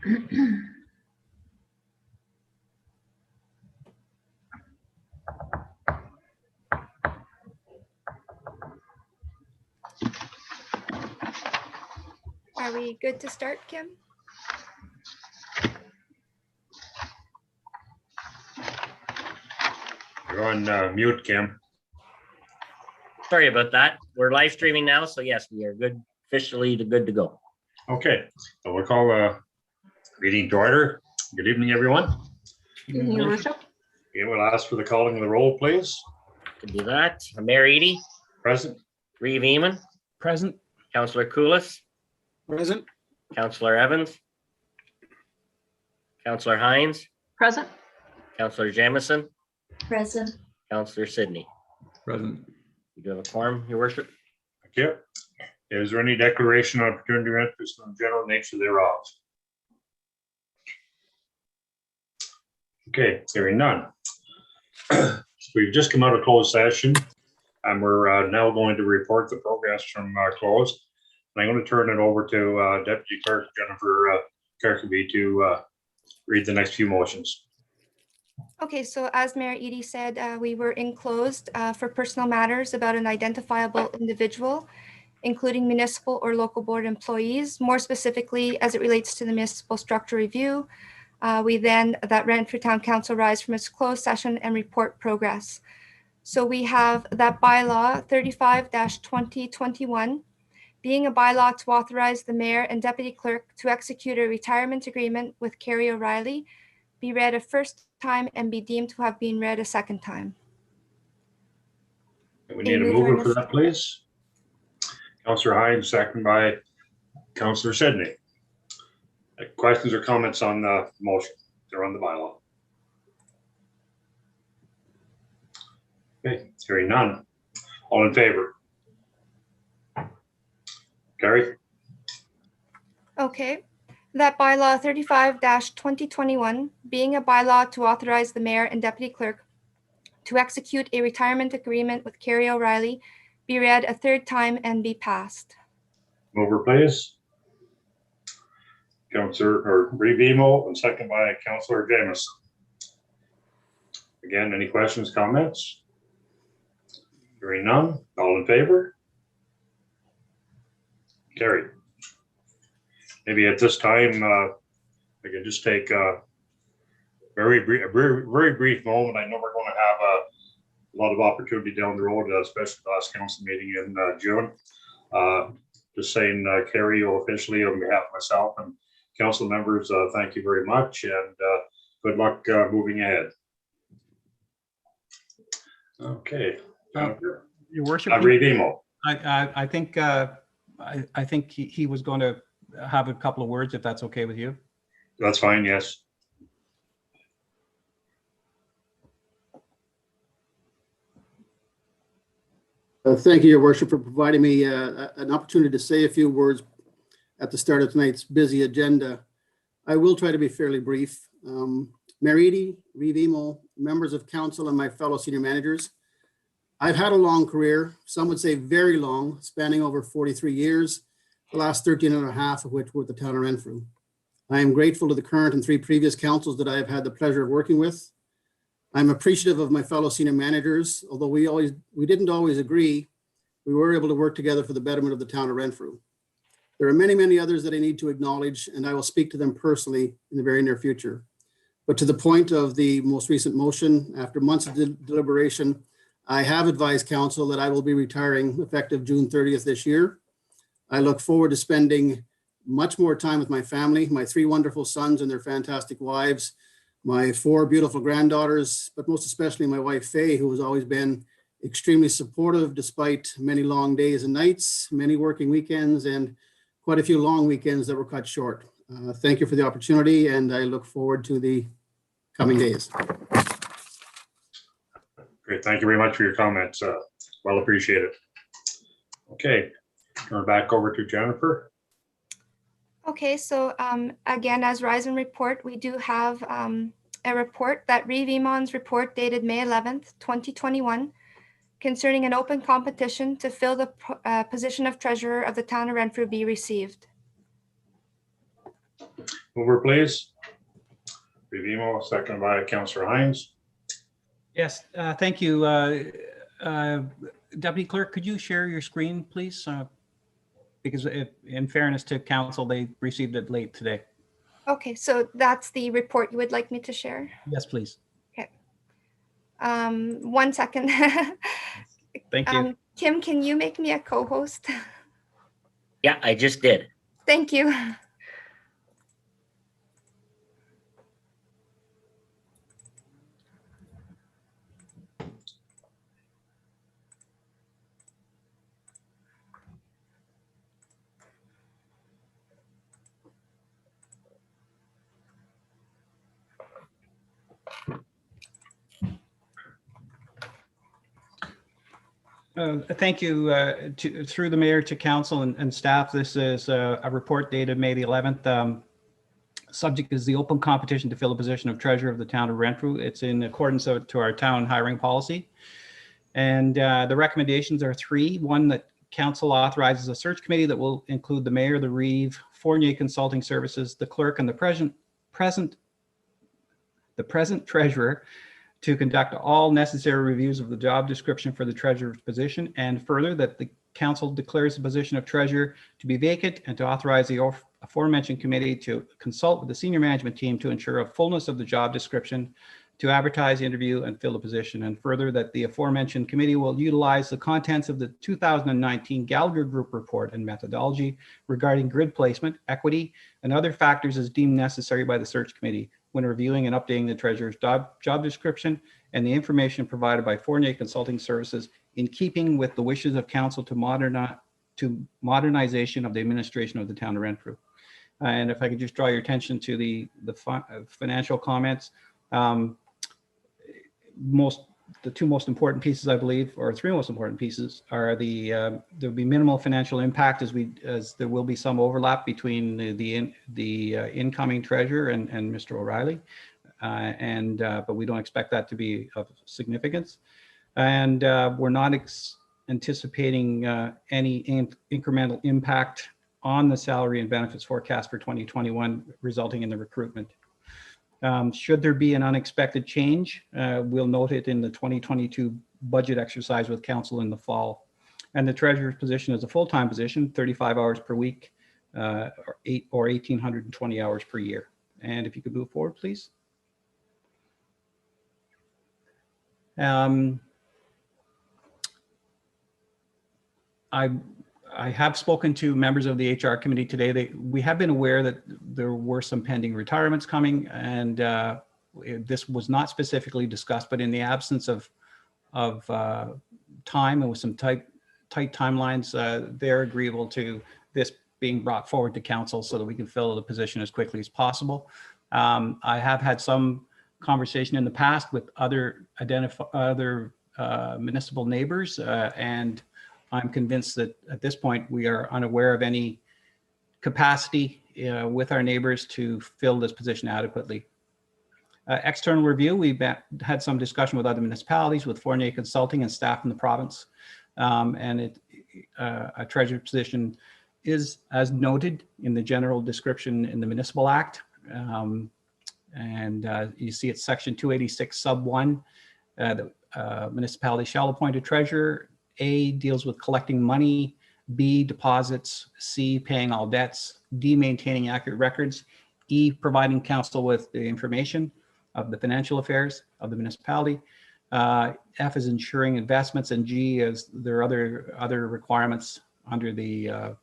Are we good to start, Kim? You're on mute, Kim. Sorry about that. We're live streaming now, so yes, we are good, officially good to go. Okay, so we'll call meeting to order. Good evening, everyone. Your worship. Okay, we'll ask for the calling of the roll, please. Can do that. Mayor Eady, Present. Reeve Eamon, Present. Councillor Koulis, Present. Councillor Evans, Councillor Hines, Present. Councillor Jamieson, Present. Councillor Sydney. Present. You do have a quorum, your worship? Thank you. Is there any declaration of opportunity or interest in the general nature thereof? Okay, hearing none. So we've just come out of closed session and we're now going to report the progress from closed. And I'm going to turn it over to Deputy Clerk Jennifer Kirkby to read the next few motions. Okay, so as Mayor Eady said, we were in closed for personal matters about an identifiable individual, including municipal or local board employees, more specifically as it relates to the municipal structure review. That Renfrew Town Council rise from its closed session and report progress. So we have that bylaw 35-2021, being a bylaw to authorize the mayor and deputy clerk to execute a retirement agreement with Kerry O'Reilly, be read a first time and be deemed to have been read a second time. We need a mover for that, please. Councillor Hines, second by Councillor Sydney. Questions or comments on the motion? They're on the bylaw. Okay, hearing none. All in favor? Carrie? Okay, that bylaw 35-2021, being a bylaw to authorize the mayor and deputy clerk to execute a retirement agreement with Kerry O'Reilly, be read a third time and be passed. Mover, please. Councillor Reeve Eamon, and second by Councillor Jamieson. Again, any questions, comments? Hearing none. All in favor? Carried. Maybe at this time, we can just take a very brief moment. I know we're going to have a lot of opportunity down the road, especially the last council meeting in June. Just saying, Kerry, officially on behalf of myself and council members, thank you very much, and good luck moving ahead. Okay. Your worship. Reeve Eamon. I think he was going to have a couple of words, if that's okay with you. That's fine. Yes. Thank you, Your Worship, for providing me an opportunity to say a few words at the start of tonight's busy agenda. I will try to be fairly brief. Mayor Eady, Reeve Eamon, members of council, and my fellow senior managers, I've had a long career, some would say very long, spanning over 43 years, the last 13 and a half of which were at the town of Renfrew. I am grateful to the current and 3 previous councils that I have had the pleasure of working with. I'm appreciative of my fellow senior managers. Although we didn't always agree, we were able to work together for the betterment of the town of Renfrew. There are many, many others that I need to acknowledge, and I will speak to them personally in the very near future. But to the point of the most recent motion, after months of deliberation, I have advised council that I will be retiring effective June 30th this year. I look forward to spending much more time with my family, my 3 wonderful sons and their fantastic wives, my 4 beautiful granddaughters, but most especially my wife, Faye, who has always been extremely supportive despite many long days and nights, many working weekends, and quite a few long weekends that were cut short. Thank you for the opportunity, and I look forward to the coming days. Great. Thank you very much for your comments. Well appreciated. Okay. Turn back over to Jennifer. Okay, so again, as Rise and Report, we do have a report, that Reeve Eamon's report dated May 11th, 2021, concerning an open competition to fill the position of treasurer of the town of Renfrew be received. Mover, please. Revimo, second by Councillor Hines. Yes, thank you. Deputy Clerk, could you share your screen, please? Because in fairness to council, they received it late today. Okay, so that's the report you would like me to share. Yes, please. 1 second. Thank you. Kim, can you make me a co-host? Yeah, I just did. Thank you. Thank you through the mayor to council and staff. This is a report dated May the 11th. Subject is the open competition to fill the position of treasurer of the town of Renfrew. It's in accordance to our town hiring policy. And the recommendations are three. One, that council authorizes a search committee that will include the mayor, the reeve, Fournier Consulting Services, the clerk, and the present treasurer to conduct all necessary reviews of the job description for the treasurer's position, and further that the council declares the position of treasurer to be vacant and to authorize the aforementioned committee to consult with the senior management team to ensure a fullness of the job description, to advertise, interview, and fill the position, and further that the aforementioned committee will utilize the contents of the 2019 Gallagher Group report and methodology regarding grid placement, equity, and other factors as deemed necessary by the search committee when reviewing and updating the treasurer's job description and the information provided by Fournier Consulting Services in keeping with the wishes of council to modernization of the administration of the town of Renfrew. And if I could just draw your attention to the financial comments, the two most important pieces, I believe, or three most important pieces, are there'll be minimal financial impact as there will be some overlap between the incoming treasurer and Mr. O'Reilly, but we don't expect that to be of significance, and we're not anticipating any incremental impact on the salary and benefits forecast for 2021 resulting in the recruitment. Should there be an unexpected change, we'll note it in the 2022 budget exercise with council in the fall. And the treasurer's position is a full-time position, 35 hours per week, or 1,820 hours per year. And if you could move forward, please. I have spoken to members of the HR committee today. We have been aware that there were some pending retirements coming, and this was not specifically discussed, but in the absence of time and with some tight timelines, they're agreeable to this being brought forward to council so that we can fill the position as quickly as possible. I have had some conversation in the past with other municipal neighbors, and I'm convinced that at this point we are unaware of any capacity with our neighbors to fill this position adequately. External review, we've had some discussion with other municipalities, with Fournier Consulting and staff in the province, and a treasurer position is as noted in the general description in the Municipal Act. You see it's section 286 sub 1, the municipality shall appoint a treasurer. A, deals with collecting money. B, deposits. C, paying all debts. D, maintaining accurate records. E, providing council with the information of the financial affairs of the municipality. F is ensuring investments, and G is there are other requirements under the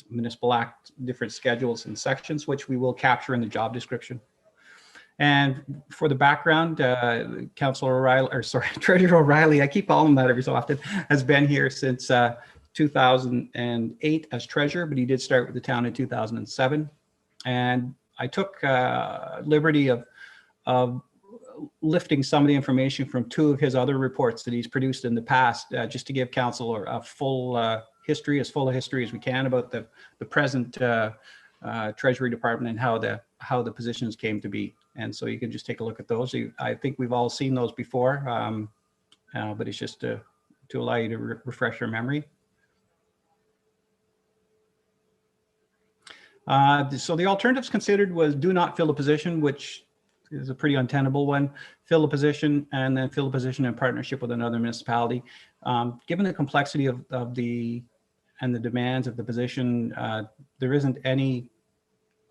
Municipal Act, different schedules and sections, which we will capture in the job description. And for the background, Councilor O'Reilly, or sorry, Treasurer O'Reilly, I keep calling him that every so often, has been here since 2008 as treasurer, but he did start with the town in 2007. And I took liberty of lifting some of the information from two of his other reports that he's produced in the past, just to give council a full history, as full a history as we can about the present Treasury Department and how the positions came to be. And so you can just take a look at those. I think we've all seen those before, but it's just to allow you to refresh your memory. So the alternatives considered was do not fill a position, which is a pretty untenable one, fill a position, and then fill a position in partnership with another municipality. Given the complexity of the and the demands of the position, there isn't any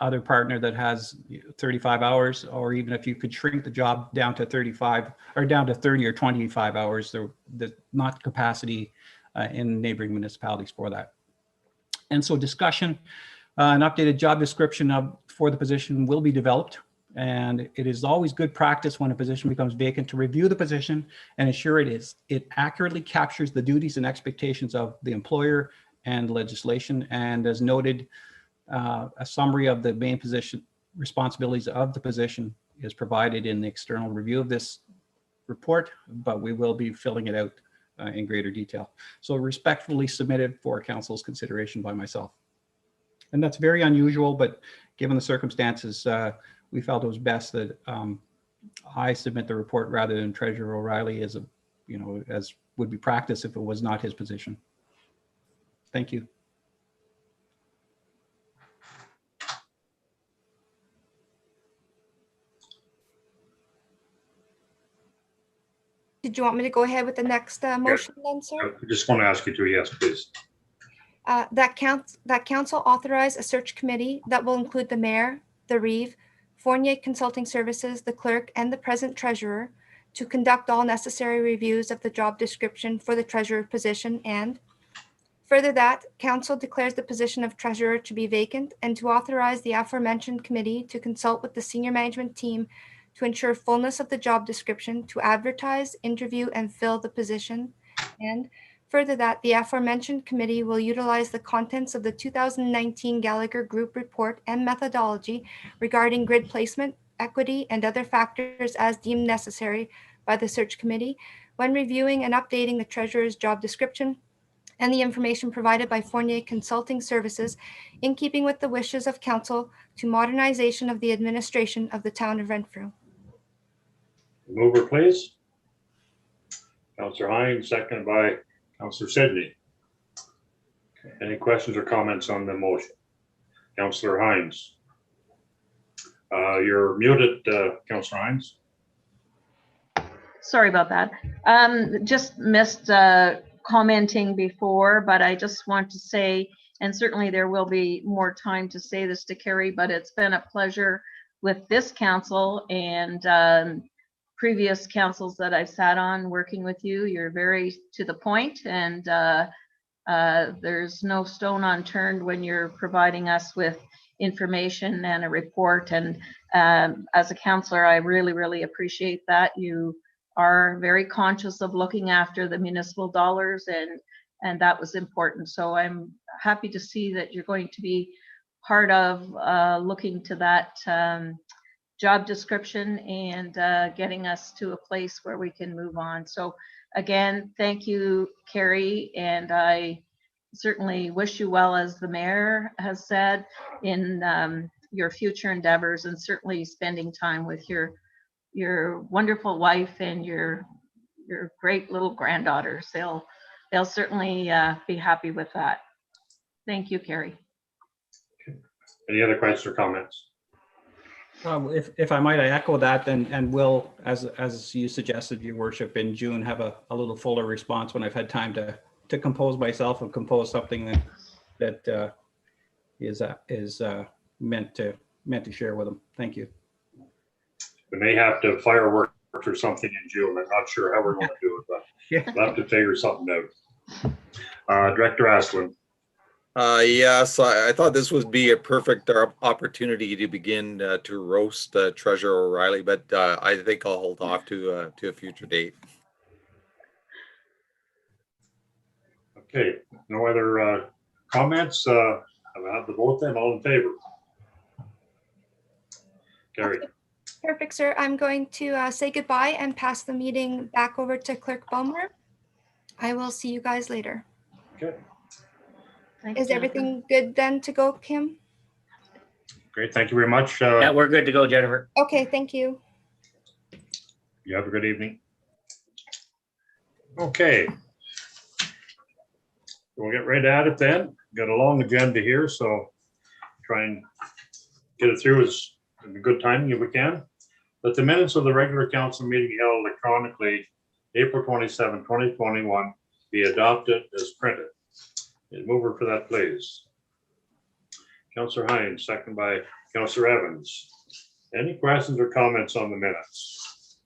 other partner that has 35 hours, or even if you could shrink the job down to 35 or down to 30 or 25 hours, there's not capacity in neighboring municipalities for that. And so discussion, an updated job description for the position will be developed. And it is always good practice when a position becomes vacant to review the position and ensure it accurately captures the duties and expectations of the employer and legislation. And as noted, a summary of the main position responsibilities of the position is provided in the external review of this report, but we will be filling it out in greater detail. So respectfully submitted for council's consideration by myself. And that's very unusual, but given the circumstances, we felt it was best that I submit the report rather than Treasurer O'Reilly as would be practice if it was not his position. Thank you. Did you want me to go ahead with the next motion then, sir? I just want to ask you to, yes, please. That council authorize a search committee that will include the mayor, the reeve, Fournier Consulting Services, the clerk, and the present treasurer to conduct all necessary reviews of the job description for the treasurer position, and further that council declares the position of treasurer to be vacant and to authorize the aforementioned committee to consult with the senior management team to ensure fullness of the job description, to advertise, interview, and fill the position, and further that the aforementioned committee will utilize the contents of the 2019 Gallagher Group report and methodology regarding grid placement, equity, and other factors as deemed necessary by the search committee when reviewing and updating the treasurer's job description and the information provided by Fournier Consulting Services in keeping with the wishes of council to modernization of the administration of the town of Renfrew. Mover, please. Councillor Hines, seconded by Councillor Sidney. Any questions or comments on the motion? Councillor Hines. You're muted, Councillor Hines. Sorry about that. Just missed commenting before, but I just want to say, and certainly there will be more time to say this to Carrie, but it's been a pleasure with this council and previous councils that I've sat on working with you. You're very to the point, and there's no stone unturned when you're providing us with information and a report. And as a councillor, I really, really appreciate that. You are very conscious of looking after the municipal dollars, and that was important. So I'm happy to see that you're going to be part of looking to that job description and getting us to a place where we can move on. So again, thank you, Carrie, and I certainly wish you well, as the mayor has said, in your future endeavors, and certainly spending time with your wonderful wife and your great little granddaughters. They'll certainly be happy with that. Thank you, Carrie. Any other questions or comments? If I might, I echo that, and will, as you suggested, Your Worship, in June have a little fuller response when I've had time to compose myself and compose something that is meant to share with them. Thank you. We may have to fireworks or something in June. I'm not sure how we're going to do it, but Yeah. we'll have to figure something out. Director Asplin. Yes, I thought this would be a perfect opportunity to begin to roast Treasurer O'Reilly, but I think I'll hold off to a future date. Okay, no other comments? I'll have the vote then. All in favor? Carrie. Perfect, sir. I'm going to say goodbye and pass the meeting back over to Clerk Bummer. I will see you guys later. Okay, Thanks, Is Jennifer. everything good then to go, Kim? great. Thank you very much. Yeah, we're good to go, Jennifer. Okay, thank you. You have a good evening. Okay. We'll get right at it then. Got a long agenda here, so try and get it through as in a good timing if we can. That the minutes of the regular council meeting held electronically April 27, 2021 be adopted as printed. Mover for that, please. Councillor Hines, second by Councillor Evans. Any questions or comments on the minutes?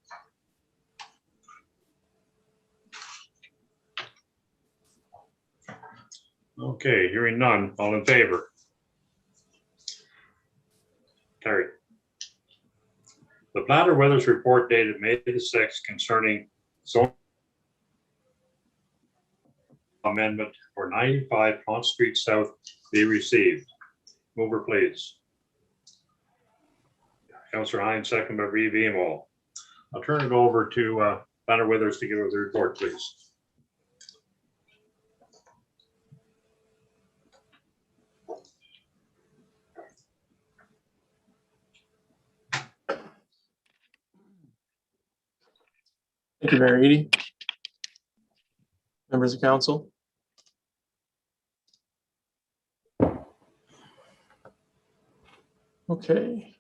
Okay, hearing none. All in favor? Carried. The Planner Weathers report dated May the 6th concerning zone amendment for 95 Pont Street South be received. Mover, please. Councillor Hines, second by Reeve Emo. I'll turn it over to Planner Withers to give us the report, please. Thank you, Mayor Eady. Members of council. Okay.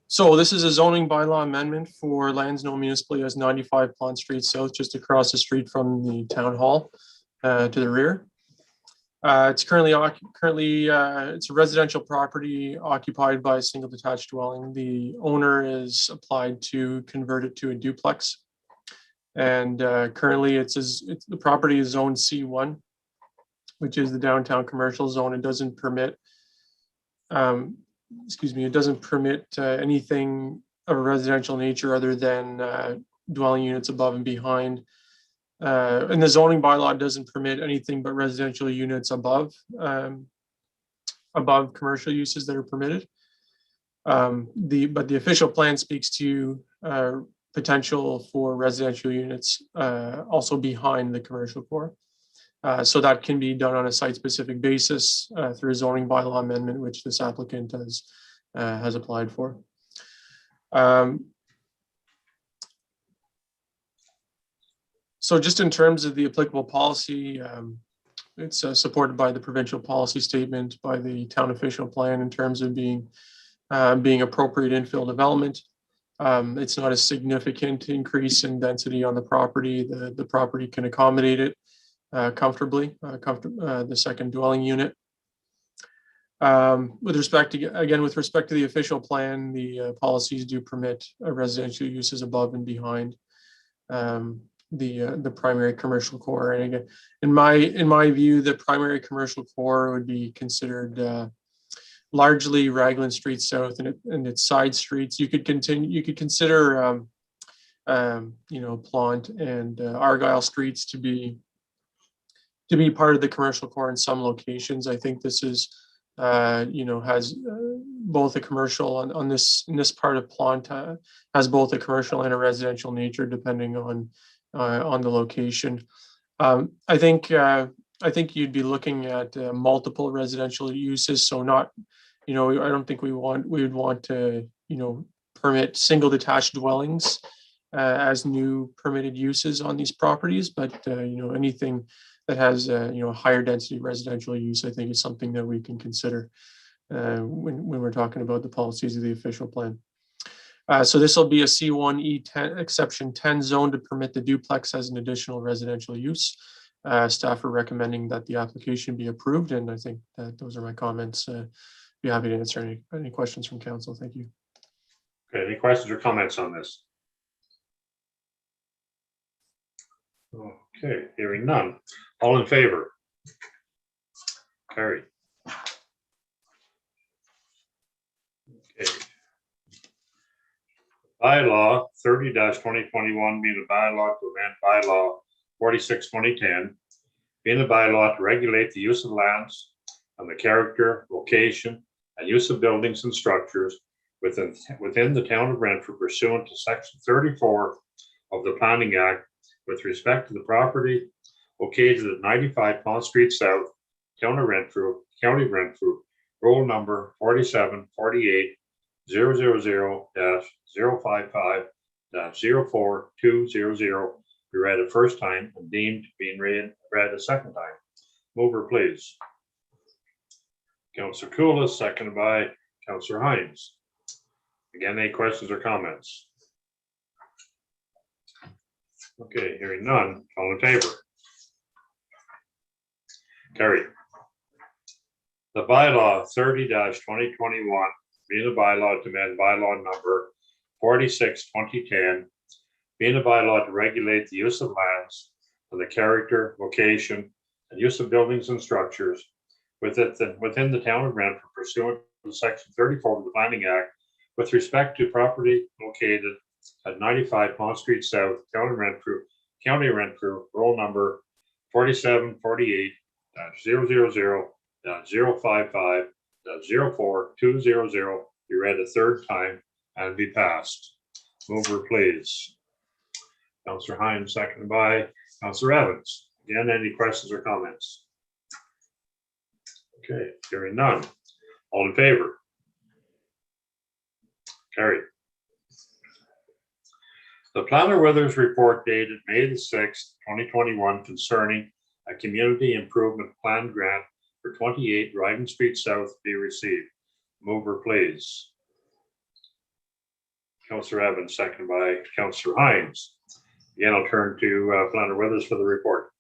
So this is a zoning bylaw amendment for lands known municipally as 95 Pont Street South, just across the street from the town hall to the rear. It's currently it's a residential property occupied by a single detached dwelling. The owner is applied to convert it to a duplex. And currently the property is zone C1, which is the downtown commercial zone. It doesn't permit, it doesn't permit anything of a residential nature other than dwelling units above and behind. And the zoning bylaw doesn't permit anything but residential units above commercial uses that are permitted. But the official plan speaks to potential for residential units also behind the commercial core. So that can be done on a site-specific basis through a zoning bylaw amendment, which this applicant has applied for. So just in terms of the applicable policy, it's supported by the provincial policy statement, by the town official plan in terms of being appropriate infill development. It's not a significant increase in density on the property. The property can accommodate it comfortably, the second dwelling unit. With respect to the official plan, the policies do permit residential uses above and behind the primary commercial core. And again, in my view, the primary commercial core would be considered largely Raglan Street South and its side streets. You could consider Plant and Argyle streets to be part of the commercial core in some locations. I think this is has both a commercial in this part of Plant has both a commercial and a residential nature depending on the location. I think you'd be looking at multiple residential uses. So not, I don't think we would want to, permit single detached dwellings as new permitted uses on these properties, but anything that has higher density residential use, I think is something that we can consider when we're talking about the policies of the official plan. So this will be a C1 E10 exception 10 zone to permit the duplex as an additional residential use. Staff are recommending that the application be approved, and I think that those are my comments. Be happy to answer any questions from council. Thank you. Okay, any questions or comments on this? Okay, hearing none. All in favor? Carried. Okay. Bylaw 30-2021 being a bylaw to amend bylaw 46-2010, being a bylaw to regulate the use of lands and the character, location, and use of buildings and structures within the town of Renfrew pursuant to section 34 of the Planning Act with respect to the property located at 95 Pont Street South, town of Renfrew, county of Renfrew, roll number 4748 000-055-04200 be read a first time and deemed being read a second time. Mover, please. Councillor Koulis, seconded by Councillor Hines. Again, any questions or comments? Okay, hearing none, all in favor? Carried. The bylaw 30-2021, being a bylaw to amend bylaw number 46-2010, being a bylaw to regulate the use of lands and the character, location, and use of buildings and structures within the town of Renfrew pursuant to section 34 of the Planning Act with respect to property located at 95 Pond Street South, Town of Renfrew, County of Renfrew, roll number 4748-000.055.04200 be read a third time and be passed. Mover, please. Councillor Hines, seconded by Councillor Evans. Again, any questions or comments? Okay, hearing none. All in favor? Carried. The Planner Withers report dated May the 6th, 2021 concerning a community improvement plan grant for 28 Dryden Street South be received. Mover, please. Councillor Evans, seconded by Councillor Hines. Again, I'll turn to Planner Withers for the report.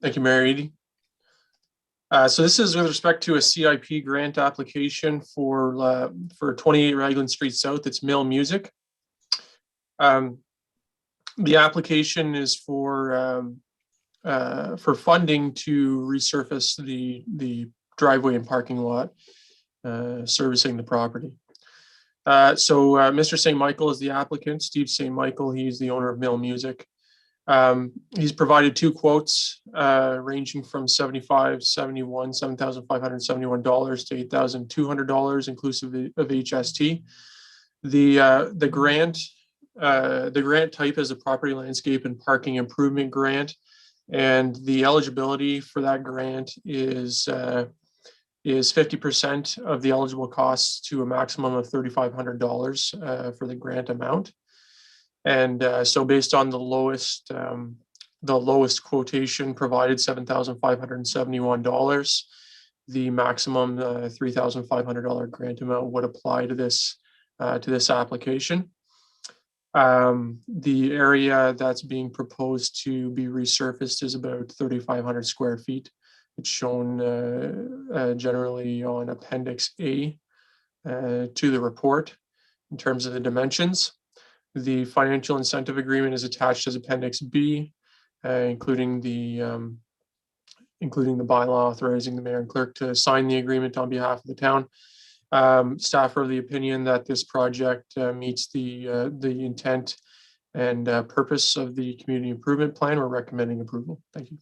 Thank you, Mayor Eady. So this is with respect to a CIP grant application for 28 Raglan Street South. It's Mill Music. The application is for funding to resurface the driveway and parking lot servicing the property. So Mr. St. Michael is the applicant. Steve St. Michael, he's the owner of Mill Music. He's provided two quotes ranging from $7,571 to $8,200 inclusive of HST. The grant type is a property landscape and parking improvement grant, and the eligibility for that grant is 50% of the eligible costs to a maximum of $3,500 for the grant amount. And so based on the lowest quotation provided, $7,571, the maximum $3,500 grant amount would apply to this application. The area that's being proposed to be resurfaced is about 3,500 square feet. It's shown generally on Appendix A to the report in terms of the dimensions. The financial incentive agreement is attached as Appendix B, including the bylaw authorizing the mayor and clerk to sign the agreement on behalf of the town. Staff are of the opinion that this project meets the intent and purpose of the community improvement plan. We're recommending approval. Thank you.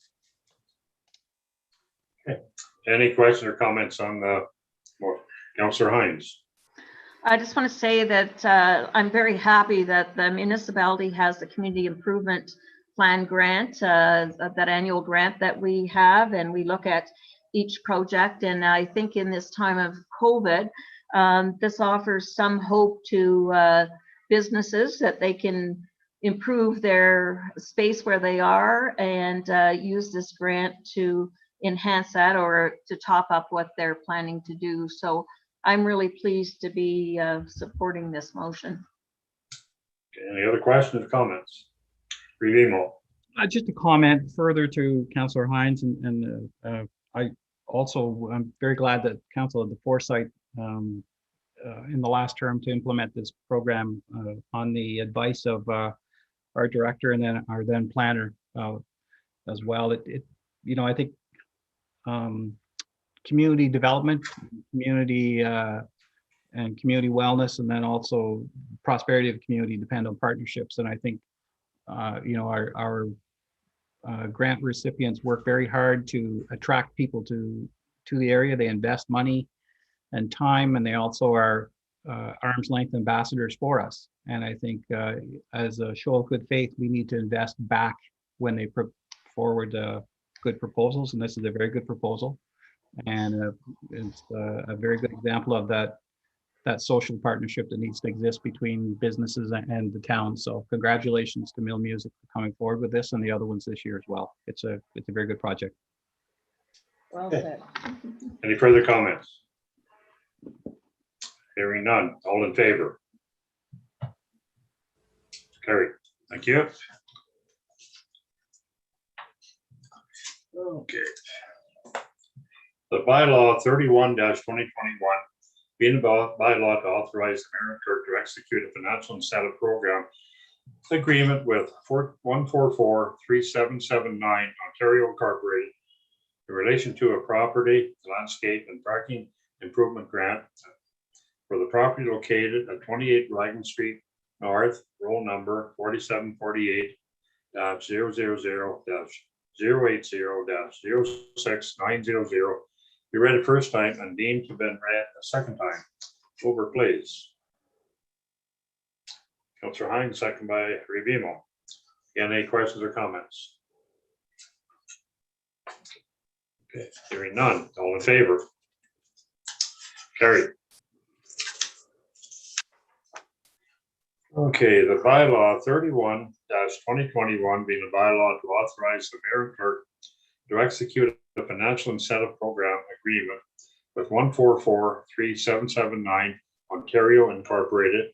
Okay. Any questions or comments on the Councillor Hines? I just want to say that I'm very happy that the municipality has the community improvement plan grant, that annual grant that we have, and we look at each project. And I think in this time of COVID, this offers some hope to businesses that they can improve their space where they are and use this grant to enhance that or to top up what they're planning to do. So I'm really pleased to be supporting this motion. Okay, any other questions or comments? Reeve Emo. Just a comment further to Councillor Hines, and I'm very glad that Council had the foresight in the last term to implement this program on the advice of our director and then our then planner as well. I think community development, community and community wellness, and then also prosperity of community depend on partnerships. And I think our grant recipients work very hard to attract people to the area. They invest money and time, and they also are arm's length ambassadors for us. And I think as a show of good faith, we need to invest back when they put forward good proposals, and this is a very good proposal. And it's a very good example of that that social partnership that needs to exist between businesses and the town. So congratulations to Mill Music for coming forward with this and the other ones this year as well. It's a very good project. Well Okay. said. Any further comments? Hearing none. All in favor? Carried. Thank you. Okay. The bylaw 31-2021, being about bylaw to authorize the mayor and clerk to execute a financial incentive program agreement with 1443779 Ontario Incorporated in relation to a property, landscape, and parking improvement grant for the property located at 28 Dragon Street North, roll number 4748-000-080-06900. Be read the first time and deemed to have been read a second time. Over, please. Councillor Hines, second by Revimo. Again, any questions or comments? Okay, hearing none. All in favor? Carried. Okay, the bylaw 31-2021 being a bylaw to authorize the mayor and clerk to execute a financial incentive program agreement with 1443779 Ontario Incorporated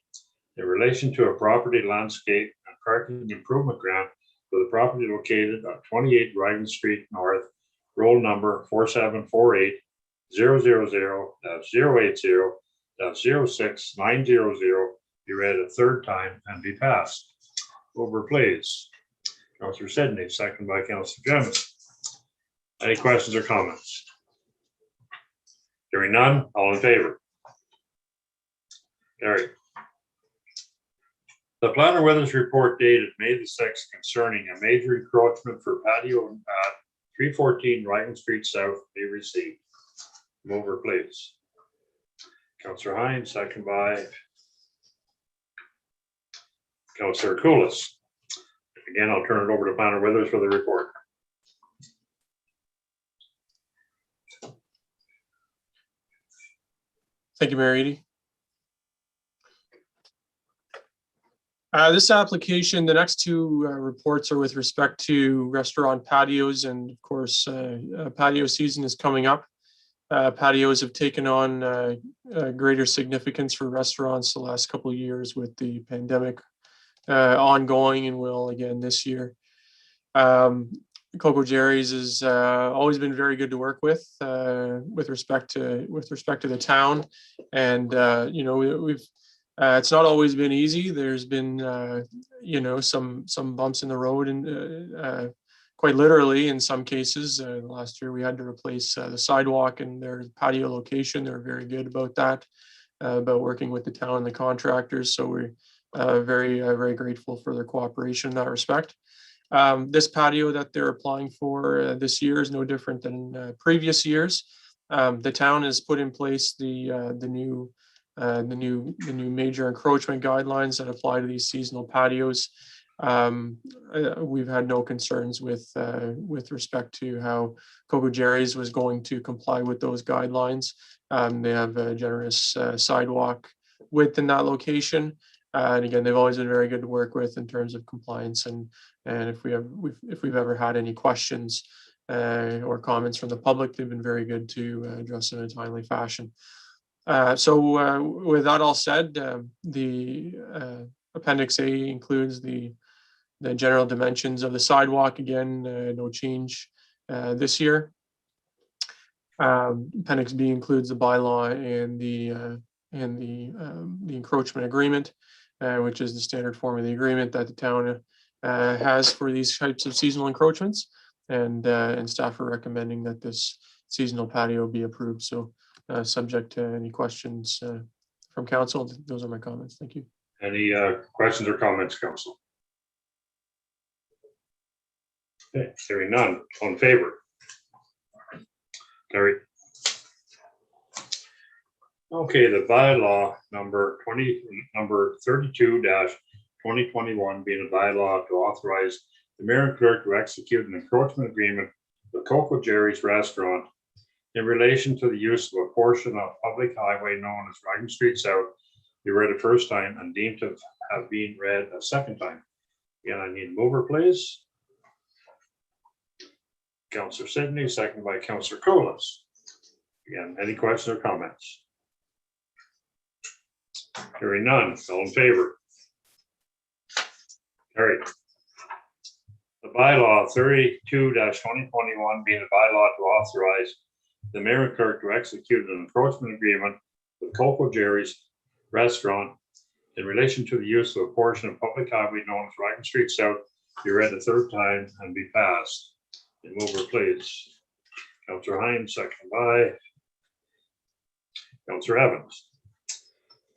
in relation to a property, landscape, and parking improvement grant for the property located at 28 Dragon Street North, roll number 4748-000-080-06900. Be read a third time and be passed. Over, please. Councillor Sidney, second by Councillor Jemison. Any questions or comments? Hearing none, all in favor? Carried. The planner Withers report dated May the 6th concerning a major encroachment for patio at 314 Dragon Street South be received. Mover, please. Councillor Hines, second by Councillor Koulis. Again, I'll turn it over to planner Withers for the report. Thank you, Mayor Eady. This application, the next two reports are with respect to restaurant patios, and of course, patio season is coming up. Patios have taken on greater significance for restaurants the last couple of years with the pandemic ongoing, and will again this year. Coco Jerry's has always been very good to work with respect to the town, and you know, we've it's not always been easy. There's been you know, some bumps in the road, and quite literally in some cases. Last year we had to replace the sidewalk in their patio location. They're very good about that, about working with the town and the contractors. So we're very grateful for their cooperation in that respect. This patio that they're applying for this year is no different than previous years. The town has put in place the new major encroachment guidelines that apply to these seasonal patios. We've had no concerns with respect to how Coco Jerry's was going to comply with those guidelines. They have a generous sidewalk width in that location. And again, they've always been very good to work with in terms of compliance. And if we've ever had any questions or comments from the public, they've been very good to address in a timely fashion. So with that all said, the Appendix A includes the general dimensions of the sidewalk. Again, no change this year. Appendix B includes the bylaw and the encroachment agreement, which is the standard form of the agreement that the town has for these types of seasonal encroachments. And staff are recommending that this seasonal patio be approved. So subject to any questions from council, those are my comments. Thank you. Any questions or comments, council? Okay, hearing none. All in favor? Carried. Okay, the bylaw number 32-2021 being a bylaw to authorize the mayor and clerk to execute an encroachment agreement with Coco Jerry's Restaurant in relation to the use of a portion of public highway known as Riding Street South be read a first time and deemed to have been read a second time. Again, I need a mover, please. Councillor Sidney, second by Councillor Colas. Again, any questions or comments? Hearing none, all in favor? Carried. The bylaw 32-2021 being a bylaw to authorize the mayor and clerk to execute an encroachment agreement with Coco Jerry's Restaurant in relation to the use of a portion of public highway known as Riding Street South be read a third time and be passed. And mover, please. Councillor Hines, second by Councillor Evans.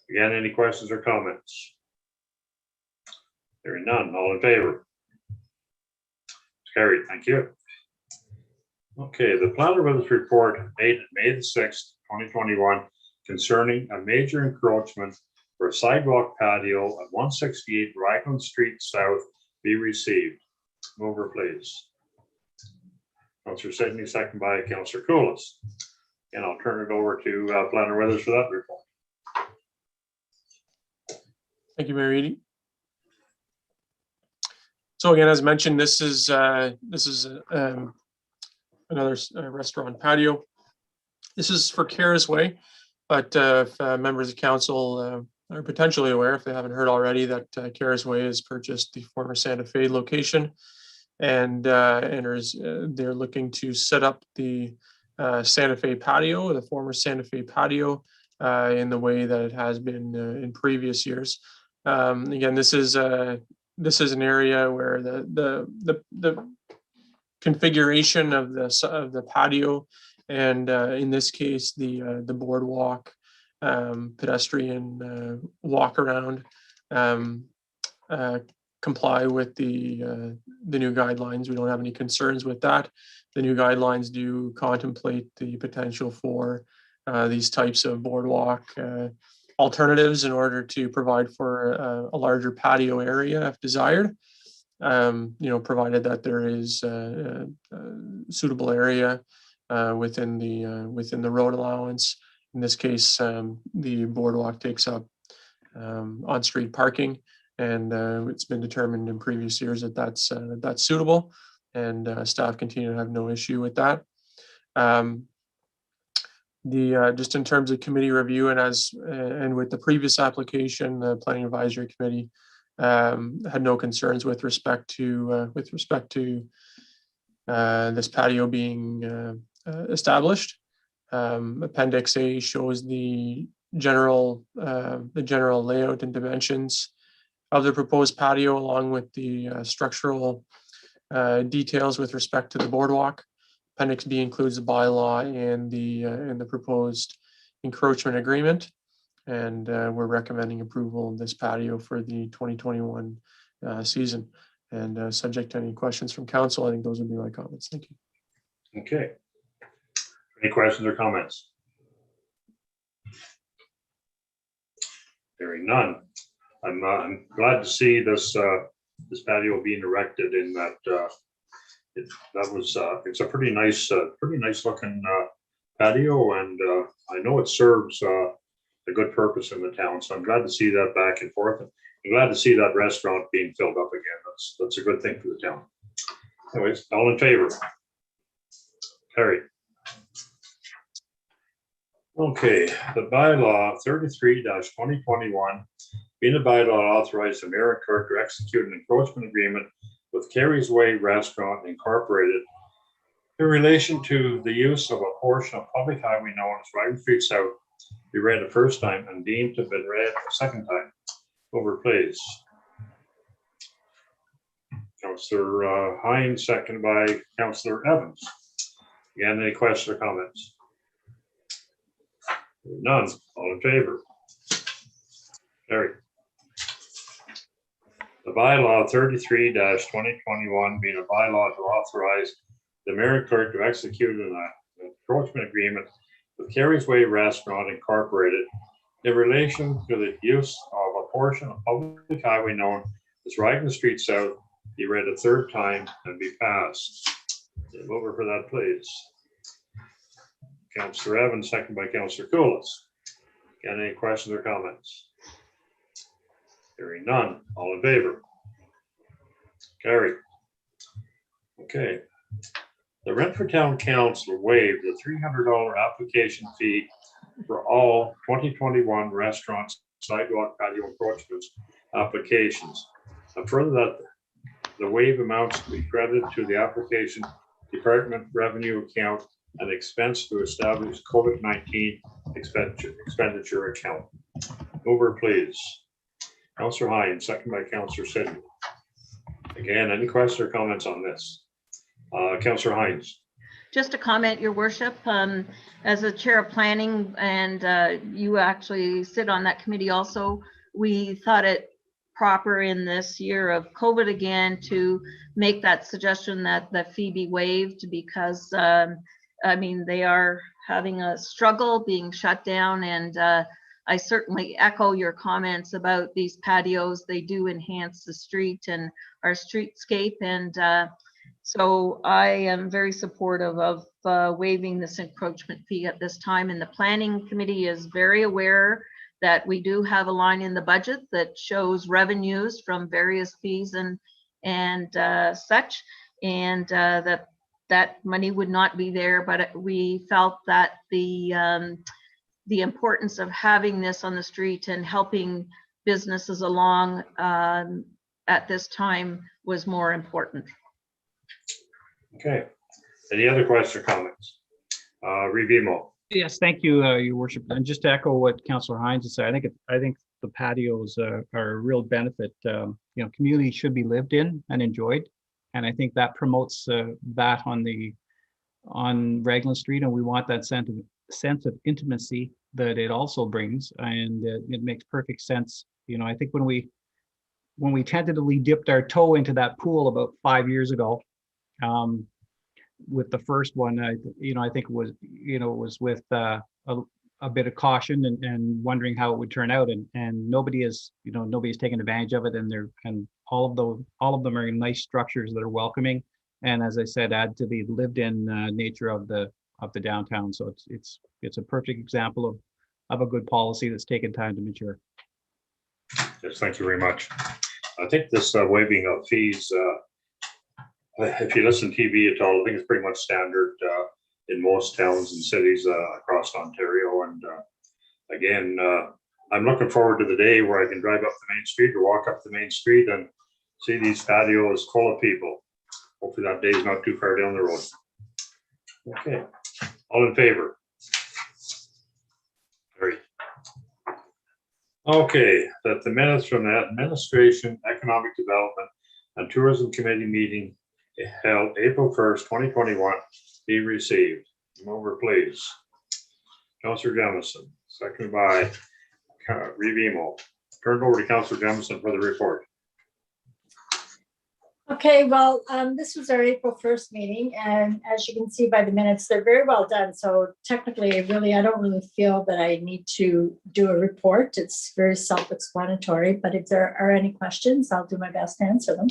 Again, any questions or comments? Hearing none, all in favor? Carried, thank you. Okay, the planner with his report dated May the 6th, 2021, concerning a major encroachment for a sidewalk patio at 168 Raglan Street South be received. Mover, please. Councillor Sidney, second by Councillor Colas. And I'll turn it over to Planner Withers for that report. Thank you, Mayor Eadie. So again, as mentioned, this is another restaurant patio. This is for Caras Way, but if members of council are potentially aware, if they haven't heard already, that Caras Way has purchased the former Santa Fe location, and they're looking to set up the Santa Fe patio, the former Santa Fe patio, in the way that it has been in previous years. Again, this is an area where the configuration of the patio, and in this case the boardwalk, pedestrian walk around, comply with the new guidelines. We don't have any concerns with that. The new guidelines do contemplate the potential for these types of boardwalk alternatives in order to provide for a larger patio area if desired. Provided that there is a suitable area within the road allowance. In this case, the boardwalk takes up on-street parking, and it's been determined in previous years that that's suitable, and staff continue to have no issue with that. Just in terms of committee review, and with the previous application, the Planning Advisory Committee had no concerns with respect to this patio being established. Appendix A shows the general layout and dimensions of the proposed patio, along with the structural details with respect to the boardwalk. Appendix B includes the bylaw and the proposed encroachment agreement, and we're recommending approval of this patio for the 2021 season. And subject to any questions from council, I think those would be my comments. Thank you. Okay. Any questions or comments? Hearing none. I'm glad to see this patio being erected in that. It's a pretty nice looking patio, and I know it serves a good purpose in the town. So I'm glad to see that back and forth. I'm glad to see that restaurant being filled up again. That's a good thing for the town. Anyways, all in favor? Carried. Okay, the bylaw 33-2021, being a bylaw authorized the mayor and clerk to execute an encroachment agreement with Carey's Way Restaurant Incorporated in relation to the use of a portion of public highway known as Riding Street South be read the first time and deemed to have been read a second time. Over, please. Councillor Hines, second by Councillor Evans. Again, any questions or comments? None. All in favor? Carried. The bylaw 33-2021 being a bylaw to authorize the mayor and clerk to execute an encroachment agreement with Carey's Way Restaurant Incorporated in relation to the use of a portion of public highway known as Riding Street South be read a third time and be passed. Over for that, please. Councillor Evans, second by Councillor Coolus. Got any questions or comments? Hearing none. All in favor? Carried. Okay. The Renfrew Town Council waived the $300 application fee for all 2021 restaurants, sidewalk patio encroachments applications. And further that the waive amounts to be credited to the application department revenue account and expense to establish COVID-19 expenditure account. Over, please. Councillor Hines, second by Councillor Sidney. Again, any questions or comments on this? Councillor Hines. Just a comment, Your Worship, as a chair of planning, and you actually sit on that committee also, we thought it proper in this year of COVID again to make that suggestion that the fee be waived because, I mean, they are having a struggle being shut down, and I certainly echo your comments about these patios. They do enhance the street and our streetscape, and so I am very supportive of waiving this encroachment fee at this time. And the planning committee is very aware that we do have a line in the budget that shows revenues from various fees and such, and that money would not be there. But we felt that the importance of having this on the street and helping businesses along at this time was more important. Okay. Any other questions or comments? Revimo. Yes, thank you, Your Worship. And just to echo what Councillor Hines has said, I think the patios are a real benefit. Community should be lived in and enjoyed, and I think that promotes that on Raglan Street, and we want that sense of intimacy that it also brings, and it makes perfect sense. I think when we tentatively dipped our toe into that pool about 5 years ago, with the first one, I think it was with a bit of caution and wondering how it would turn out, and nobody's taken advantage of it, and all of them are in nice structures that are welcoming, and as I said, add to the lived-in nature of the downtown. So it's a perfect example of a good policy that's taken time to mature. Yes, thank you very much. I think this waiving of fees, if you listen to TV at all, I think it's pretty much standard in most towns and cities across Ontario. And again, I'm looking forward to the day where I can drive up the main street or walk up the main street and see these patios full of people. Hopefully that day is not too far down the road. Okay, all in favor? Great. Okay, that the minutes from the Administration, Economic Development and Tourism Committee meeting held April 1st, 2021 be received. Over, please. Councillor Jamison, second by Revimo. Turn over to Councillor Jamison for the report. Okay, well, this was our April 1st meeting, and as you can see by the minutes, they're very well done. So technically, I don't really feel that I need to do a report. It's very self-explanatory, but if there are any questions, I'll do my best to answer them.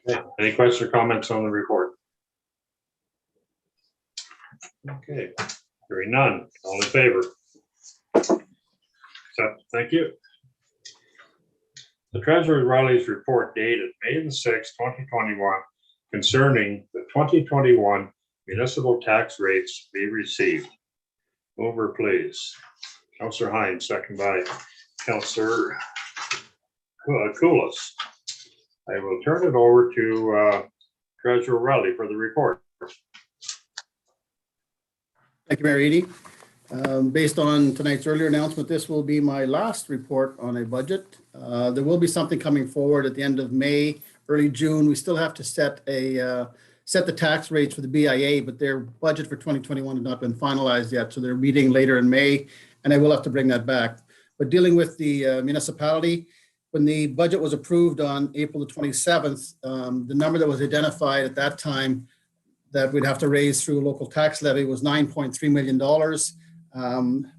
Yeah. Any questions or comments on the report? Okay, hearing none. All in favor? Thank you. The Treasurer Riley's report dated May the 6th, 2021 concerning the 2021 municipal tax rates be received. Over, please. Councillor Hines, second by Councillor Coolus. I will turn it over to Treasurer Riley for the report. Thank you, Mayor Eadie. Based on tonight's earlier announcement, this will be my last report on a budget. There will be something coming forward at the end of May, early June. We still have to set the tax rates for the BIA, but their budget for 2021 has not been finalized yet. So they're meeting later in May, and I will have to bring that back. But dealing with the municipality, when the budget was approved on April the 27th, the number that was identified at that time that we'd have to raise through a local tax levy was $9.3 million.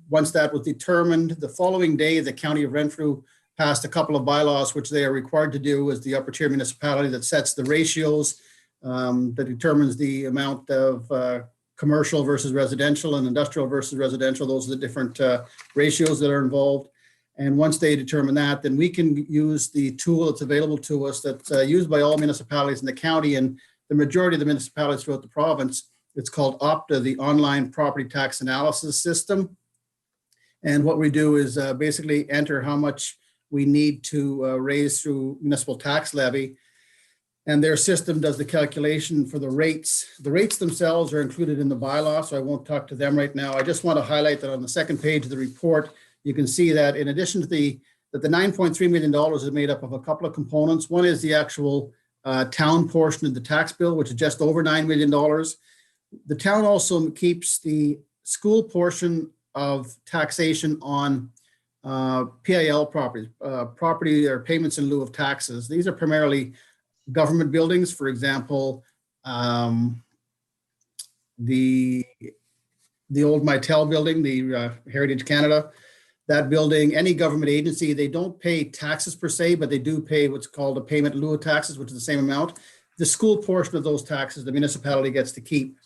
Once that was determined, the following day, the County of Renfrew passed a couple of bylaws, which they are required to do as the upper tier municipality that sets the ratios, that determines the amount of commercial versus residential and industrial versus residential. Those are the different ratios that are involved. And once they determine that, then we can use the tool that's available to us that's used by all municipalities in the county and the majority of the municipalities throughout the province. It's called Opta, the Online Property Tax Analysis System. And what we do is basically enter how much we need to raise through municipal tax levy. And their system does the calculation for the rates. The rates themselves are included in the bylaw, so I won't talk to them right now. I just want to highlight that on the second page of the report, you can see that in addition to the $9.3 million is made up of a couple of components. One is the actual town portion of the tax bill, which is just over $9 million. The town also keeps the school portion of taxation on PIL properties, property or payments in lieu of taxes. These are primarily government buildings, for example, the old Mitel building, the Heritage Canada, that building, any government agency, they don't pay taxes per se, but they do pay what's called a payment in lieu of taxes, which is the same amount. The school portion of those taxes, the municipality gets to keep.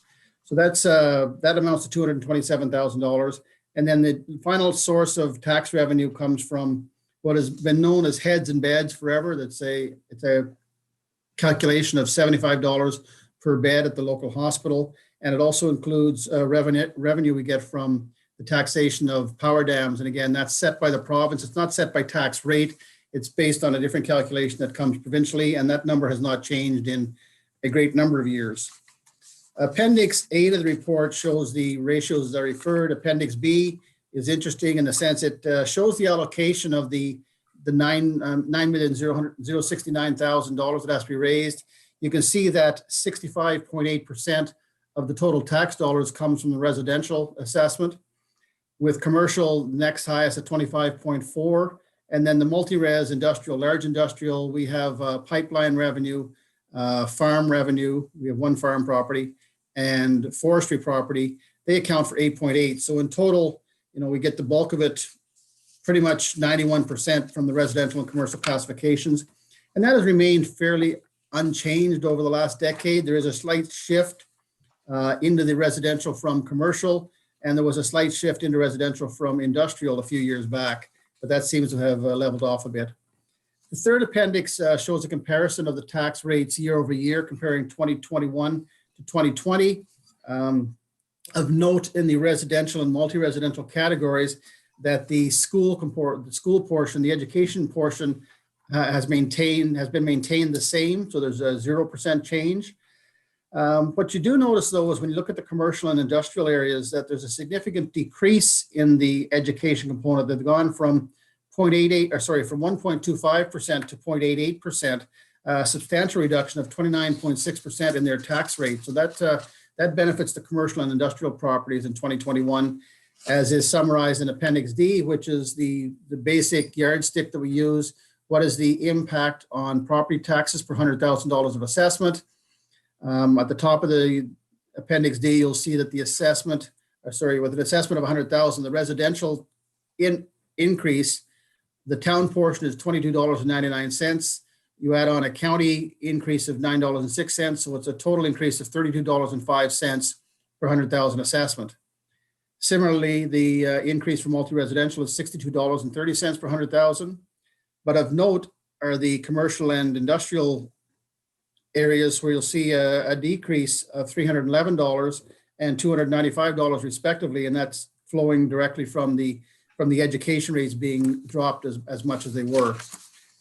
So that's that amounts to $227,000. And then the final source of tax revenue comes from what has been known as heads and beds forever. It's a calculation of $75 per bed at the local hospital. And it also includes revenue we get from the taxation of power dams. And again, that's set by the province. It's not set by tax rate. It's based on a different calculation that comes provincially. And that number has not changed in a great number of years. Appendix 8 of the report shows the ratios that I referred. Appendix B is interesting in the sense it shows the allocation of the $9,069,000 that has to be raised. You can see that 65.8% of the total tax dollars comes from the residential assessment, with commercial next highest at 25.4. And then the multi-res industrial, large industrial, we have pipeline revenue, farm revenue, we have one farm property, and forestry property, they account for 8.8. So in total, we get the bulk of it, pretty much 91% from the residential and commercial classifications. And that has remained fairly unchanged over the last decade. There is a slight shift into the residential from commercial, and there was a slight shift into residential from industrial a few years back, but that seems to have leveled off a bit. The third appendix shows a comparison of the tax rates year over year, comparing 2021 to 2020. Of note in the residential and multi-residential categories that the school portion, the education portion has been maintained the same. So there's a 0% change. What you do notice though is when you look at the commercial and industrial areas that there's a significant decrease in the education component. They've gone from 1.25% to 0.88%, substantial reduction of 29.6% in their tax rate. So that benefits the commercial and industrial properties in 2021, as is summarized in Appendix D, which is the basic yardstick that we use. What is the impact on property taxes per $100,000 of assessment? At the top of the Appendix D, you'll see that the assessment, with an assessment of 100,000, the residential increase, the town portion is $22.99. You add on a county increase of $9.06, so it's a total increase of $32.05 per 100,000 assessment. Similarly, the increase for multi-residential is $62.30 per 100,000. But of note are the commercial and industrial areas where you'll see a decrease of $311 and $295 respectively, and that's flowing directly from the education rates being dropped as much as they were.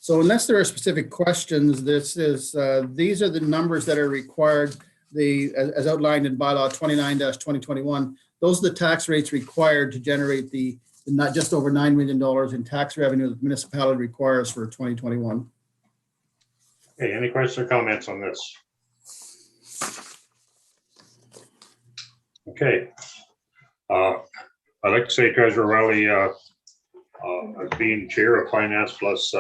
So unless there are specific questions, these are the numbers that are required, as outlined in bylaw 29-2021. Those are the tax rates required to generate the not just over $9 million in tax revenue that the municipality requires for 2021. Okay, any questions or comments on this? Okay. I'd like to say Treasurer Riley, as being chair of finance plus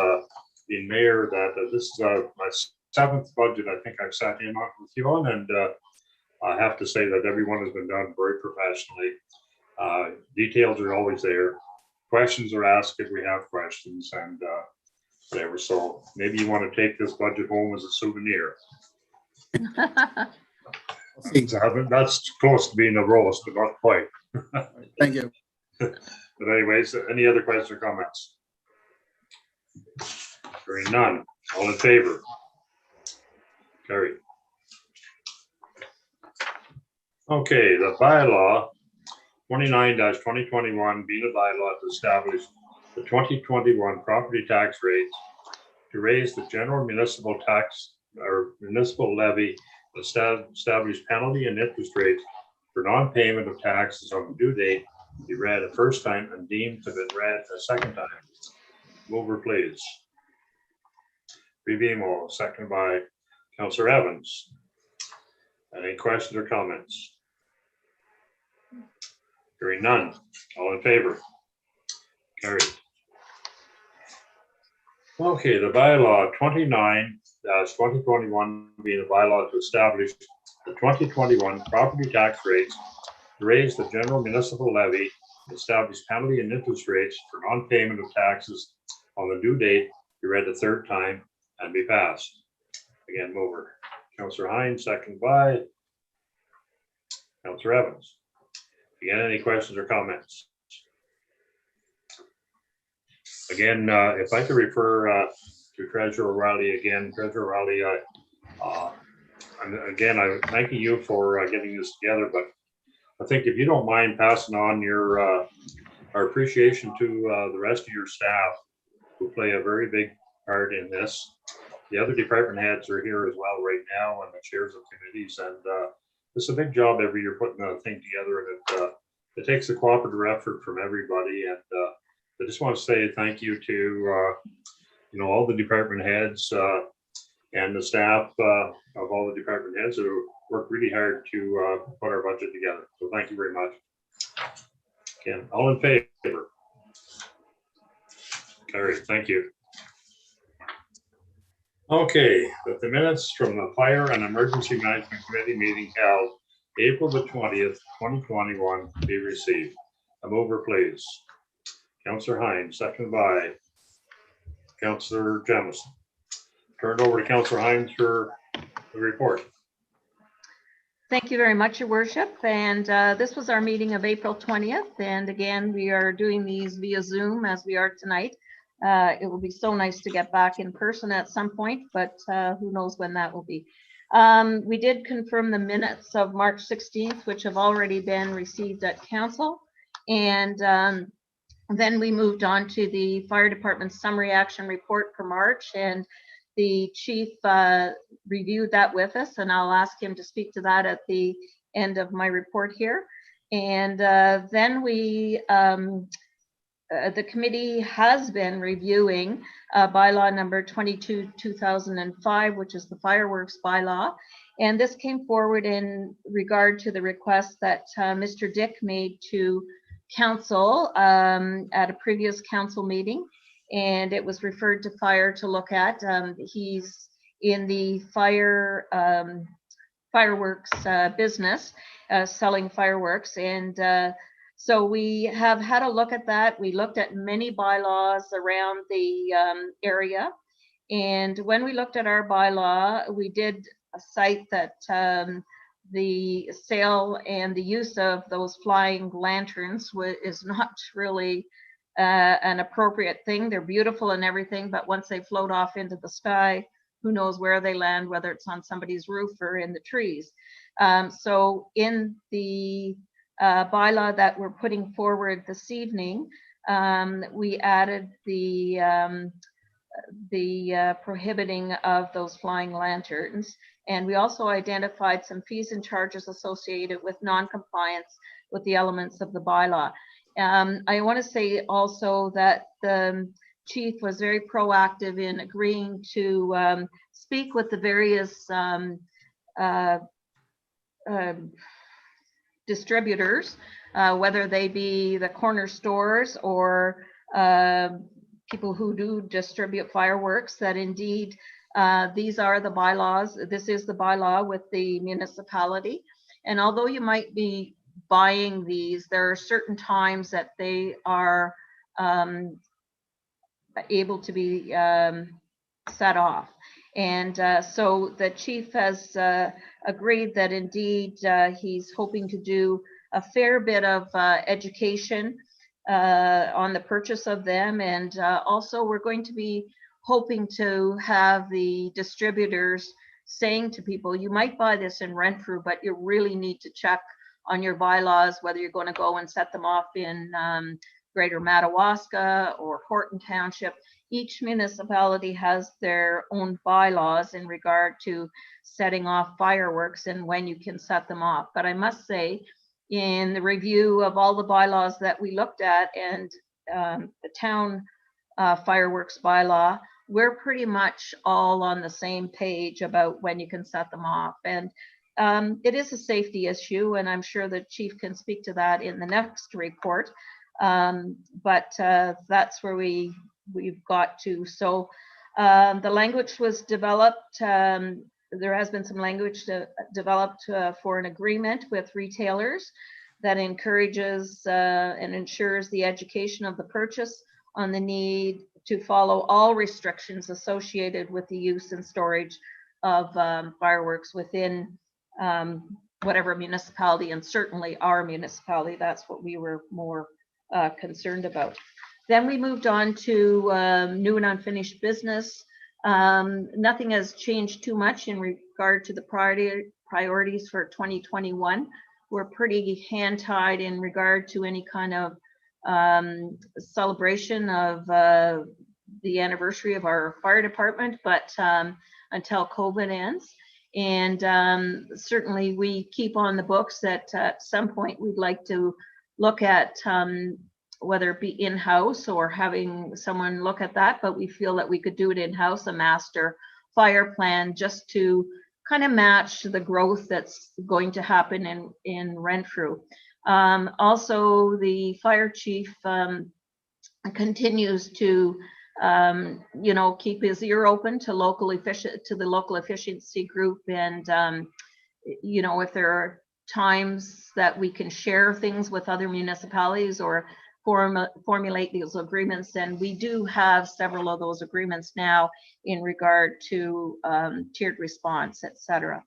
being mayor, that this is my 7th budget I think I've sat in on with you on, and I have to say that everyone has been done very professionally. Details are always there. Questions are asked if we have questions and whatever. So maybe you want to take this budget home as a souvenir. That's close to being a roast, but not quite. Thank you. But anyways, any other questions or comments? Hearing none. All in favor? Carried. Okay, the bylaw 29-2021 being a bylaw to establish the 2021 property tax rates to raise the general municipal tax or municipal levy, establish penalty and interest rates for non-payment of taxes on the due date, be read a first time and deemed to have been read a second time. Mover, please. Revimo, second by Councillor Evans. Any questions or comments? Hearing none. All in favor? Carried. Okay, the bylaw 29-2021 being a bylaw to establish the 2021 property tax rates, to raise the general municipal levy, establish penalty and interest rates for non-payment of taxes on the due date, be read the third time and be passed. Again, mover. Councillor Hines, second by Councillor Evans. Again, any questions or comments? Again, if I could refer to Treasurer O'Reilly again, Treasurer O'Reilly, again, I'm thanking you for getting this together, but I think if you don't mind passing on your our appreciation to the rest of your staff who play a very big part in this. The other department heads are here as well right now, and the chairs of committees, and it's a big job every year putting a thing together, and it takes a cooperative effort from everybody. And I just want to say thank you to all the department heads and the staff of all the department heads who worked really hard to put our budget together. So thank you very much. Again, all in favor? Carried. Thank you. Okay, with the minutes from the Fire and Emergency Management Committee meeting held April the 20th, 2021 be received. A mover, please. Councillor Hines, second by Councillor Jamison. Turned over to Councillor Hines for the report. Thank you very much, Your Worship. And this was our meeting of April 20th. And again, we are doing these via Zoom as we are tonight. It will be so nice to get back in person at some point, but who knows when that will be. We did confirm the minutes of March 16th, which have already been received at council. And then we moved on to the fire department summary action report for March, and the chief reviewed that with us, and I'll ask him to speak to that at the end of my report here. And then we the committee has been reviewing bylaw number 22/2005, which is the fireworks bylaw. And this came forward in regard to the request that Mr. Dick made to council at a previous council meeting. And it was referred to fire to look at. He's in the fireworks business, selling fireworks. And so we have had a look at that. We looked at many bylaws around the area. And when we looked at our bylaw, we did cite that the sale and the use of those flying lanterns is not really an appropriate thing. They're beautiful and everything, but once they float off into the sky, who knows where they land, whether it's on somebody's roof or in the trees. So in the bylaw that we're putting forward this evening, we added the prohibiting of those flying lanterns. And we also identified some fees and charges associated with non-compliance with the elements of the bylaw. I want to say also that the chief was very proactive in agreeing to speak with the various distributors, whether they be the corner stores or people who do distribute fireworks, that indeed these are the bylaws. This is the bylaw with the municipality. And although you might be buying these, there are certain times that they are able to be set off. And so the chief has agreed that indeed he's hoping to do a fair bit of education on the purchase of them. And also we're going to be hoping to have the distributors saying to people, you might buy this in Renfrew, but you really need to check on your bylaws, whether you're going to go and set them off in Greater Madawaska or Horton Township. Each municipality has their own bylaws in regard to setting off fireworks and when you can set them off. But I must say, in the review of all the bylaws that we looked at and the town fireworks bylaw, we're pretty much all on the same page about when you can set them off. And it is a safety issue, and I'm sure the chief can speak to that in the next report. But that's where we've got to. So the language was developed. There has been some language developed for an agreement with retailers that encourages and ensures the education of the purchase on the need to follow all restrictions associated with the use and storage of fireworks within whatever municipality, and certainly our municipality. That's what we were more concerned about. Then we moved on to new and unfinished business. Nothing has changed too much in regard to the priorities for 2021. We're pretty hand-tied in regard to any kind of celebration of the anniversary of our fire department, but until COVID ends. And certainly we keep on the books that at some point we'd like to look at whether it be in-house or having someone look at that, but we feel that we could do it in-house, a master fire plan, just to kind of match the growth that's going to happen in Renfrew. Also, the fire chief continues to keep his ear open to the local efficiency group, and if there are times that we can share things with other municipalities or formulate these agreements, and we do have several of those agreements now in regard to tiered response, etc.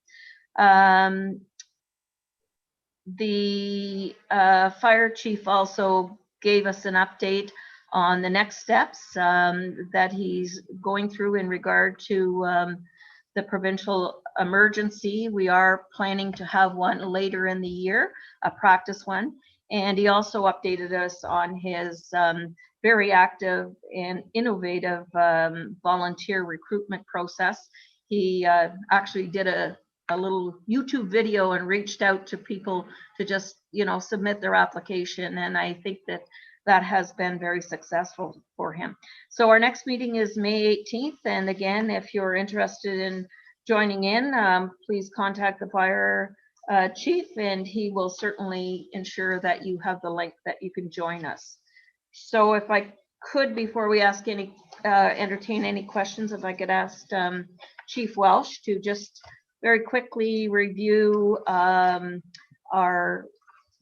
The fire chief also gave us an update on the next steps that he's going through in regard to the provincial emergency. We are planning to have one later in the year, a practice one. And he also updated us on his very active and innovative volunteer recruitment process. He actually did a little YouTube video and reached out to people to just, submit their application. And I think that has been very successful for him. So our next meeting is May 18th. And again, if you're interested in joining in, please contact the fire chief, and he will certainly ensure that you have the link that you can join us. So if I could, before we ask entertain any questions, if I could ask Chief Welsh to just very quickly review our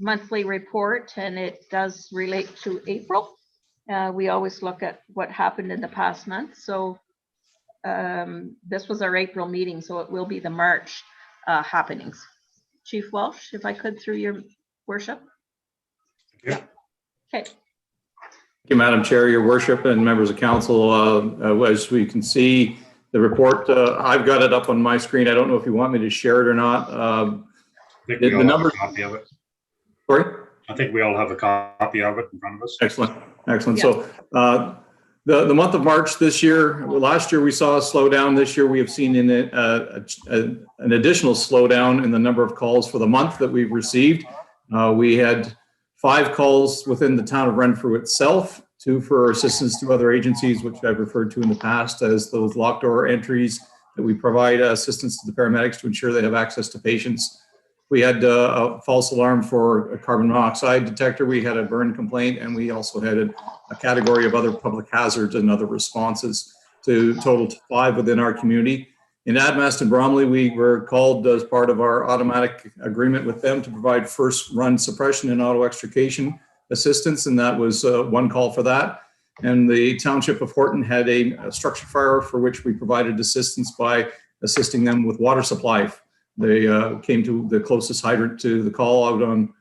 monthly report, and it does relate to April. We always look at what happened in the past month. So this was our April meeting, so it will be the March happenings. Chief Welsh, if I could, through your worship. Yeah. Okay. Thank you, Madam Chair, your worship, and members of council. As we can see, the report, I've got it up on my screen. I don't know if you want me to share it or not. I think we all have a copy of it. Sorry? I think we all have a copy of it in front of us. Excellent. Excellent. Yeah. So the month of March this year, last year we saw a slowdown. This year we have seen an additional slowdown in the number of calls for the month that we've received. We had 5 calls within the town of Renfrew itself, 2 for assistance to other agencies, which I've referred to in the past as those locked door entries that we provide assistance to the paramedics to ensure they have access to patients. We had a false alarm for a carbon monoxide detector. We had a burn complaint, and we also had a category of other public hazards and other responses, to total 5 within our community. In Admast and Bromley, we were called as part of our automatic agreement with them to provide first run suppression and auto extrication assistance, and that was 1 call for that. and the Township of Horton had a structure fire for which we provided assistance by assisting them with water supply. They came to the closest hydrant to the call out on,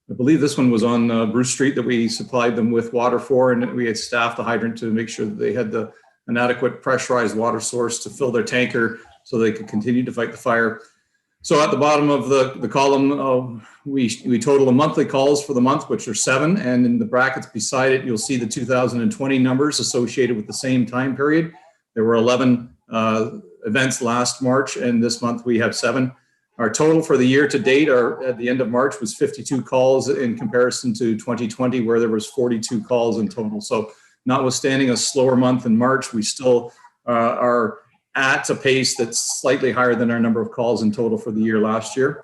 I believe this one was on Bruce Street, that we supplied them with water for, and we had staffed the hydrant to make sure that they had an adequate pressurized water source to fill their tanker so they could continue to fight the fire. So at the bottom of the column, we total the monthly calls for the month, which are 7, and in the brackets beside it, you'll see the 2020 numbers associated with the same time period. There were 11 events last March, and this month we have 7. Our total for the year to date, at the end of March, was 52 calls in comparison to 2020, where there was 42 calls in total. So notwithstanding a slower month in March, we still are at a pace that's slightly higher than our number of calls in total for the year last year.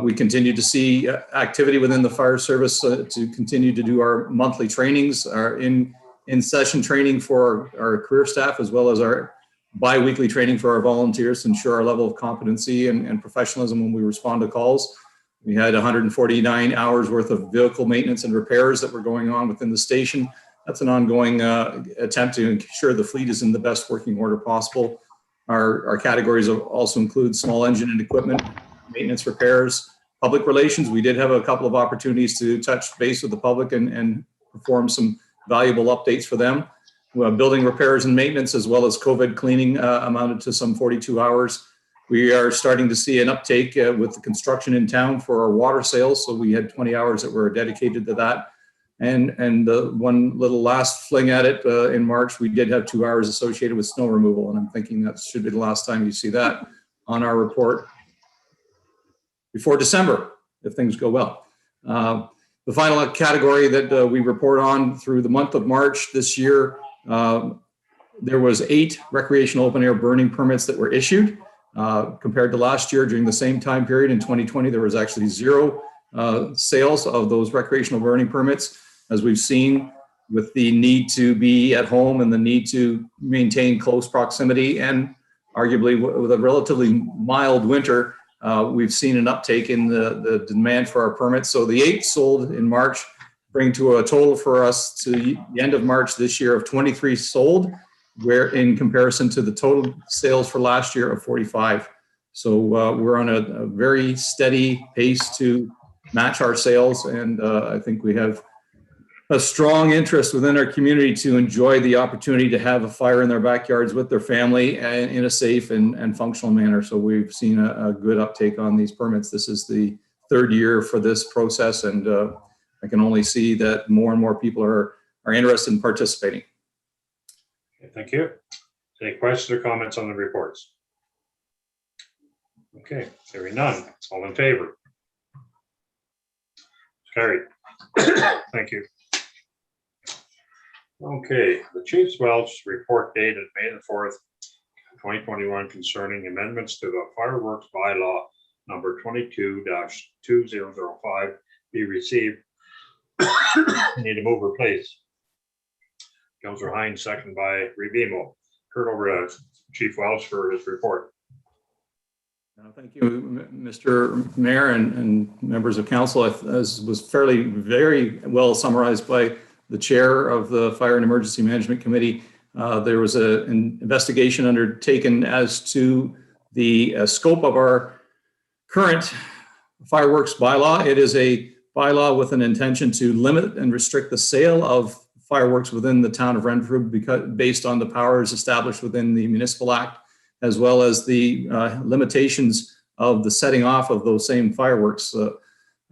We continue to see activity within the fire service to continue to do our monthly trainings, our in-session training for our career staff, as well as our bi-weekly training for our volunteers to ensure our level of competency and professionalism when we respond to calls. We had 149 hours worth of vehicle maintenance and repairs that were going on within the station. That's an ongoing attempt to ensure the fleet is in the best working order possible. Our categories also include small engine and equipment, maintenance, repairs, public relations. We did have a couple of opportunities to touch base with the public and perform some valuable updates for them. Building repairs and maintenance, as well as COVID cleaning, amounted to some 42 hours. We are starting to see an uptake with the construction in town for our water sales. So we had 20 hours that were dedicated to that. And one little last fling at it, in March, we did have 2 hours associated with snow removal. And I'm thinking that should be the last time you see that on our report before December, if things go well. The final category that we report on through the month of March this year, there was 8 recreational open air burning permits that were issued. Compared to last year, during the same time period in 2020, there was actually 0 sales of those recreational burning permits. As we've seen, with the need to be at home and the need to maintain close proximity, and arguably with a relatively mild winter, we've seen an uptake in the demand for our permits. So the 8 sold in March bring to a total for us to the end of March this year of 23 sold, where in comparison to the total sales for last year of 45. So we're on a very steady pace to match our sales. And I think we have a strong interest within our community to enjoy the opportunity to have a fire in their backyards with their family and in a safe and functional manner. So we've seen a good uptake on these permits. This is the 3rd year for this process, and I can only see that more and more people are interested in participating. Okay, thank you. Any questions or comments on the reports? Okay, hearing none. All in favor? Carried. Thank you. Okay, the Chief's Welch report dated May the 4th, 2021 concerning amendments to the fireworks bylaw number 22-2005 be received. Need to move or place. Councillor Hines, second by Revimo. Turn over to Chief Welch for his report. Thank you, Mr. Mayor and members of council. As was very well summarized by the chair of the Fire and Emergency Management Committee, there was an investigation undertaken as to the scope of our current fireworks bylaw. It is a bylaw with an intention to limit and restrict the sale of fireworks within the town of Renfrew based on the powers established within the Municipal Act, as well as the limitations of the setting off of those same fireworks.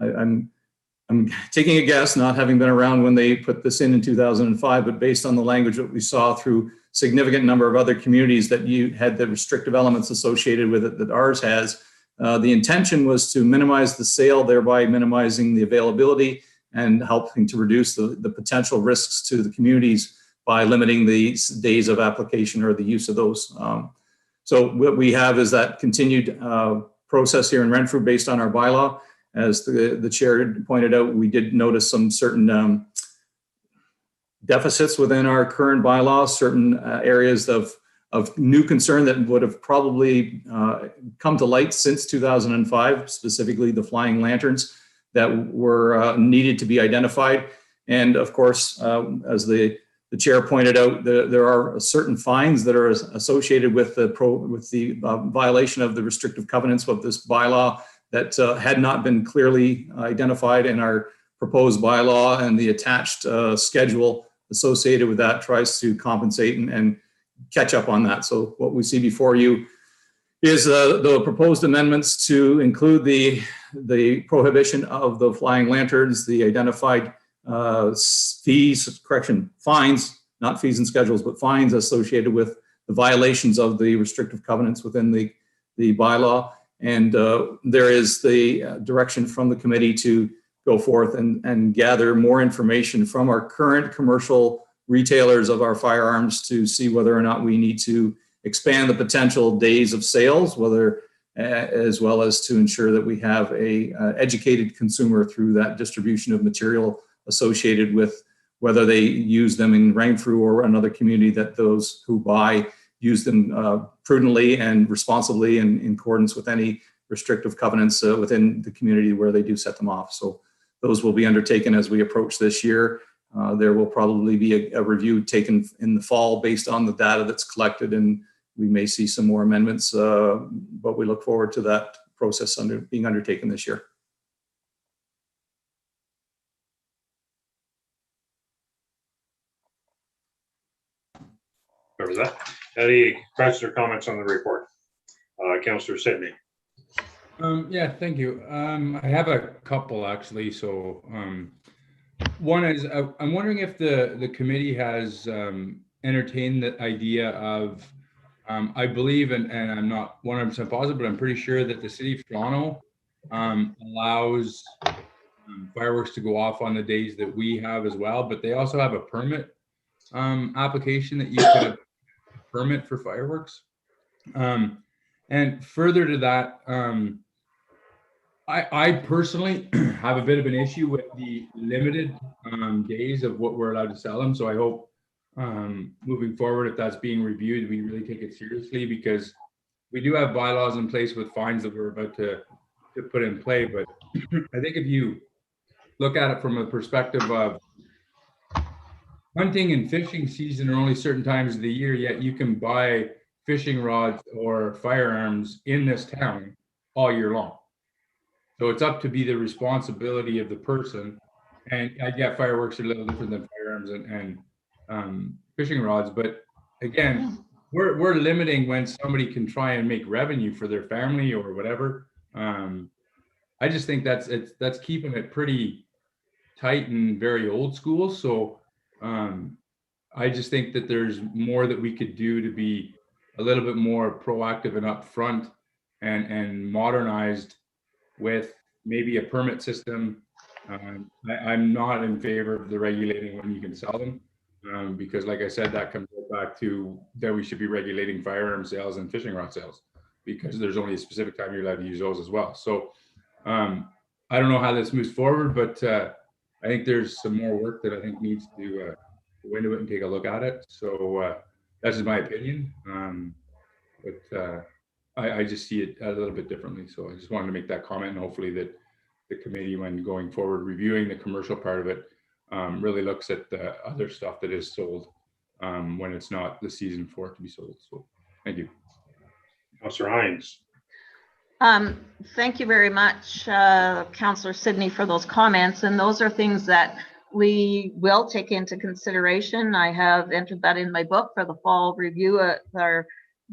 I'm taking a guess, not having been around when they put this in 2005, but based on the language that we saw through significant number of other communities that you had the restrictive elements associated with it that ours has, the intention was to minimize the sale, thereby minimizing the availability and helping to reduce the potential risks to the communities by limiting the days of application or the use of those. So what we have is that continued process here in Renfrew based on our bylaw. As the chair pointed out, we did notice some certain deficits within our current bylaw, certain areas of new concern that would have probably come to light since 2005, specifically the flying lanterns that were needed to be identified. And of course, as the the chair pointed out, there are certain fines that are associated with the violation of the restrictive covenants of this bylaw that had not been clearly identified in our proposed bylaw, and the attached schedule associated with that tries to compensate and catch up on that. So what we see before you is the proposed amendments to include the prohibition of the flying lanterns, the identified fines, not fees and schedules, but fines associated with the violations of the restrictive covenants within the bylaw. And there is the direction from the committee to go forth and gather more information from our current commercial retailers of our firearms to see whether or not we need to expand the potential days of sales, whether as well as to ensure that we have a educated consumer through that distribution of material associated with whether they use them in Renfrew or another community, that those who buy use them prudently and responsibly and in accordance with any restrictive covenants within the community where they do set them off. So those will be undertaken as we approach this year. There will probably be a review taken in the fall based on the data that's collected, and we may see some more amendments, but we look forward to that process being undertaken this year. Where was that? Any questions or comments on the report? Councillor Sidney. Yeah, thank you. I have a couple actually. So one is I'm wondering if the committee has entertained the idea of, I believe, and I'm not 100% positive, but I'm pretty sure that the City of Toronto allows fireworks to go off on the days that we have as well, but they also have a permit application that you could permit for fireworks. And further to that, I personally have a bit of an issue with the limited days of what we're allowed to sell them. So I hope moving forward, if that's being reviewed, we really take it seriously, because we do have bylaws in place with fines that we're about to put in play. But I think if you look at it from a perspective of hunting and fishing season are only certain times of the year, yet you can buy fishing rods or firearms in this town all year long. So it's up to be the responsibility of the person. And I get fireworks are a little different than firearms and fishing rods, but again, we're limiting when somebody can try and make revenue for their family or whatever. I just think that's keeping it pretty tight and very old school. So I just think that there's more that we could do to be a little bit more proactive and upfront and modernized with maybe a permit system. I'm not in favor of the regulating when you can sell them, because like I said, that comes back to that we should be regulating firearm sales and fishing rod sales, because there's only a specific time you're allowed to use those as well. So I don't know how this moves forward, but I think there's some more work that I think needs to go into it and take a look at it. So that's just my opinion. But I just see it a little bit differently. So I just wanted to make that comment, and hopefully that the committee, when going forward, reviewing the commercial part of it, really looks at the other stuff that is sold when it's not the season for it to be sold. So thank you. Councillor Hines. Thank you very much, Councillor Sidney, for those comments. And those are things that we will take into consideration. I have entered that in my book for the fall review at our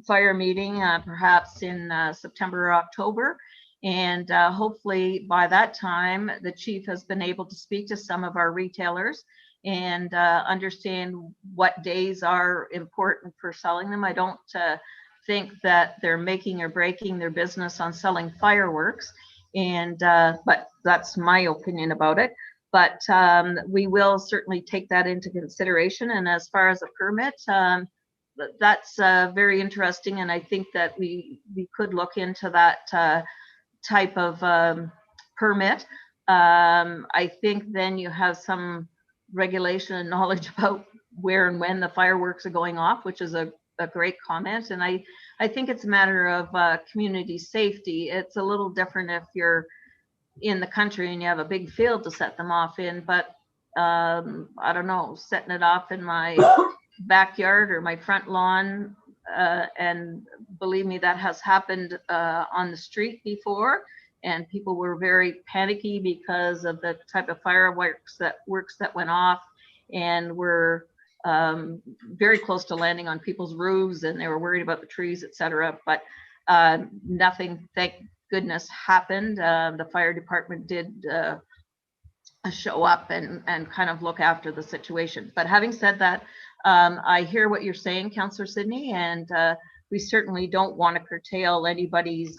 fire meeting, perhaps in September or October. And hopefully by that time, the chief has been able to speak to some of our retailers and understand what days are important for selling them. I don't think that they're making or breaking their business on selling fireworks, and but that's my opinion about it. But we will certainly take that into consideration. And as far as a permit, that's very interesting, and I think that we could look into that type of permit. I think then you have some regulation and knowledge about where and when the fireworks are going off, which is a great comment. And I think it's a matter of community safety. It's a little different if you're in the country and you have a big field to set them off in, but I don't know, setting it off in my backyard or my front lawn. And believe me, that has happened on the street before. And people were very panicky because of the type of fireworks that went off, and were very close to landing on people's roofs, and they were worried about the trees, etc. But nothing, thank goodness, happened. The fire department did show up and kind of look after the situation. But having said that, I hear what you're saying, Councillor Sidney, and we certainly don't want to curtail anybody's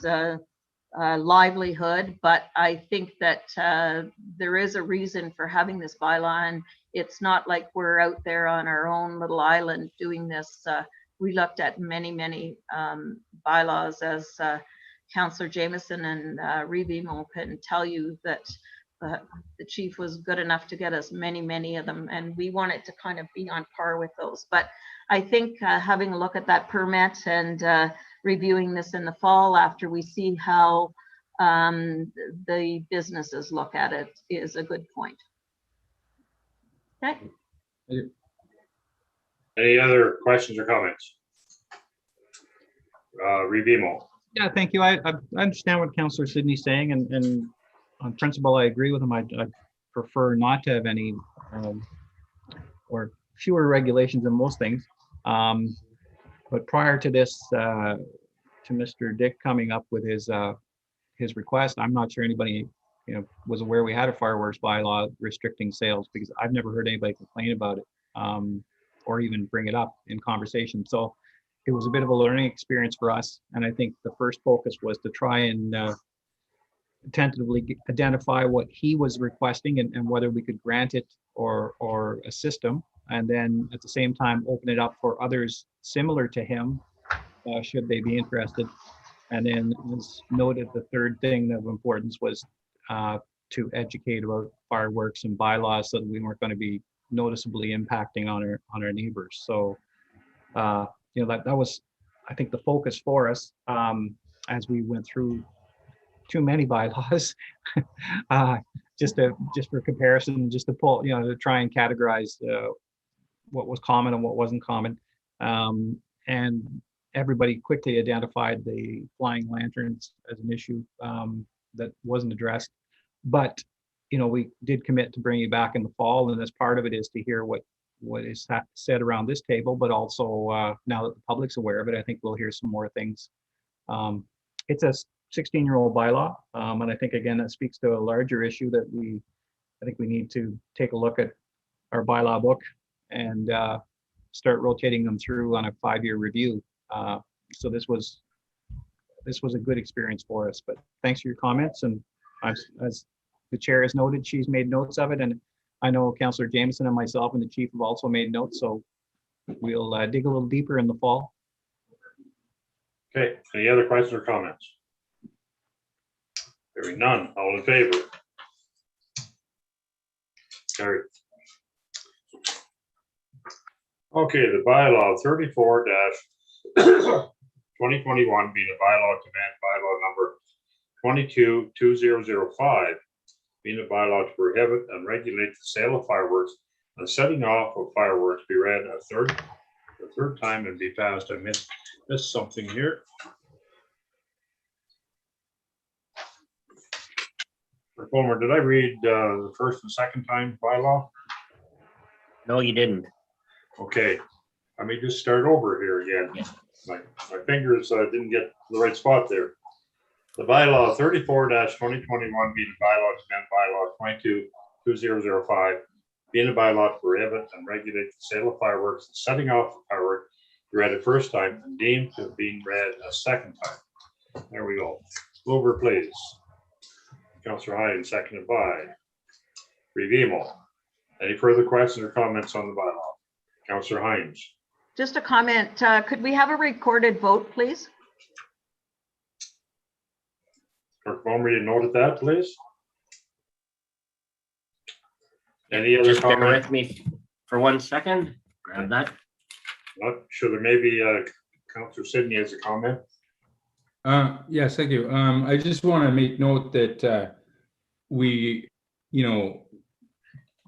livelihood, but I think that there is a reason for having this bylaw, and it's not like we're out there on our own little island doing this. We looked at many bylaws, as Councillor Jameson and Rebimo can tell you, that the chief was good enough to get us many of them, and we wanted to kind of be on par with those. But I think having a look at that permit and reviewing this in the fall after we see how the businesses look at it is a good point. Okay. Any other questions or comments? Rebimo. Yeah, thank you. I understand what Councillor Sidney's saying, and on principle, I agree with him. I prefer not to have any or fewer regulations in most things. But prior to this, to Mr. Dick coming up with his request, I'm not sure anybody was aware we had a fireworks bylaw restricting sales, because I've never heard anybody complain about it or even bring it up in conversation. So it was a bit of a learning experience for us, and I think the first focus was to try and tentatively identify what he was requesting and whether we could grant it or assist him, and then at the same time open it up for others similar to him should they be interested. And then, as noted, the third thing of importance was to educate about fireworks and bylaws so that we weren't going to be noticeably impacting on our neighbors. So that was, I think, the focus for us as we went through too many bylaws, just for comparison, just to pull, to try and categorize what was common and what wasn't common. And everybody quickly identified the flying lanterns as an issue that wasn't addressed. But, we did commit to bring you back in the fall, and as part of it is to hear what is said around this table, but also now that the public's aware of it, I think we'll hear some more things. It's a 16-year-old bylaw, and I think, again, that speaks to a larger issue that I think we need to take a look at our bylaw book and start rotating them through on a 5-year review. So this was a good experience for us. But thanks for your comments, and as the chair has noted, she's made notes of it, and I know Councillor Jameson and myself and the chief have also made notes. So we'll dig a little deeper in the fall. Okay. Any other questions or comments? Hearing none. All in favor? Carried. Okay, the bylaw 34-2021 being a bylaw to amend bylaw number 22-2005, being a bylaw to prohibit and regulate the sale of fireworks and setting off of fireworks, be read a third time and be passed. I missed something here. Palmer, did I read the first and second time bylaw? No, you didn't. Okay, let me just start over here again. Yeah. My fingers didn't get the right spot there. The bylaw 34-2021 being a bylaw to amend bylaw 22-2005, being a bylaw to prohibit and regulate the sale of fireworks and setting off of fireworks, read a first time and deemed to have been read a second time. There we go. Over, please. Councillor Hines, seconded by Rebimo. Any further questions or comments on the bylaw? Councillor Hines. Just a comment. Could we have a recorded vote, please? Clerk Palmer, you noted that, please. Any other Just bear comment? with me for 1 second. Grab that. Not sure, there may be Councillor Sidney has a comment. Yes, thank you. I just want to make note that we,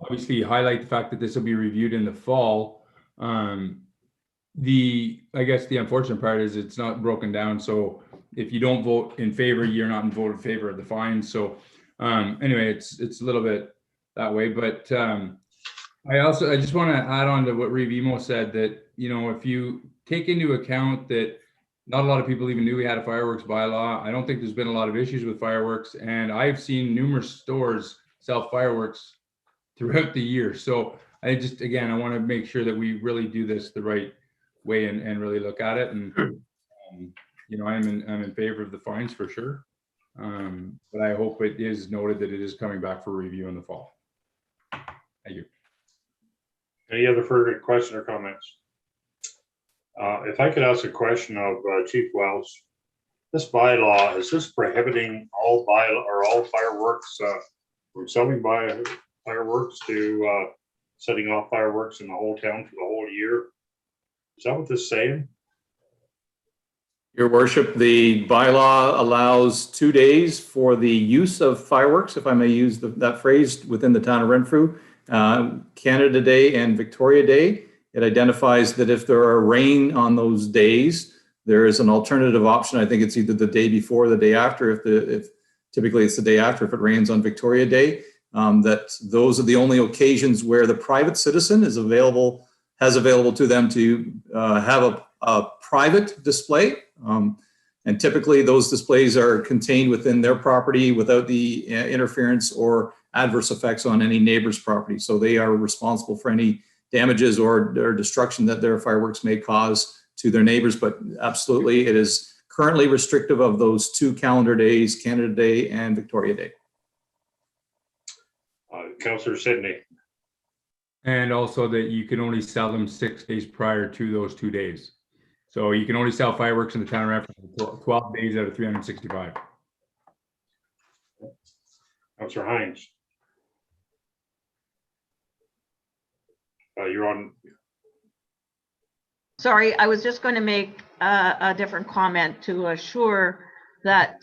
obviously highlight the fact that this will be reviewed in the fall. I guess the unfortunate part is it's not broken down. So if you don't vote in favor, you're not in vote in favor of the fine. So anyway, it's a little bit that way. But I just want to add on to what Reeve Emo said, that, you know, if you take into account that not a lot of people even knew we had a fireworks bylaw. I don't think there's been a lot of issues with fireworks, and I've seen numerous stores sell fireworks throughout the year. So I just, again, I want to make sure that we really do this the right way and really look at it. And you know, I'm in favor of the fines for sure. But I hope it is noted that it is coming back for review in the fall. Thank you. Any other further questions or comments? If I could ask a question of Chief Wells, this bylaw, is this prohibiting all fireworks from selling fireworks to setting off fireworks in the whole town for the whole year? Is that what this is saying? Your worship, the bylaw allows 2 days for the use of fireworks, if I may use that phrase, within the town of Renfrew, Canada Day and Victoria Day. It identifies that if there are rain on those days, there is an alternative option. I think it's either the day before or the day after. If typically it's the day after if it rains on Victoria Day. That those are the only occasions where the private citizen has available to them to have a private display. And typically those displays are contained within their property without the interference or adverse effects on any neighbor's property. So they are responsible for any damages or destruction that their fireworks may cause to their neighbors. But absolutely, it is currently restrictive of those 2 calendar days, Canada Day and Victoria Day. Councillor Sidney. And also that you can only sell them 6 days prior to those 2 days. So you can only sell fireworks in the town of Renfrew for 12 days out of 365. Councillor Hines. You're on. Sorry, I was just going to make a different comment to assure that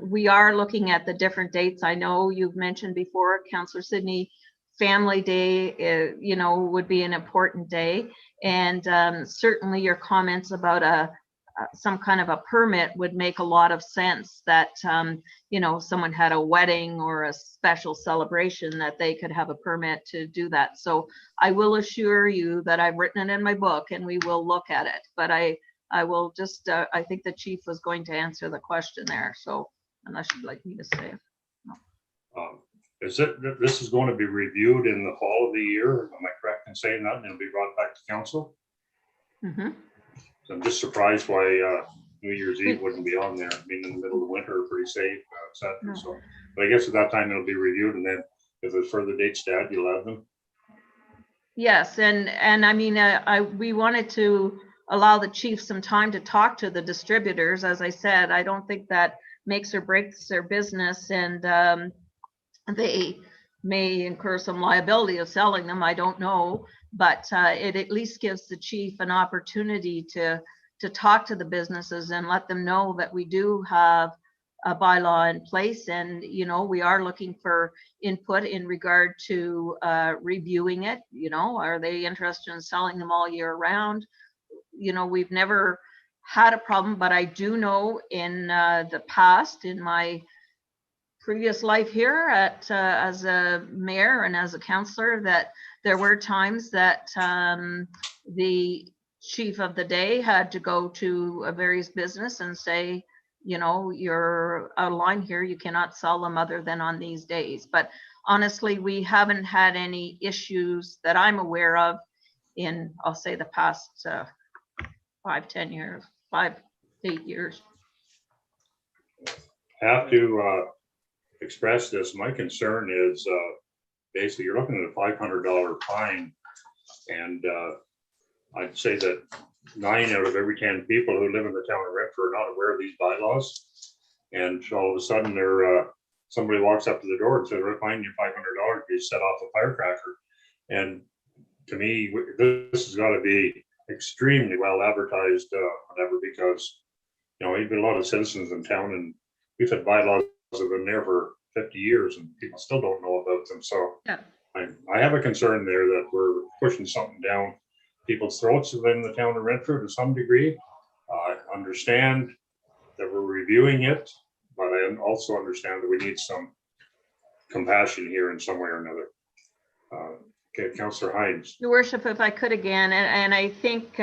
we are looking at the different dates. I know you've mentioned before, Councillor Sidney, Family Day, you know, would be an important day. And certainly your comments about some kind of a permit would make a lot of sense, that, you know, someone had a wedding or a special celebration that they could have a permit to do that. So I will assure you that I've written it in my book and we will look at it. But I will just, I think the chief was going to answer the question there. So unless you'd like me to say it. No. This is going to be reviewed in the fall of the year? Am I correct in saying that? And it'll be brought back to council? Mm-hmm. So I'm just surprised why New Year's Eve wouldn't be on there. Being in the middle of the winter, pretty safe, et cetera. No. So, but I guess at that time it'll be reviewed, and then if there's further dates to add, you'll add them. Yes, and I mean, we wanted to allow the chief some time to talk to the distributors. As I said, I don't think that makes or breaks their business, and they may incur some liability of selling them. I don't know, but it at least gives the chief an opportunity to talk to the businesses and let them know that we do have a bylaw in place, and you know, we are looking for input in regard to reviewing it. You know, are they interested in selling them all year round? You know, we've never had a problem, but I do know in the past, in my previous life here at as a mayor and as a councillor, that there were times that the chief of the day had to go to a various business and say, you know, you're out of line here, you cannot sell them other than on these days. But honestly, we haven't had any issues that I'm aware of in, I'll say, the past 5-10 years, 5-8 years. Have to express this. My concern is basically you're looking at a $500 fine, and I'd say that 9 out of every 10 people who live in the town of Renfrew are not aware of these bylaws, and all of a sudden they're somebody walks up to the door and says, we're fining you $500 if you set off a firecracker. And to me, this has got to be extremely well advertised, whatever, because you know, we've been a lot of citizens in town, and we've had bylaws that have been there for 50 years, and people still don't know about them. So yeah. I have a concern there that we're pushing something down people's throats within the town of Renfrew to some degree. I understand that we're reviewing it, but I also understand that we need some compassion here in some way or another. Okay, Councillor Hines. Your worship, if I could again, and I think,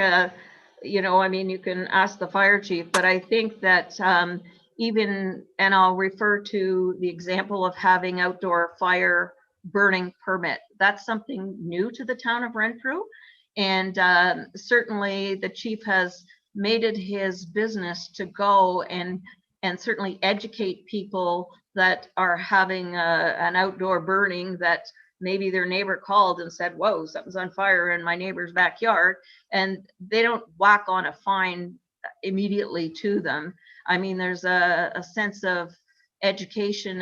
you know, I mean, you can ask the fire chief, but I think that even, and I'll refer to the example of having outdoor fire burning permit. That's something new to the town of Renfrew. And certainly the chief has made it his business to go and certainly educate people that are having an outdoor burning, that maybe their neighbor called and said, whoa, something's on fire in my neighbor's backyard. And they don't whack on a fine immediately to them. I mean, there's a sense of education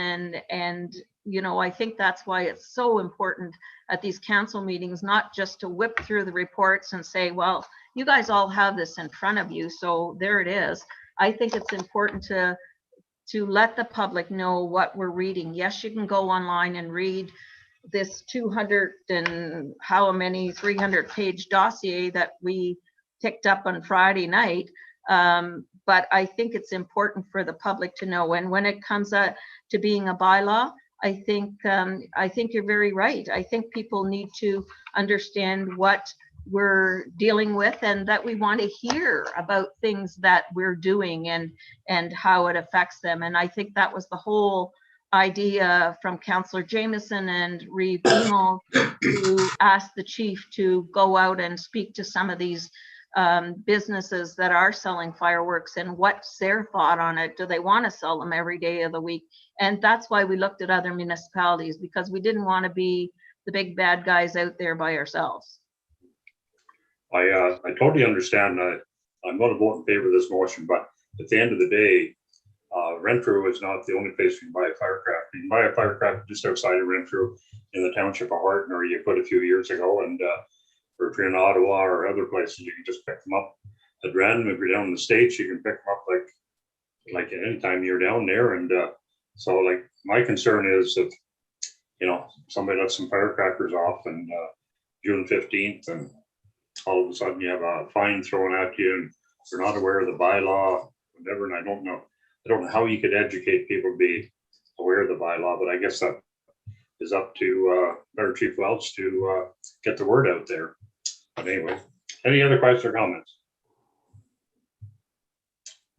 and, you know, I think that's why it's so important at these council meetings, not just to whip through the reports and say, well, you guys all have this in front of you, so there it is. I think it's important to let the public know what we're reading. Yes, you can go online and read this 200 and how many 300-page dossier that we picked up on Friday night. But I think it's important for the public to know. And when it comes to being a bylaw, I think you're very right. I think people need to understand what we're dealing with and that we want to hear about things that we're doing and how it affects them. And I think that was the whole idea from Councillor Jameson and Reeve Emo to ask the chief to go out and speak to some of these businesses that are selling fireworks and what's their thought on it. Do they want to sell them every day of the week? And that's why we looked at other municipalities, because we didn't want to be the big bad guys out there by ourselves. I totally understand. I'm going to vote in favor of this motion, but at the end of the day, Renfrew is not the only place you can buy a firecracker. You can buy a firecracker just outside of Renfrew in the township of Horton, or you could a few years ago. And or if you're in Ottawa or other places, you can just pick them up at random. If you're down in the States, you can pick them up like anytime you're down there. And so like my concern is if, you know, somebody lets some firecrackers off and June 15th and all of a sudden you have a fine thrown at you and you're not aware of the bylaw, whatever. And I don't know how you could educate people to be aware of the bylaw, but I guess that is up to Fire Chief Welch to get the word out there. But anyway, any other questions or comments?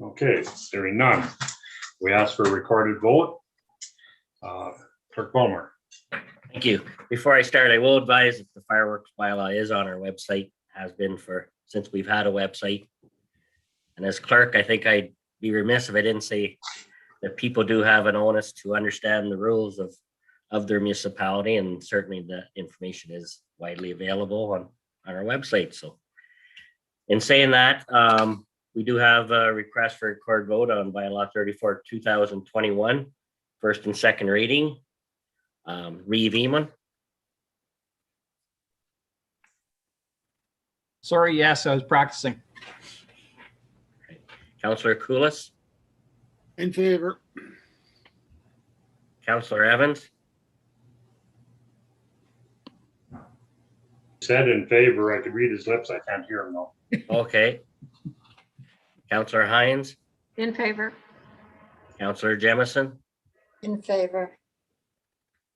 Okay, hearing none. We ask for a recorded vote. Clerk Palmer. Thank you. Before I start, I will advise that the fireworks bylaw is on our website, has been since we've had a website. And as clerk, I think I'd be remiss if I didn't say that people do have an onus to understand the rules of their municipality, and certainly the information is widely available on our website. So in saying that, we do have a request for a recorded vote on bylaw 34, 2021, first and second reading. Reeve Eamon. Sorry, yes, I was practicing. Councillor Koulis. In favor. Councillor Evans. Said in favor. I could read his lips. I can't hear him though. Okay. Councillor Hines. In favor. Councillor Jemison. In favor.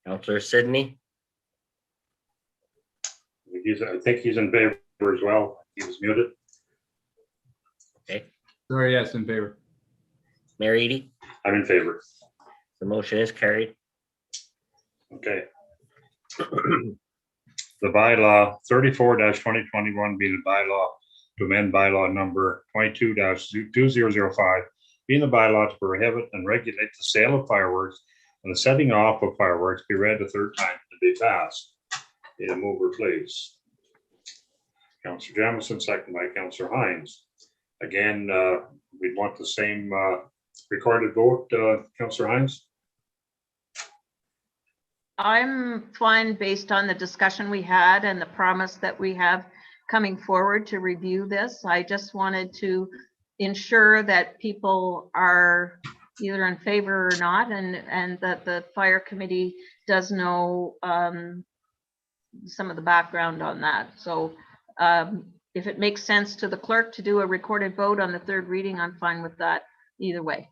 Councillor Sydney. I think he's in favor as well. He was muted. Okay. Sorry, yes, in favor. Mayor Eady. I'm in favor. The motion is carried. Okay. The bylaw 34-2021 being the bylaw to amend bylaw number 22-2005, being the bylaw to prohibit and regulate the sale of fireworks and the setting off of fireworks, be read a third time to be passed. Need a mover, please. Councillor Jamison, second by Councillor Hines. Again, we'd want the same recorded vote, Councillor Hines. I'm fine based on the discussion we had and the promise that we have coming forward to review this. I just wanted to ensure that people are either in favor or not, and that the fire committee does know some of the background on that. So if it makes sense to the clerk to do a recorded vote on the third reading, I'm fine with that either way.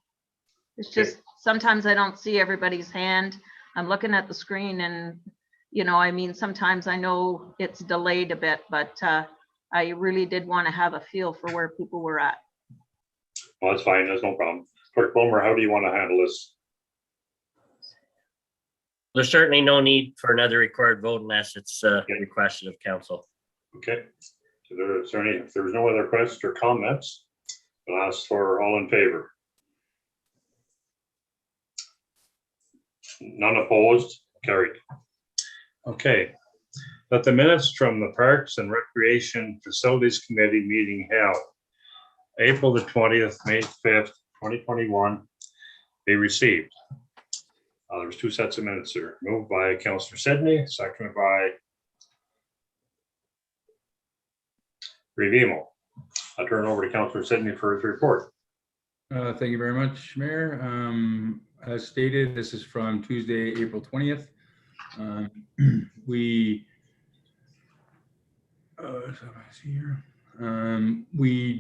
It's just, sometimes I don't see everybody's hand. I'm looking at the screen and, you know, I mean, sometimes I know it's delayed a bit, but I really did want to have a feel for where people were at. Well, that's fine. There's no problem. Clerk Bulmer, how do you want to handle this? There's certainly no need for another recorded vote unless it's requested of council. Okay. So if there's no other questions or comments, I'll ask for all in favor. None opposed, carried. Okay. That the minutes from the Parks and Recreation Facilities Committee meeting held April the 20th, May 5th, 2021 be received. There's two sets of minutes there. Moved by Councillor Sidney, seconded by Revimo. I'll turn it over to Councillor Sidney for his report. Thank you very much, Mayor. As stated, this is from Tuesday, April 20th. We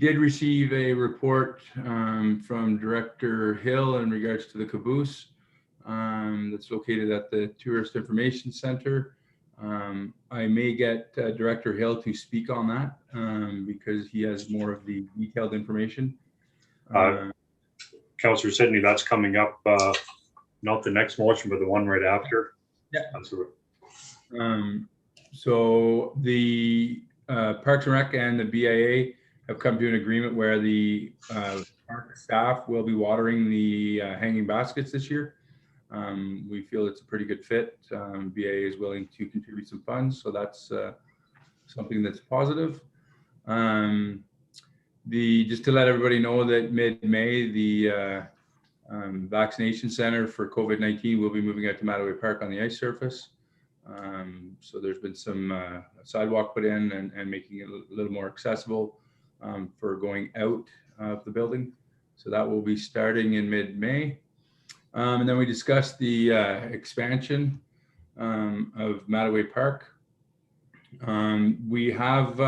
did receive a report from Director Hill in regards to the caboose that's located at the Tourist Information Center. I may get Director Hill to speak on that because he has more of the detailed information. Councillor Sidney, that's coming up, not the next motion, but the one right after. Yeah. Absolutely. So the Parks and Rec and the BIA have come to an agreement where the park staff will be watering the hanging baskets this year. We feel it's a pretty good fit. BIA is willing to contribute some funds, so that's something that's positive. Just to let everybody know that mid-May, the vaccination center for COVID-19 will be moving out to Mattaway Park on the ice surface. So there's been some sidewalk put in and making it a little more accessible for going out of the building. So that will be starting in mid-May. And then we discussed the expansion of Mattaway Park. We have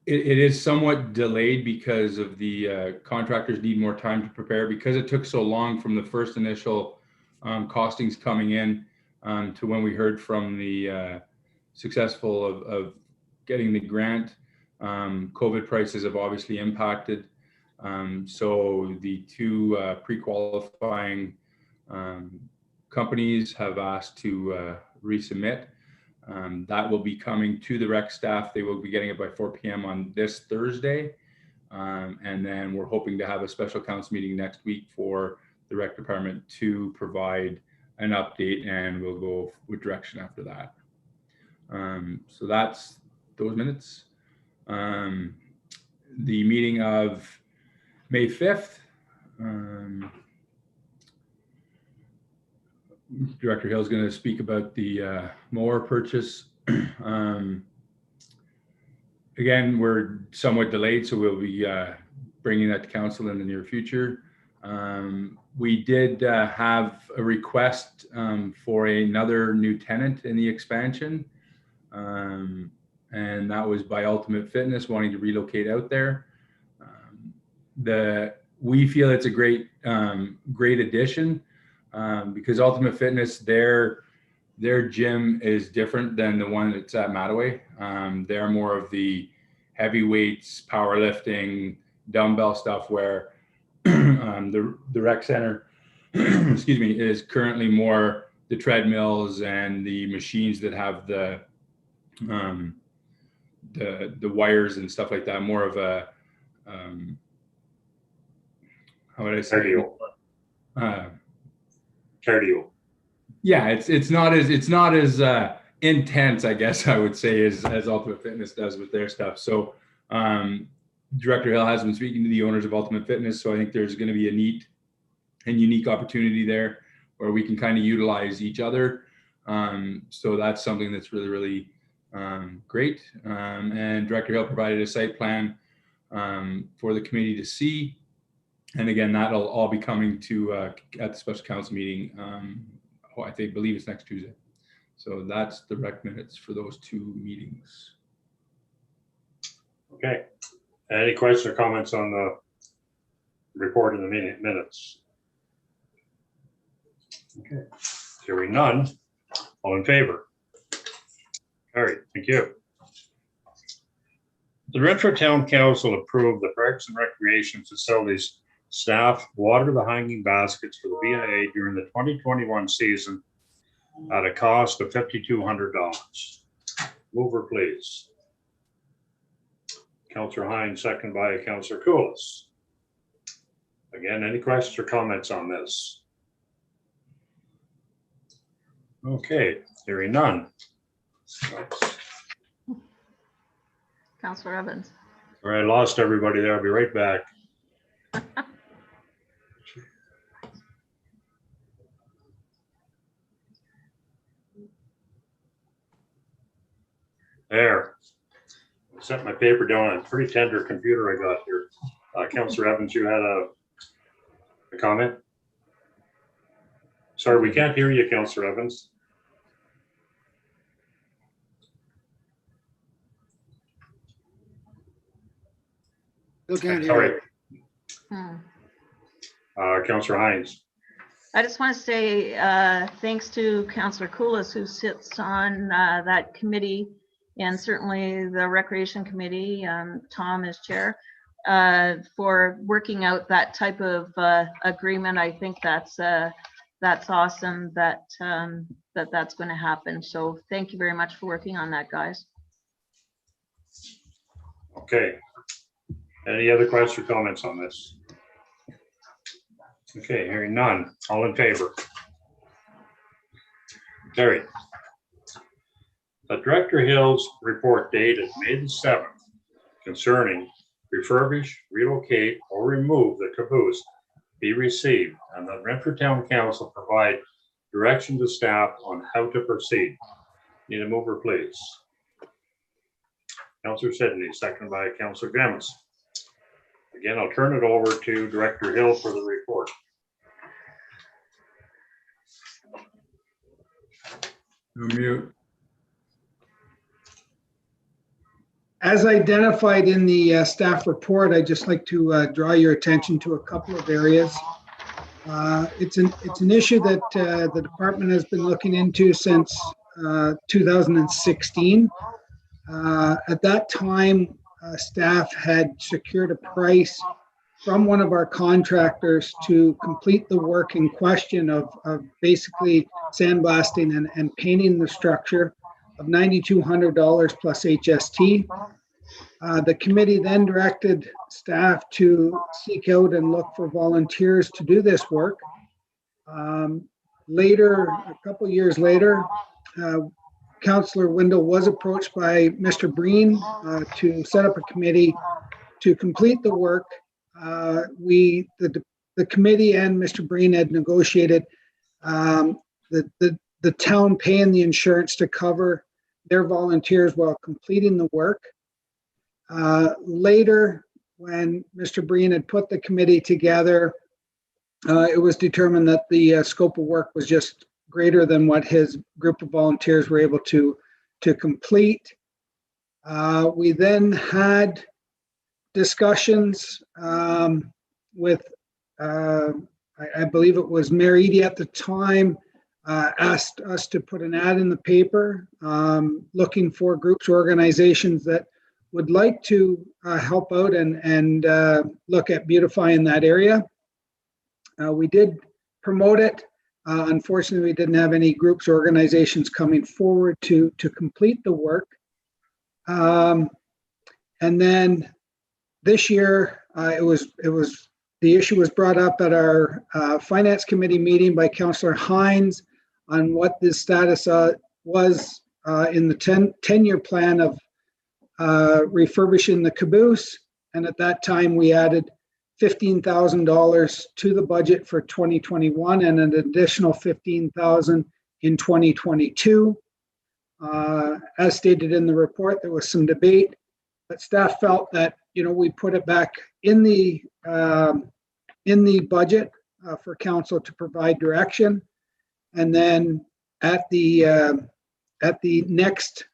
it is somewhat delayed because of the contractors need more time to prepare because it took so long from the first initial costings coming in to when we heard from the successful of getting the grant. COVID prices have obviously impacted. So the two pre-qualifying companies have asked to resubmit. That will be coming to the rec staff. They will be getting it by 4 p.m. on this Thursday. And then we're hoping to have a special council meeting next week for the rec department to provide an update, and we'll go with direction after that. So that's those minutes. The meeting of May 5th, Director Hill is going to speak about the mower purchase. Again, we're somewhat delayed, so we'll be bringing that to council in the near future. We did have a request for another new tenant in the expansion, and that was by Ultimate Fitness wanting to relocate out there. We feel it's a great addition. Because Ultimate Fitness, their gym is different than the one that's at Mattaway. They're more of the heavy weights, powerlifting, dumbbell stuff, where the rec center, excuse me, is currently more the treadmills and the machines that have the wires and stuff like that. More of a how would I say? Cardio. Yeah, it's not as intense, I guess I would say, as Ultimate Fitness does with their stuff. So Director Hill has been speaking to the owners of Ultimate Fitness, so I think there's going to be a neat and unique opportunity there where we can kind of utilize each other. So that's something that's really, really great. And Director Hill provided a site plan for the committee to see. And again, that'll all be coming to at the special council meeting. I believe it's next Tuesday. So that's the rec minutes for those 2 meetings. Okay. Any questions or comments on the report in the minutes? Okay. Hearing none. All in favor? Carried. Thank you. The Renfrew Town Council approved the Parks and Recreation Facilities staff water the hanging baskets for the V&A during the 2021 season at a cost of $5,200. Mover, please. Councillor Hines, second by Councillor Coulis. Again, any questions or comments on this? Okay, hearing none. Councillor Evans. All right, I lost everybody there. I'll be right back. There. I set my paper down on a pretty tender computer I got here. Councillor Evans, you had a comment? Sorry, we can't hear you, Councillor Evans. Still can't hear Sorry, you. Councillor Hines. I just want to say thanks to Councillor Coulis, who sits on that committee, and certainly the Recreation Committee, Tom as chair, for working out that type of agreement. I think that's awesome that that's going to happen. So thank you very much for working on that, guys. Okay. Any other questions or comments on this? Okay, hearing none. All in favor? Carried. The Director Hills report dated May the 7th concerning refurbish, relocate, or remove the caboose be received, and the Renfrew Town Council provide direction to staff on how to proceed. Need a mover, please. Councillor Sidney, seconded by Councillor Gems. Again, I'll turn it over to Director Hill for the report. Mute. As identified in the staff report, I'd just like to draw your attention to a couple of areas. It's an issue that the department has been looking into since 2016. At that time, staff had secured a price from one of our contractors to complete the work in question of basically sandblasting and painting the structure of $9,200 plus HST. The committee then directed staff to seek out and look for volunteers to do this work. Later, a couple years later, Councillor Windle was approached by Mr. Breen to set up a committee to complete the work. The committee and Mr. Breen had negotiated the town paying the insurance to cover their volunteers while completing the work. Later, when Mr. Breen had put the committee together, it was determined that the scope of work was just greater than what his group of volunteers were able to complete. We then had discussions with, I believe it was Mayor Eadie at the time, asked us to put an ad in the paper looking for groups or organizations that would like to help out and look at beautifying that area. We did promote it. Unfortunately, we didn't have any groups or organizations coming forward to complete the work. And then this year, the issue was brought up at our Finance Committee meeting by Councillor Hines on what the status was in the 10-year plan of refurbishing the caboose. And at that time, we added $15,000 to the budget for 2021 and an additional $15,000 in 2022. As stated in the report, there was some debate, but staff felt that we put it back in the budget for council to provide direction, and then at the at the next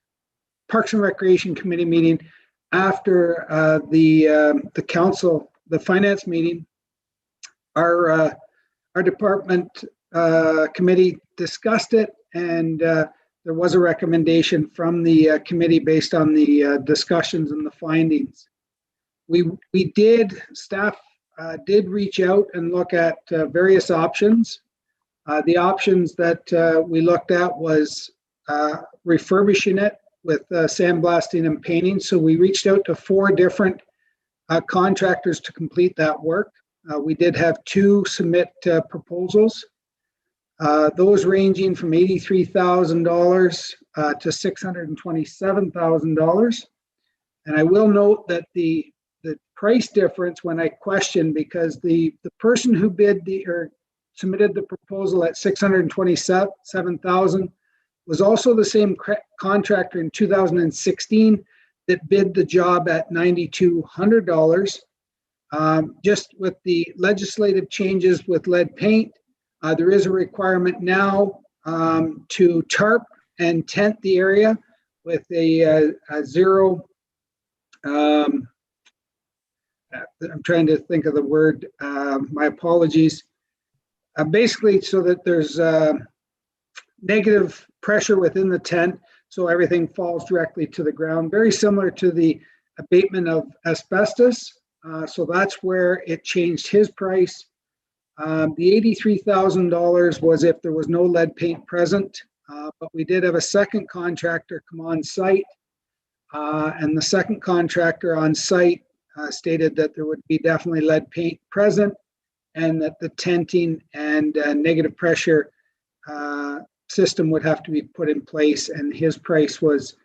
Parks and Recreation Committee meeting after the council, the finance meeting, our department committee discussed it, and there was a recommendation from the committee based on the discussions and the findings. Staff did reach out and look at various options. The options that we looked at was refurbishing it with sandblasting and painting. So we reached out to 4 different contractors to complete that work. We did have 2 submit proposals, those ranging from $83,000 to $627,000. And I will note that the price difference, when I questioned, because the person who submitted the proposal at $627,000 was also the same contractor in 2016 that bid the job at $9,200. Just with the legislative changes with lead paint, there is a requirement now to tarp and tent the area with a zero. I'm trying to think of the word. My apologies. Basically, so that there's negative pressure within the tent, so everything falls directly to the ground. Very similar to the abatement of asbestos. So that's where it changed his price. The $83,000 was if there was no lead paint present, but we did have a second contractor come on site, and the second contractor on site stated that there would be definitely lead paint present, and that the tenting and negative pressure system would have to be put in place, and his price was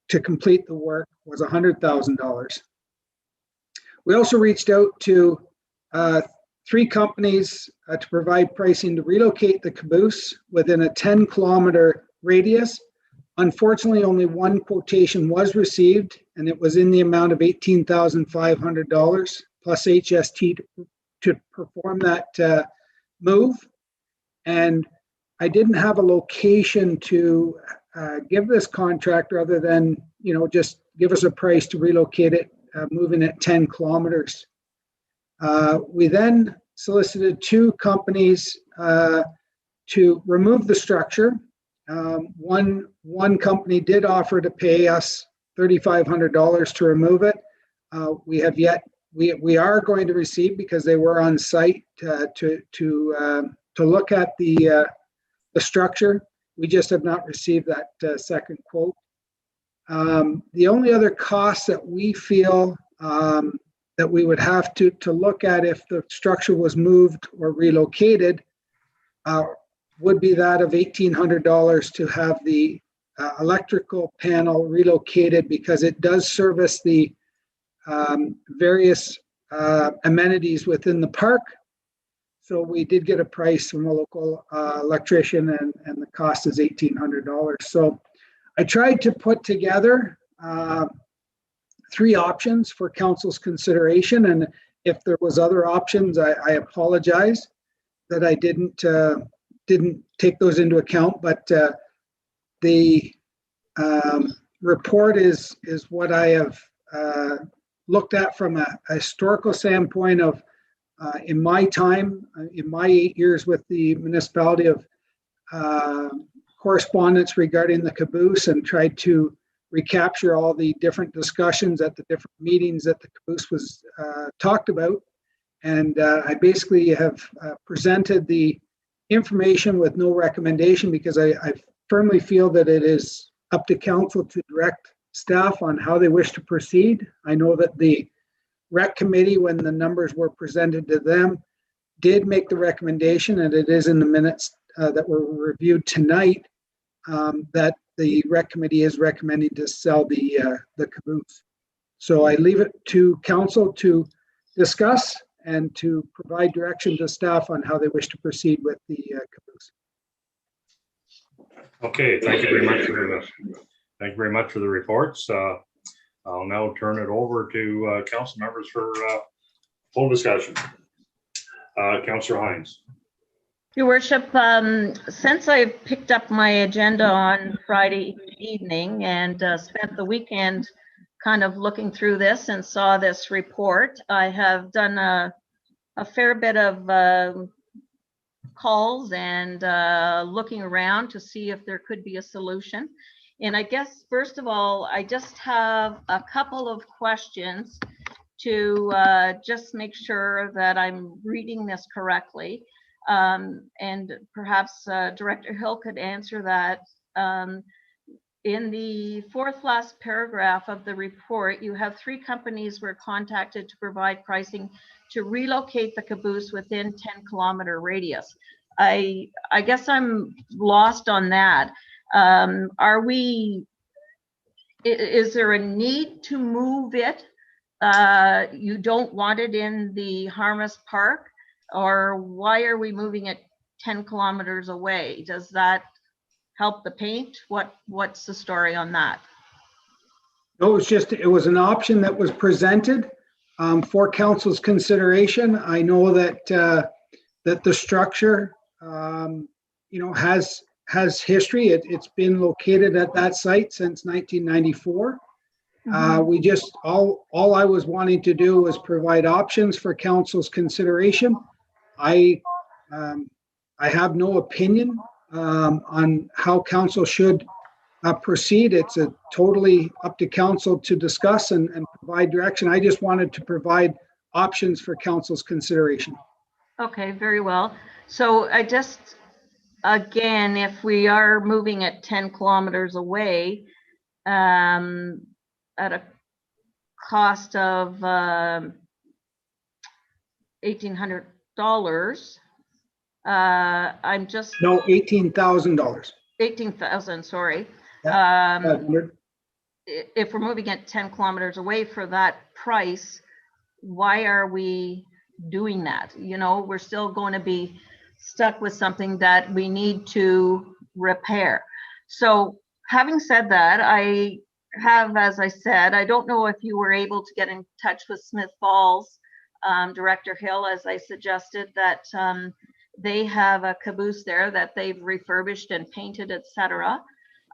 to complete the work was $100,000. We also reached out to 3 companies to provide pricing to relocate the caboose within a 10-kilometer radius. Unfortunately, only one quotation was received, and it was in the amount of $18,500 plus HST to perform that move. And I didn't have a location to give this contractor other than, just give us a price to relocate it, moving at 10 kilometers. We then solicited 2 companies to remove the structure. One company did offer to pay us $3,500 to remove it. We are going to receive, because they were on site to look at the structure. We just have not received that second quote. The only other cost that we feel that we would have to look at if the structure was moved or relocated would be that of $1,800 to have the electrical panel relocated, because it does service the various amenities within the park. So we did get a price from a local electrician, and the cost is $1,800. So I tried to put together 3 options for council's consideration, and if there was other options, I apologize that I didn't take those into account. But the report is what I have looked at from a historical standpoint of in my time, in my 8 years with the municipality, of correspondence regarding the caboose, and tried to recapture all the different discussions at the different meetings that the caboose was talked about. And I basically have presented the information with no recommendation, because I firmly feel that it is up to council to direct staff on how they wish to proceed. I know that the rec committee, when the numbers were presented to them, did make the recommendation, and it is in the minutes that were reviewed tonight, that the rec committee is recommending to sell the caboose. So I leave it to council to discuss and to provide direction to staff on how they wish to proceed with the caboose. Okay, thank you very much for the reports. I'll now turn it over to council members for full discussion. Councillor Hines. Your Worship, since I picked up my agenda on Friday evening and spent the weekend kind of looking through this and saw this report, I have done a fair bit of calls and looking around to see if there could be a solution. And I guess, first of all, I just have a couple of questions to just make sure that I'm reading this correctly. And perhaps Director Hill could answer that. In the fourth last paragraph of the report, you have 3 companies were contacted to provide pricing to relocate the caboose within 10-kilometer radius. I guess I'm lost on that. Is there a need to move it? You don't want it in the Harmos Park? Or why are we moving it 10 kilometers away? Does that help the paint? What's the story on that? No, it was an option that was presented for council's consideration. I know that that the structure, has history. It's been located at that site since 1994. We just, all I was wanting to do was provide options for council's consideration. I have no opinion on how council should proceed. It's totally up to council to discuss and provide direction. I just wanted to provide options for council's consideration. Okay, very well. So I just, again, if we are moving it 10 kilometers away, at a cost of $1,800, I'm just. No, $18,000. 18,000, sorry. If we're moving it 10 kilometers away for that price, why are we doing that? We're still going to be stuck with something that we need to repair. So having said that, I have, as I said, I don't know if you were able to get in touch with Smith Falls, Director Hill, as I suggested, that they have a caboose there that they've refurbished and painted, etc.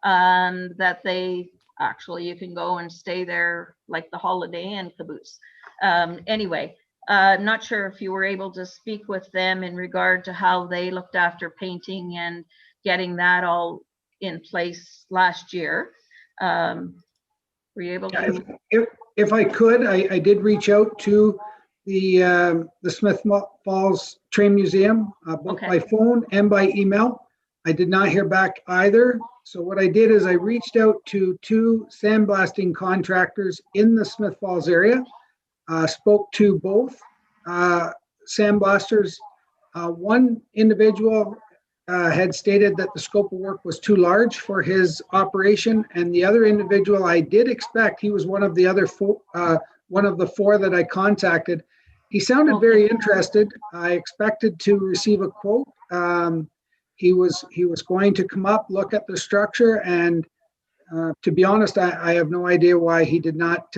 That they actually, you can go and stay there like the Holiday Inn caboose. Anyway, not sure if you were able to speak with them in regard to how they looked after painting and getting that all in place last year. Were you able to? If I could, I did reach out to the Smith Falls Train Museum, both by phone and by email. I did not hear back either. So what I did is I reached out to 2 sandblasting contractors in the Smith Falls area, spoke to both sandblasters. One individual had stated that the scope of work was too large for his operation, and the other individual, I did expect, he was one of the other 4 that I contacted. He sounded very interested. I expected to receive a quote. He was going to come up, look at the structure, and to be honest, I have no idea why he did not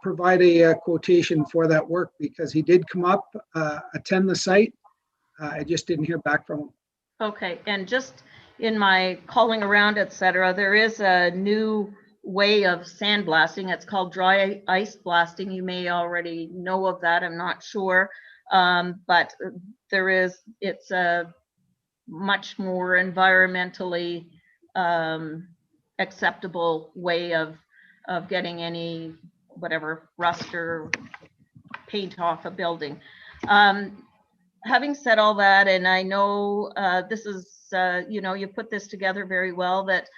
provide a quotation for that work, because he did come up, attend the site. I just didn't hear back from him. Okay, and just in my calling around, etc., there is a new way of sandblasting. It's called dry ice blasting. You may already know of that. I'm not sure, but it's a much more environmentally acceptable way of getting any whatever rust or paint off a building. Having said all that, and I know this is, you put this together very well, that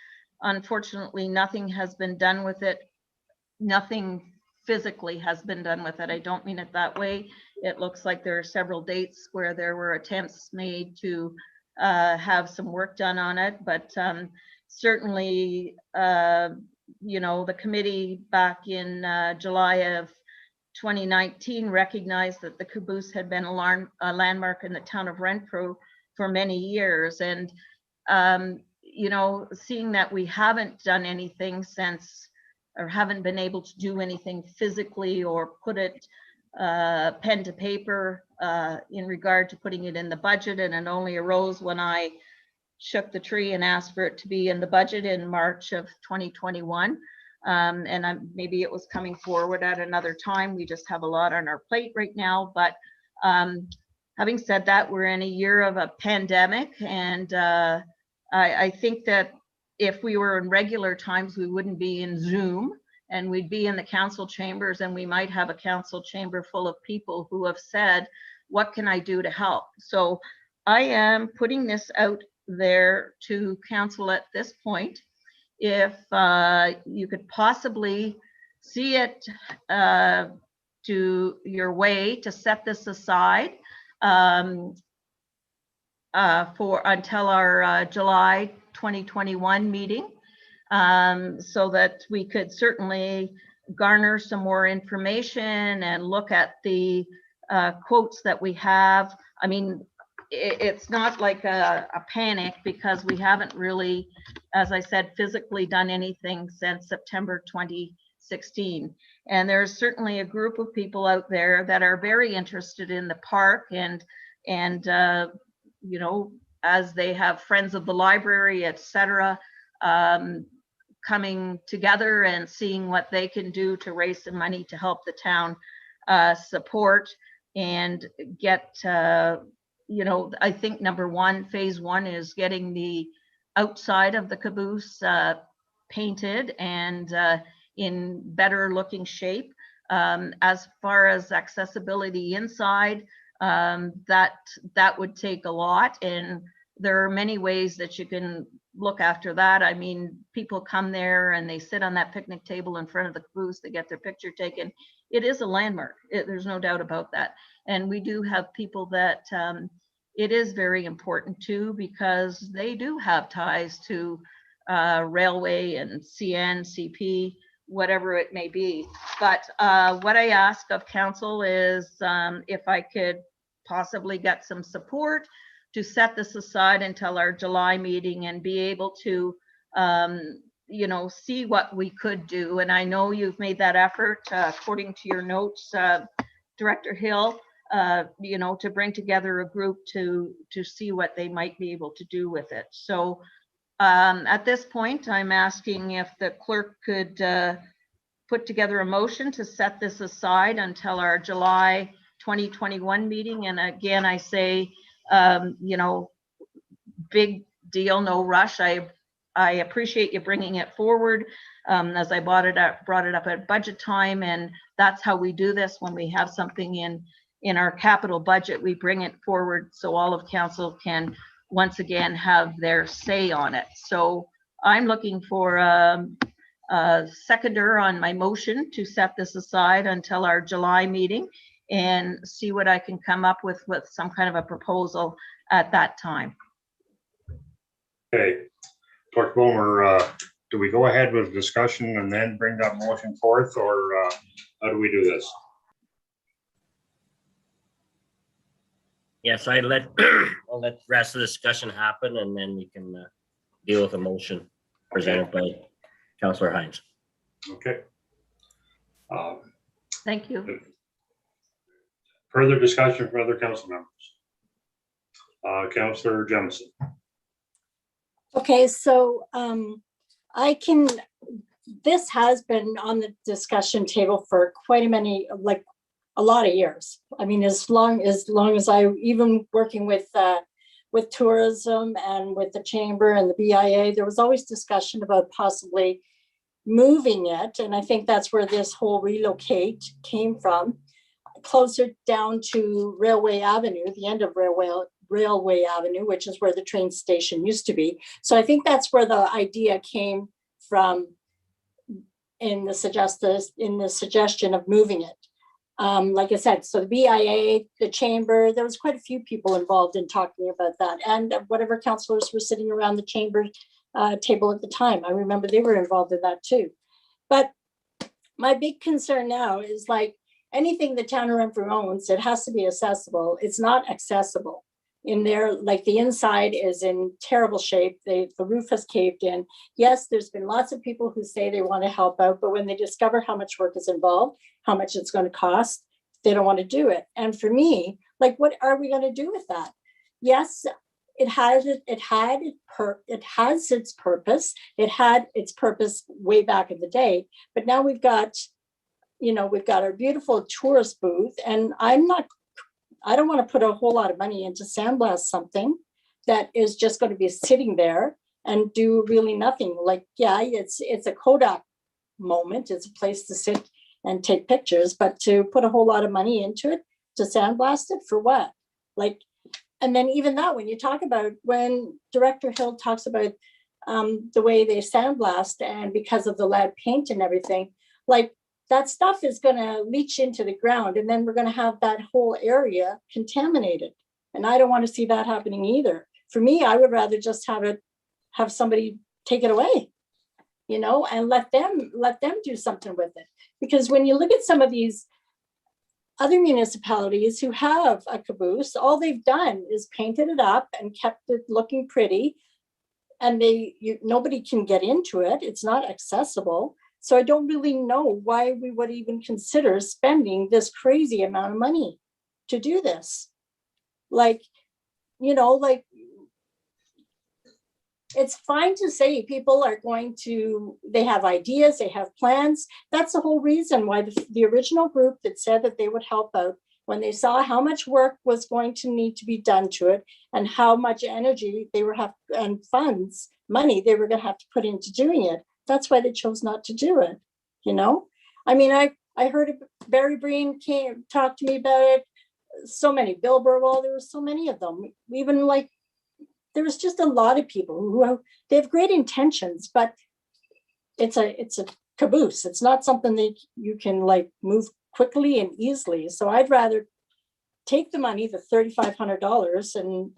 unfortunately nothing has been done with it. Nothing physically has been done with it. I don't mean it that way. It looks like there are several dates where there were attempts made to have some work done on it, but certainly, the committee back in July of 2019 recognized that the caboose had been a landmark in the town of Renfrew for many years. And, seeing that we haven't done anything since, or haven't been able to do anything physically or put it pen to paper in regard to putting it in the budget, and it only arose when I shook the tree and asked for it to be in the budget in March of 2021. Maybe it was coming forward at another time. We just have a lot on our plate right now. But having said that, we're in a year of a pandemic, and I think that if we were in regular times, we wouldn't be in Zoom, and we'd be in the council chambers, and we might have a council chamber full of people who have said, what can I do to help? So I am putting this out there to council at this point. If you could possibly see it to your way to set this aside for until our July 2021 meeting, so that we could certainly garner some more information and look at the quotes that we have. I mean, it's not like a panic, because we haven't really, as I said, physically done anything since September 2016. And there's certainly a group of people out there that are very interested in the park, and you know, as they have friends of the library, etc., coming together and seeing what they can do to raise some money to help the town support and get, you know, I think number one, phase one is getting the outside of the caboose painted and in better looking shape. As far as accessibility inside, that would take a lot, and there are many ways that you can look after that. I mean, people come there and they sit on that picnic table in front of the caboose, they get their picture taken. It is a landmark. There's no doubt about that. And we do have people that it is very important to, because they do have ties to railway and CN, CP, whatever it may be. But what I ask of council is if I could possibly get some support to set this aside until our July meeting and be able to, you know, see what we could do. And I know you've made that effort, according to your notes, Director Hill, you know, to bring together a group to see what they might be able to do with it. So at this point, I'm asking if the clerk could put together a motion to set this aside until our July 2021 meeting. And again, I say, you know, big deal, no rush. I appreciate you bringing it forward. As I brought it up at budget time, and that's how we do this. When we have something in our capital budget, we bring it forward so all of council can once again have their say on it. So I'm looking for a seconder on my motion to set this aside until our July meeting and see what I can come up with some kind of a proposal at that time. Okay, Dr. Bomer, do we go ahead with discussion and then bring that motion forth, or how do we do this? Yes, I'll let the rest of the discussion happen, and then we can deal with a motion presented by Councillor Hines. Okay. Thank you. Further discussion from other council members. Councillor Jemison. Okay, so this has been on the discussion table for quite a lot of years. I mean, as long as I, even working with tourism and with the chamber and the BIA, there was always discussion about possibly moving it. And I think that's where this whole relocate came from, closer down to Railway Avenue, the end of Railway Avenue, which is where the train station used to be. So I think that's where the idea came from in the suggestion of moving it. Like I said, so the BIA, the chamber, there was quite a few people involved in talking about that, and whatever councillors were sitting around the chamber table at the time. I remember they were involved in that too. But my big concern now is, like anything the town of Renfrew owns, it has to be accessible. It's not accessible in there. Like the inside is in terrible shape. The roof has caved in. Yes, there's been lots of people who say they want to help out, but when they discover how much work is involved, how much it's going to cost, they don't want to do it. And for me, like, what are we going to do with that? Yes, it has its purpose. It had its purpose way back in the day, but now we've got our beautiful tourist booth, and I don't want to put a whole lot of money into sandblast something that is just going to be sitting there and do really nothing. Like, yeah, it's a Kodak moment. It's a place to sit and take pictures, but to put a whole lot of money into it, to sandblast it for what? Like, and then even that, when Director Hill talks about the way they sandblast and because of the lead paint and everything, like, that stuff is going to leach into the ground, and then we're going to have that whole area contaminated. And I don't want to see that happening either. For me, I would rather just have somebody take it away, and let them do something with it. Because when you look at some of these other municipalities who have a caboose, all they've done is painted it up and kept it looking pretty, and nobody can get into it. It's not accessible. So I don't really know why we would even consider spending this crazy amount of money to do this. Like, it's fine to say people are they have ideas, they have plans. That's the whole reason why the original group that said that they would help out, when they saw how much work was going to need to be done to it and how much energy and funds, money they were going to have to put into doing it. That's why they chose not to do it. I mean, I heard Barry Breen talk to me about it. So many, Bill Burwell, there were so many of them. Even there was just a lot of people who they have great intentions, but it's a caboose. It's not something that you can move quickly and easily. So I'd rather take the money, the $3,500, and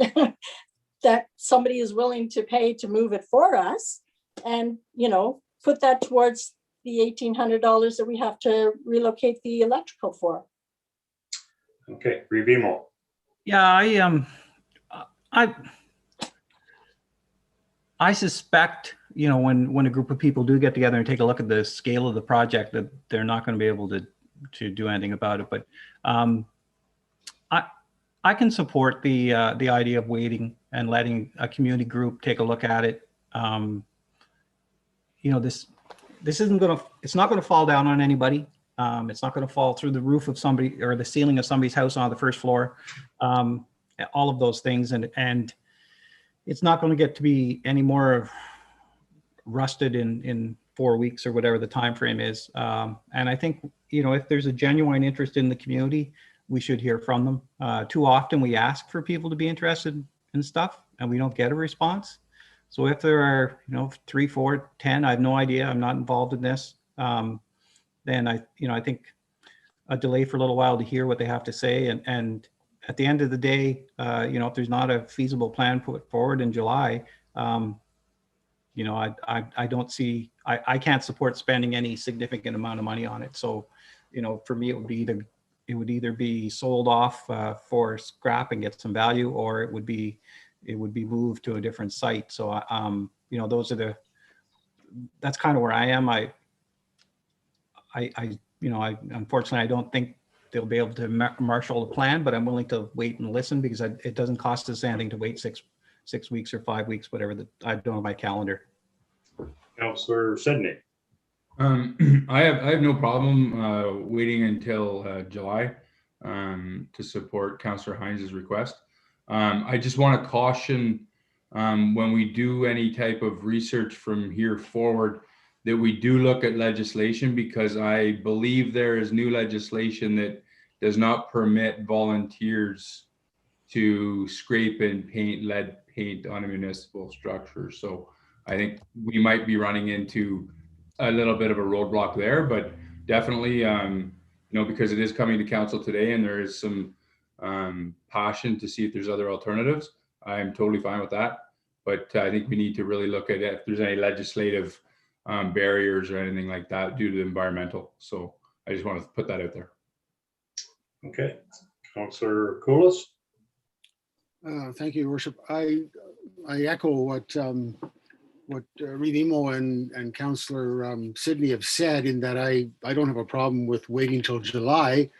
that somebody is willing to pay to move it for us, and put that towards the $1,800 that we have to relocate the electrical for. Okay, Revimo. Yeah, I suspect, when a group of people do get together and take a look at the scale of the project, that they're not going to be able to do anything about it. But I can support the idea of waiting and letting a community group take a look at it. This isn't it's not going to fall down on anybody. It's not going to fall through the roof of somebody or the ceiling of somebody's house on the first floor. All of those things. And it's not going to get to be any more rusted in 4 weeks or whatever the time frame is. And I think, if there's a genuine interest in the community, we should hear from them. Too often we ask for people to be interested in stuff and we don't get a response. So if there are, 3, 4, 10, I have no idea, I'm not involved in this, then I think a delay for a little while to hear what they have to say. And at the end of the day, if there's not a feasible plan put forward in July, I don't see, I can't support spending any significant amount of money on it. So, for me, it would either be sold off for scrap and get some value, or it would be moved to a different site. So, that's kind of where I am. I unfortunately, I don't think they'll be able to marshal a plan, but I'm willing to wait and listen, because it doesn't cost us anything to wait six weeks or 5 weeks, whatever I don't have my calendar. Councillor Sidney. I have no problem waiting until July to support Councillor Hines' request. I just want to caution when we do any type of research from here forward that we do look at legislation, because I believe there is new legislation that does not permit volunteers to scrape and paint lead paint on a municipal structure. So I think we might be running into a little bit of a roadblock there, but definitely, because it is coming to council today and there is some passion to see if there's other alternatives, I'm totally fine with that. But I think we need to really look at if there's any legislative barriers or anything like that due to the environmental. So I just want to put that out there. Okay, Councillor Koulis. Thank you, Your Worship. I echo what Revimo and Councillor Sidney have said, in that I don't have a problem with waiting till July.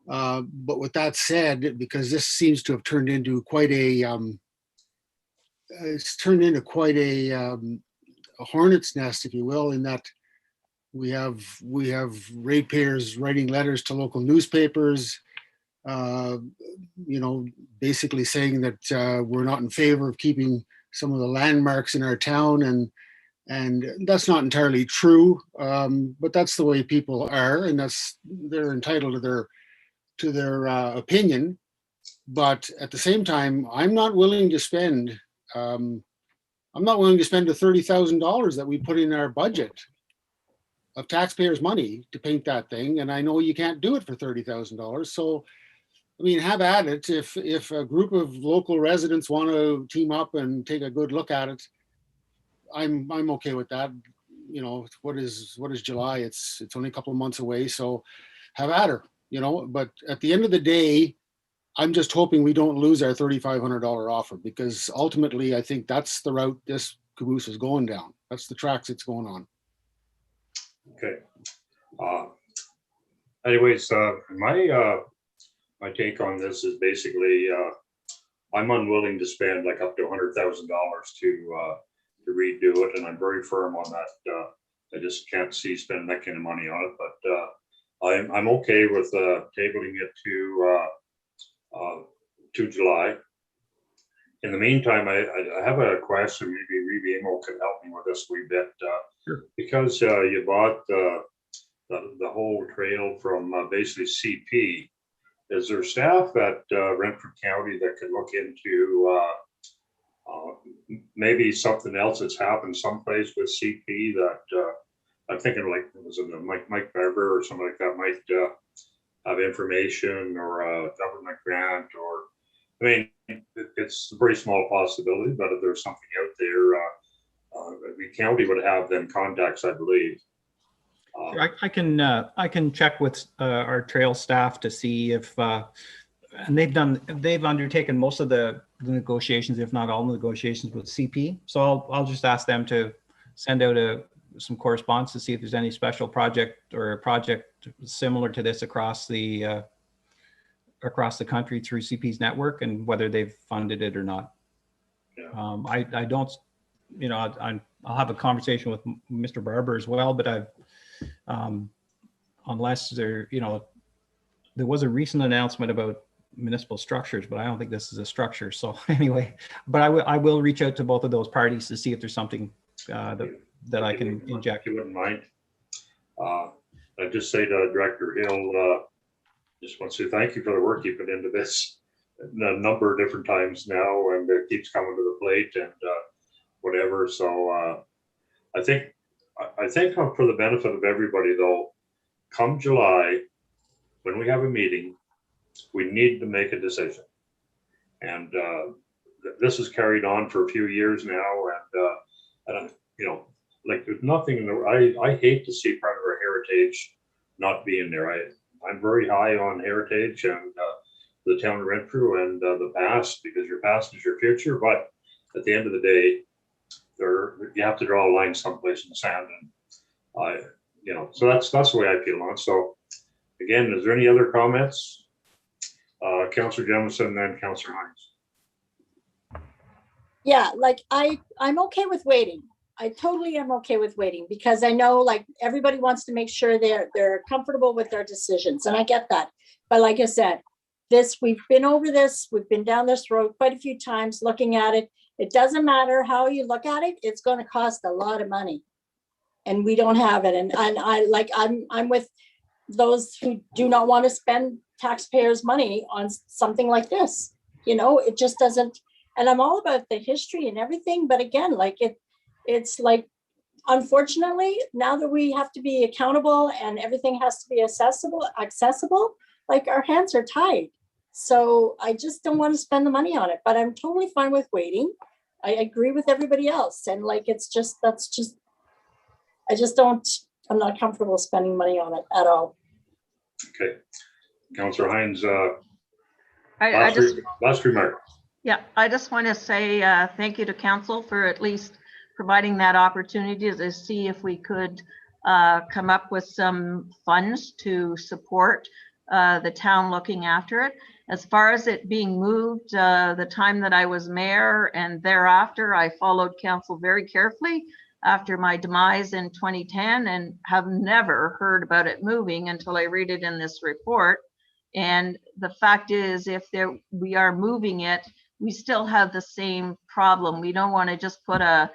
But with that said, because this seems to have turned into quite a, a hornet's nest, if you will, in that we have ratepayers writing letters to local newspapers, basically saying that we're not in favor of keeping some of the landmarks in our town, and that's not entirely true. But that's the way people are, and they're entitled to their opinion. But at the same time, I'm not willing to spend the $30,000 that we put in our budget of taxpayers' money to paint that thing. And I know you can't do it for $30,000. So, I mean, have at it. If a group of local residents want to team up and take a good look at it, I'm okay with that. What is July? It's only a couple of months away. So have at her, but at the end of the day, I'm just hoping we don't lose our $3,500 offer, because ultimately I think that's the route this caboose is going down. That's the tracks it's going on. Okay. Anyways, my take on this is basically I'm unwilling to spend like up to $100,000 to redo it, and I'm very firm on that. I just can't see spending that kind of money on it, but I'm okay with tabling it to July. In the meantime, I have a question. Maybe Reeve Amo can help me with this a wee bit. Sure. Because you bought the whole trail from basically CP, is there staff at Renfrew County that could look into maybe something else that's happened someplace with CP that I'm thinking, like, was it Mike Barber or somebody like that might have information, or a government grant, or, I mean, it's a very small possibility, but if there's something out there, the county would have them contacts, I believe. I can check with our trail staff to see if, and they've undertaken most of the negotiations, if not all the negotiations with CP. So I'll just ask them to send out some correspondence to see if there's any special project or a project similar to this across the country through CP's network, and whether they've funded it or not. Yeah. I don't, I'll have a conversation with Mr. Barber as well, but unless there was a recent announcement about municipal structures, but I don't think this is a structure. So anyway, but I will reach out to both of those parties to see if there's something that I can inject. If you wouldn't mind. I'd just say to Director Hill, just want to say thank you for the work you put into this a number of different times now, and it keeps coming to the plate and whatever. So I think for the benefit of everybody, though, come July, when we have a meeting, we need to make a decision. And this is carried on for a few years now, and like, there's nothing in the, I hate to see part of our heritage not being there. I'm very high on heritage and the town of Renfrew and the past, because your past is your future. But at the end of the day, you have to draw a line someplace in the sand, and so that's the way I feel on it. So again, is there any other comments? Councillor Jemison, then Councillor Hines. Yeah, like I'm okay with waiting. I totally am okay with waiting, because I know, like, everybody wants to make sure they're comfortable with their decisions, and I get that. But like I said, we've been over this, we've been down this road quite a few times looking at it. It doesn't matter how you look at it, it's going to cost a lot of money, and we don't have it. And I'm with those who do not want to spend taxpayers' money on something like this. It just doesn't. And I'm all about the history and everything, but again, like it's like, unfortunately, now that we have to be accountable and everything has to be accessible, like, our hands are tied. So I just don't want to spend the money on it, but I'm totally fine with waiting. I agree with everybody else. And like, I'm not comfortable spending money on it at all. Okay. Councillor Hines, I last remark. Yeah, I just want to say thank you to council for at least providing that opportunity to see if we could come up with some funds to support the town looking after it. As far as it being moved, the time that I was mayor and thereafter, I followed council very carefully after my demise in 2010 and have never heard about it moving until I read it in this report. And the fact is, if we are moving it, we still have the same problem. We don't want to just put a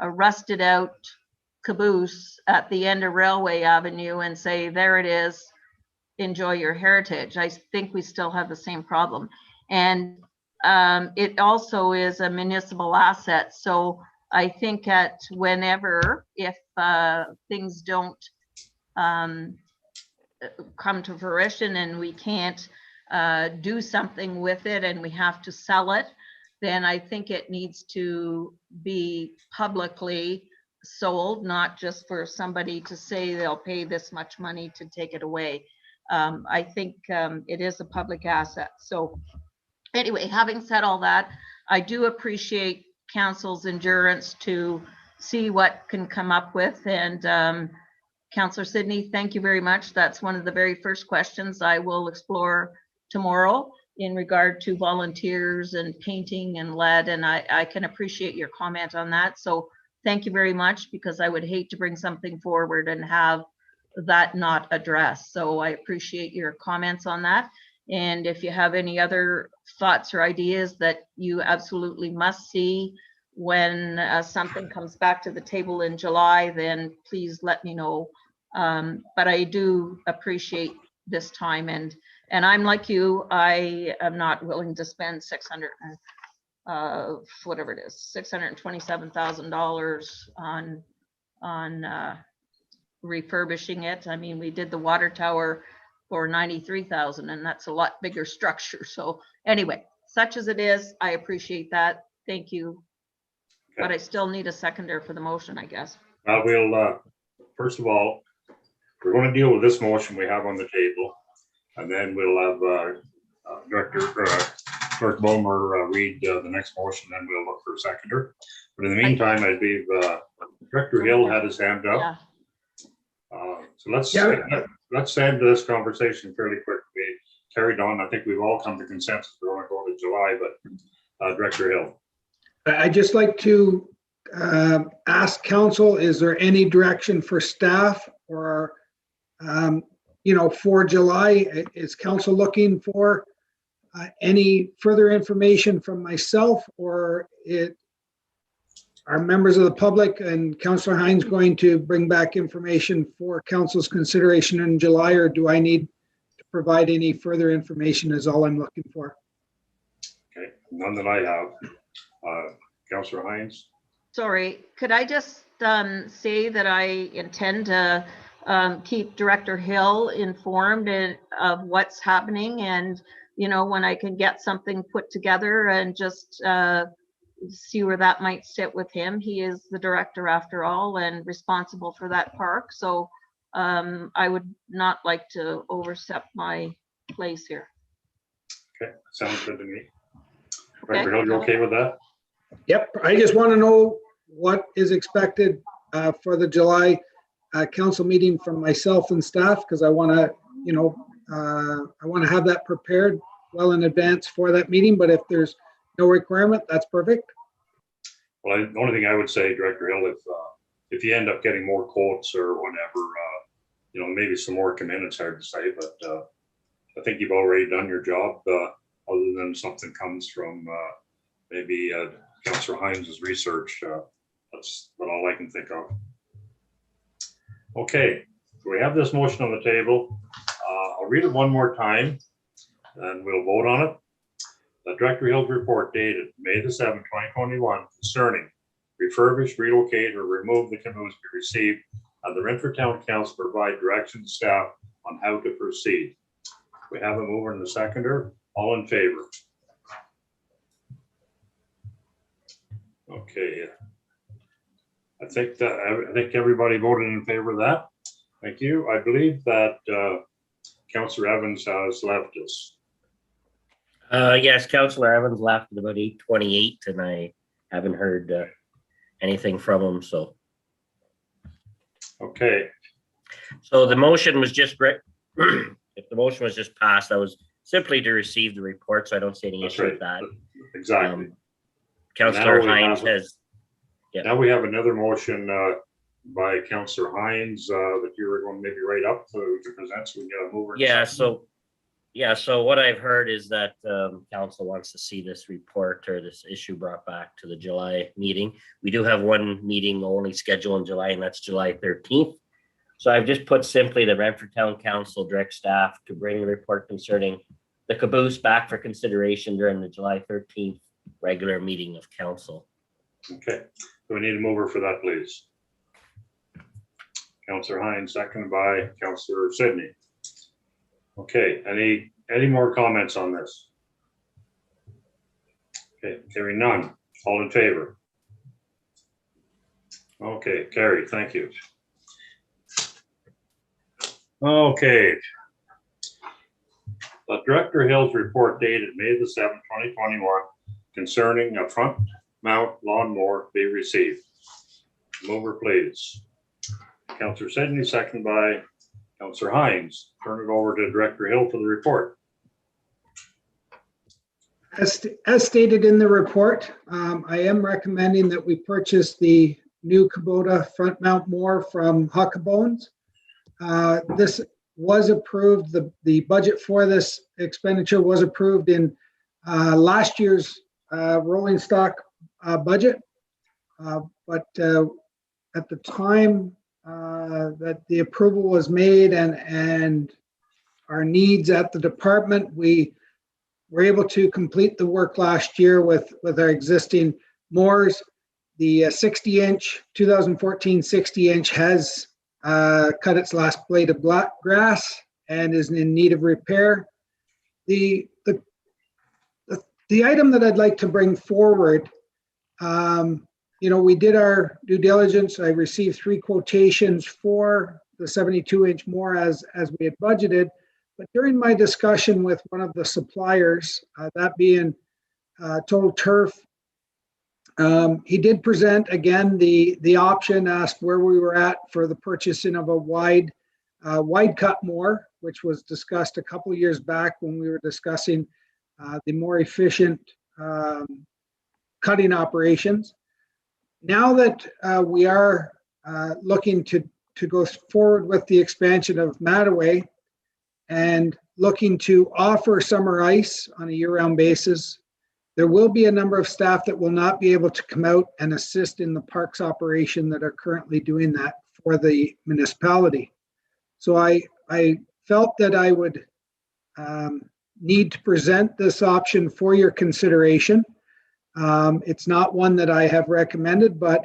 rusted out caboose at the end of Railway Avenue and say, there it is, enjoy your heritage. I think we still have the same problem. And it also is a municipal asset. So I think at whenever, if things don't come to fruition and we can't do something with it and we have to sell it, then I think it needs to be publicly sold, not just for somebody to say they'll pay this much money to take it away. I think it is a public asset. So anyway, having said all that, I do appreciate council's endurance to see what can come up with. And Councillor Sidney, thank you very much. That's one of the very first questions I will explore tomorrow in regard to volunteers and painting and lead. And I can appreciate your comment on that. So thank you very much, because I would hate to bring something forward and have that not addressed. So I appreciate your comments on that. And if you have any other thoughts or ideas that you absolutely must see when something comes back to the table in July, then please let me know. But I do appreciate this time, and I'm like you, I am not willing to spend whatever it is, $627,000 on refurbishing it. I mean, we did the water tower for 93,000, and that's a lot bigger structure. So anyway, such as it is, I appreciate that. Thank you. Okay. But I still need a seconder for the motion, I guess. We'll, first of all, we're going to deal with this motion we have on the table, and then we'll have Clerk Bomer read the next motion, then we'll look for a seconder. But in the meantime, I believe Director Hill had his hand up. Yeah. So let's end this conversation fairly quickly. Carried on. I think we've all come to consensus. We're going to go to July, but Director Hill. I'd just like to ask council, is there any direction for staff or, for July? Is council looking for any further information from myself, or are members of the public and Councillor Hines going to bring back information for council's consideration in July, or do I need to provide any further information is all I'm looking for? Okay, none that I have. Councillor Hines. Sorry, could I just say that I intend to keep Director Hill informed of what's happening, and when I can get something put together and just see where that might sit with him. He is the director after all and responsible for that park. So I would not like to overstep my place here. Okay, sounds good to me. Okay. Director Hill, you okay with that? Yep, I just want to know what is expected for the July council meeting from myself and staff, because I want to, I want to have that prepared well in advance for that meeting. But if there's no requirement, that's perfect. Well, the only thing I would say, Director Hill, if you end up getting more quotes or whatever, maybe some more come in, it's hard to say, but I think you've already done your job, other than something comes from maybe Councillor Hines' research. That's about all I can think of. Okay, so we have this motion on the table. I'll read it one more time and we'll vote on it. The Director Hill's report dated May the 7th, 2021 concerning refurbish, relocate, or remove the caboose be received, and the Renfrew Town Council provide direction to staff on how to proceed. We have a mover and a seconder. All in favor? Okay. I think everybody voted in favor of that. Thank you. I believe that Councillor Evans has left us. Yes, Councillor Evans left at about 8:28, and I haven't heard anything from him. So, okay. So the motion was just if the motion was just passed, that was simply to receive the report, so I don't see any That's issue right. with that. Exactly. Councillor Now we Hines have- has, Now we have another motion by Councillor Hines that you were going to maybe write up so we can present, so we can move. her to something. so what I've heard is that council wants to see this report or this issue brought back to the July meeting. We do have one meeting only scheduled in July, and that's July 13th. So I've just put simply the Renfrew Town Council direct staff to bring the report concerning the caboose back for consideration during the July 13th regular meeting of council. Okay, so we need a mover for that, please. Councillor Hines, seconded by Councillor Sydney. Okay, any more comments on this? Okay, hearing none. All in favor? Okay, carried. Thank you. Okay. The Director Hill's report dated May the 7th, 2021 concerning a front mount lawnmower be received. Mover, please. Councillor Sidney, second by Councillor Hines. Turn it over to Director Hill for the report. As stated in the report, I am recommending that we purchase the new Kubota front mount mower from Huckabones. This was approved, the budget for this expenditure was approved in last year's rolling stock budget. But at the time that the approval was made and our needs at the department, we were able to complete the work last year with our existing mowers. The 60-inch, 2014 60-inch has cut its last blade of grass and is in need of repair. The item that I'd like to bring forward, we did our due diligence. I received 3 quotations for the 72-inch mower as we had budgeted. But during my discussion with one of the suppliers, that being Total Turf, he did present again the option, asked where we were at for the purchasing of a wide cut mower, which was discussed a couple of years back when we were discussing the more efficient cutting operations. Now that we are looking to go forward with the expansion of Mattaway and looking to offer summer ice on a year-round basis, there will be a number of staff that will not be able to come out and assist in the parks operation that are currently doing that for the municipality. So I felt that I would need to present this option for your consideration. It's not one that I have recommended, but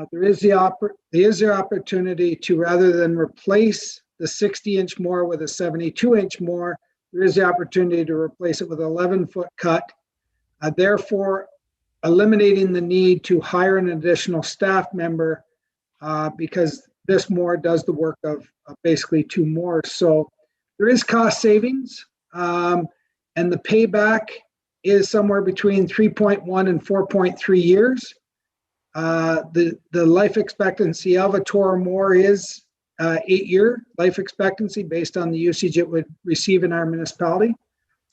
there is the opportunity to, rather than replace the 60-inch mower with a 72-inch mower, there is the opportunity to replace it with an 11-foot cut, therefore eliminating the need to hire an additional staff member because this mower does the work of basically 2 mowers. So there is cost savings, and the payback is somewhere between 3.1 and 4.3 years. The life expectancy of a Toro mower is 8-year life expectancy based on the usage it would receive in our municipality.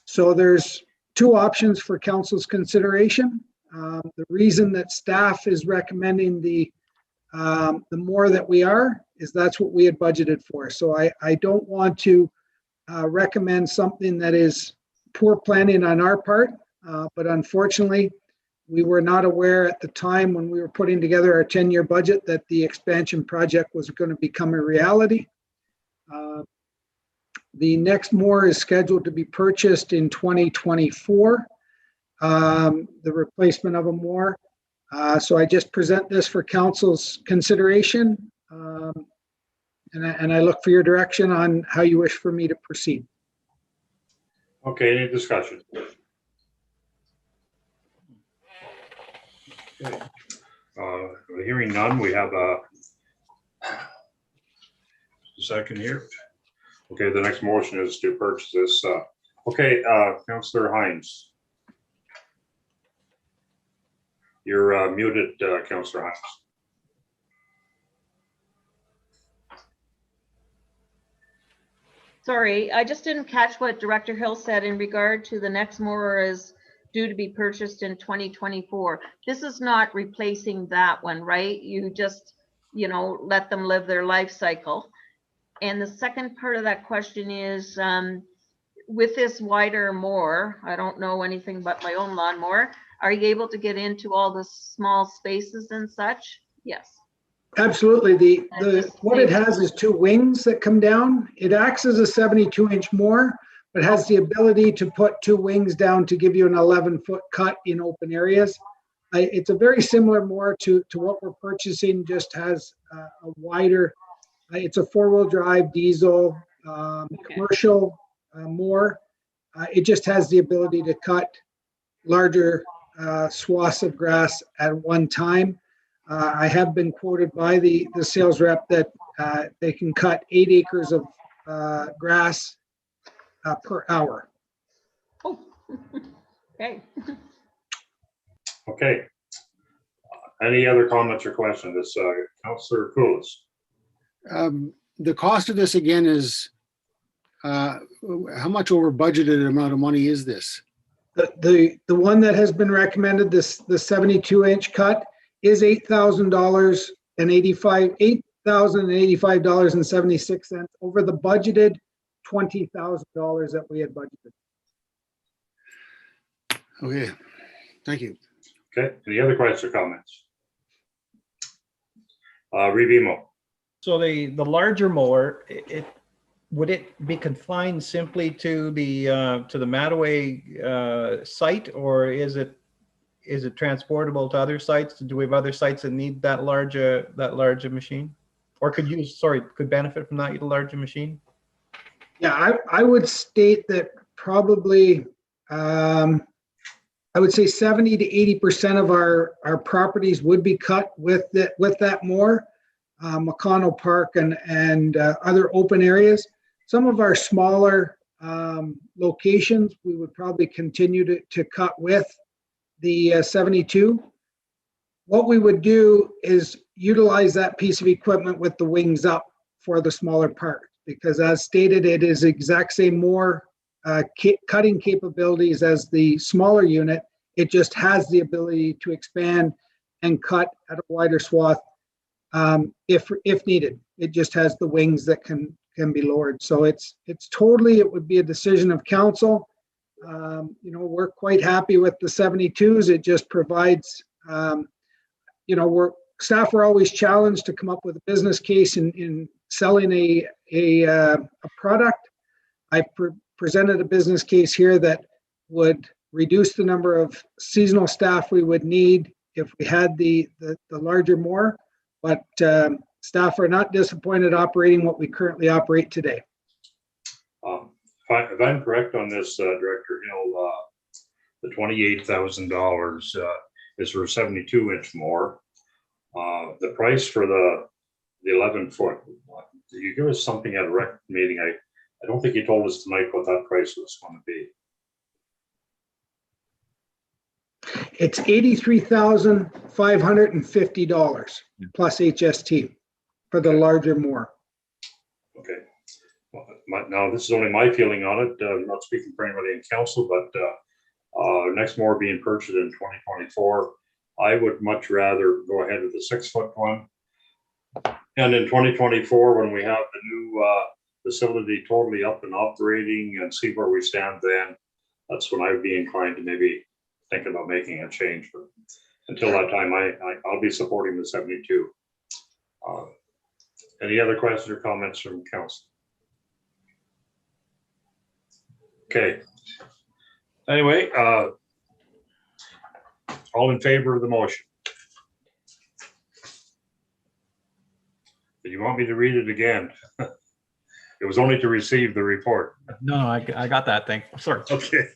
So there's 2 options for council's consideration. The reason that staff is recommending the more that we are is that's what we had budgeted for. So I don't want to recommend something that is poor planning on our part, but unfortunately, we were not aware at the time when we were putting together our 10-year budget that the expansion project was going to become a reality. The next mower is scheduled to be purchased in 2024, the replacement of a mower. So I just present this for council's consideration, and I look for your direction on how you wish for me to proceed. Okay, any discussion? Okay. Hearing none, we have a second here. Okay, the next motion is to purchase this. Okay, Councillor Hines. You're muted, Councillor Hines. Sorry, I just didn't catch what Director Hill said in regard to the next mower is due to be purchased in 2024. This is not replacing that one, right? You just, let them live their life cycle. And the second part of that question is, with this wider mower, I don't know anything but my own lawnmower. Are you able to get into all the small spaces and such? Yes. Absolutely. What it has is two wings that come down. It acts as a 72-inch mower, but has the ability to put two wings down to give you an 11-foot cut in open areas. It's a very similar mower to what we're purchasing, just has a wider, it's a 4-wheel drive diesel commercial mower. It just has the ability to cut larger swaths of grass at one time. I have been quoted by the sales rep that they can cut 8 acres of grass per hour. Oh, okay. Okay. Any other comments or questions? This Councillor Poulos. The cost of this again is, how much over budgeted amount of money is this? The one that has been recommended, the 72-inch cut, is $8,085.76 over the budgeted $20,000 that we had budgeted. Okay, thank you. Okay, any other questions or comments? Revimo. So the larger mower, would it be confined simply to the Mattaway site, or is it transportable to other sites? Do we have other sites that need that larger machine, or could benefit from that larger machine? Yeah, I would state that probably I would say 70 to 80% of our properties would be cut with that mower. McConnell Park and other open areas. Some of our smaller locations, we would probably continue to cut with the 72. What we would do is utilize that piece of equipment with the wings up for the smaller part, because as stated, it is exact same more cutting capabilities as the smaller unit. It just has the ability to expand and cut at a wider swath if needed. It just has the wings that can be lowered. So it would be a decision of council. We're quite happy with the 72s. It just provides, staff are always challenged to come up with a business case in selling a product. I presented a business case here that would reduce the number of seasonal staff we would need if we had the larger mower, but staff are not disappointed operating what we currently operate today. If I'm correct on this, Director Hill, the $28,000 is for a 72-inch mower. The price for the 11-foot, you give us something at a rec meeting. I don't think you told us tonight what that price was going to be. It's $83,550 plus HST for the larger mower. Okay. Well, now, this is only my feeling on it. I'm not speaking for anybody in council, but next mower being purchased in 2024, I would much rather go ahead with the 6-foot one. And in 2024, when we have the new facility totally up and operating and see where we stand then, that's when I would be inclined to maybe think about making a change. But until that time, I'll be supporting the 72. Any other questions or comments from council? Okay. Anyway, all in favor of the motion? Do you want me to read it again? It was only to receive the report. No, I got that thing. Sorry. Okay.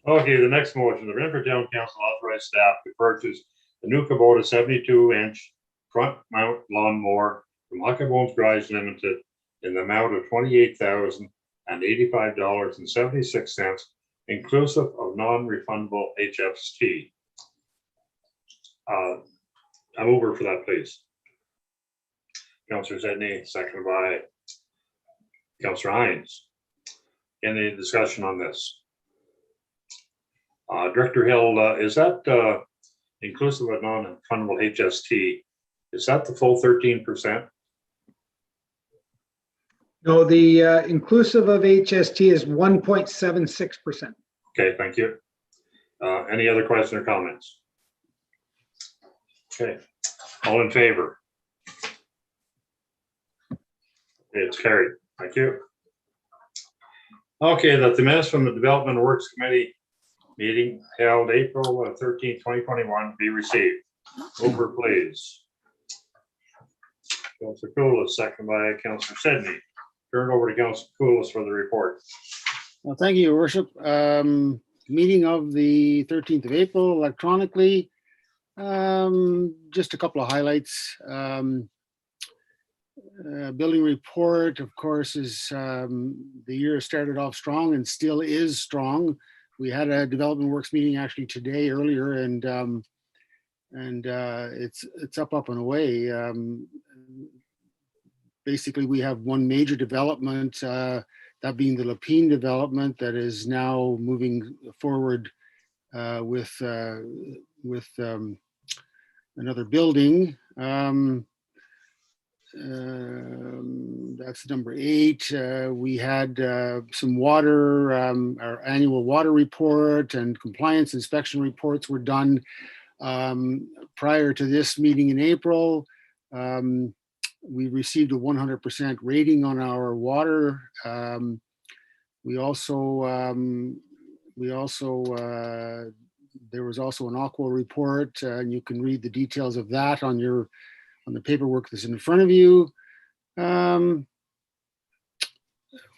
Okay, the next motion, the Renfrew Town Council authorized staff to purchase the new Kubota 72-inch front mount lawnmower from Huckabones Garage Limited in the amount of $28,085.76, inclusive of non-refundable HST. I'm over for that, please. Councillor Zedny, seconded by Councillor Hines. Any discussion on this? Director Hill, is that inclusive of non-refundable HST? Is that the full 13%? No, the inclusive of HST is 1.76%. Okay, thank you. Any other questions or comments? Okay, all in favor? It's carried. Thank you. Okay, that the minutes from the Development and Works Committee meeting held April 13th, 2021 be received. Over, please. Councillor Koulis, second by Councillor Sedney. Turn over to Councillor Koulis for the report. Well, thank you, Your Worship. Meeting of the 13th of April electronically. Just a couple of highlights. Building report, of course, is the year started off strong and still is strong. We had a development works meeting actually today earlier, and it's up and away. Basically, we have one major development, that being the Lapine development, that is now moving forward with another building. That's number 8. We had some water, our annual water report and compliance inspection reports were done prior to this meeting in April. We received a 100% rating on our water. There was also an aqua report, and you can read the details of that on the paperwork that's in front of you.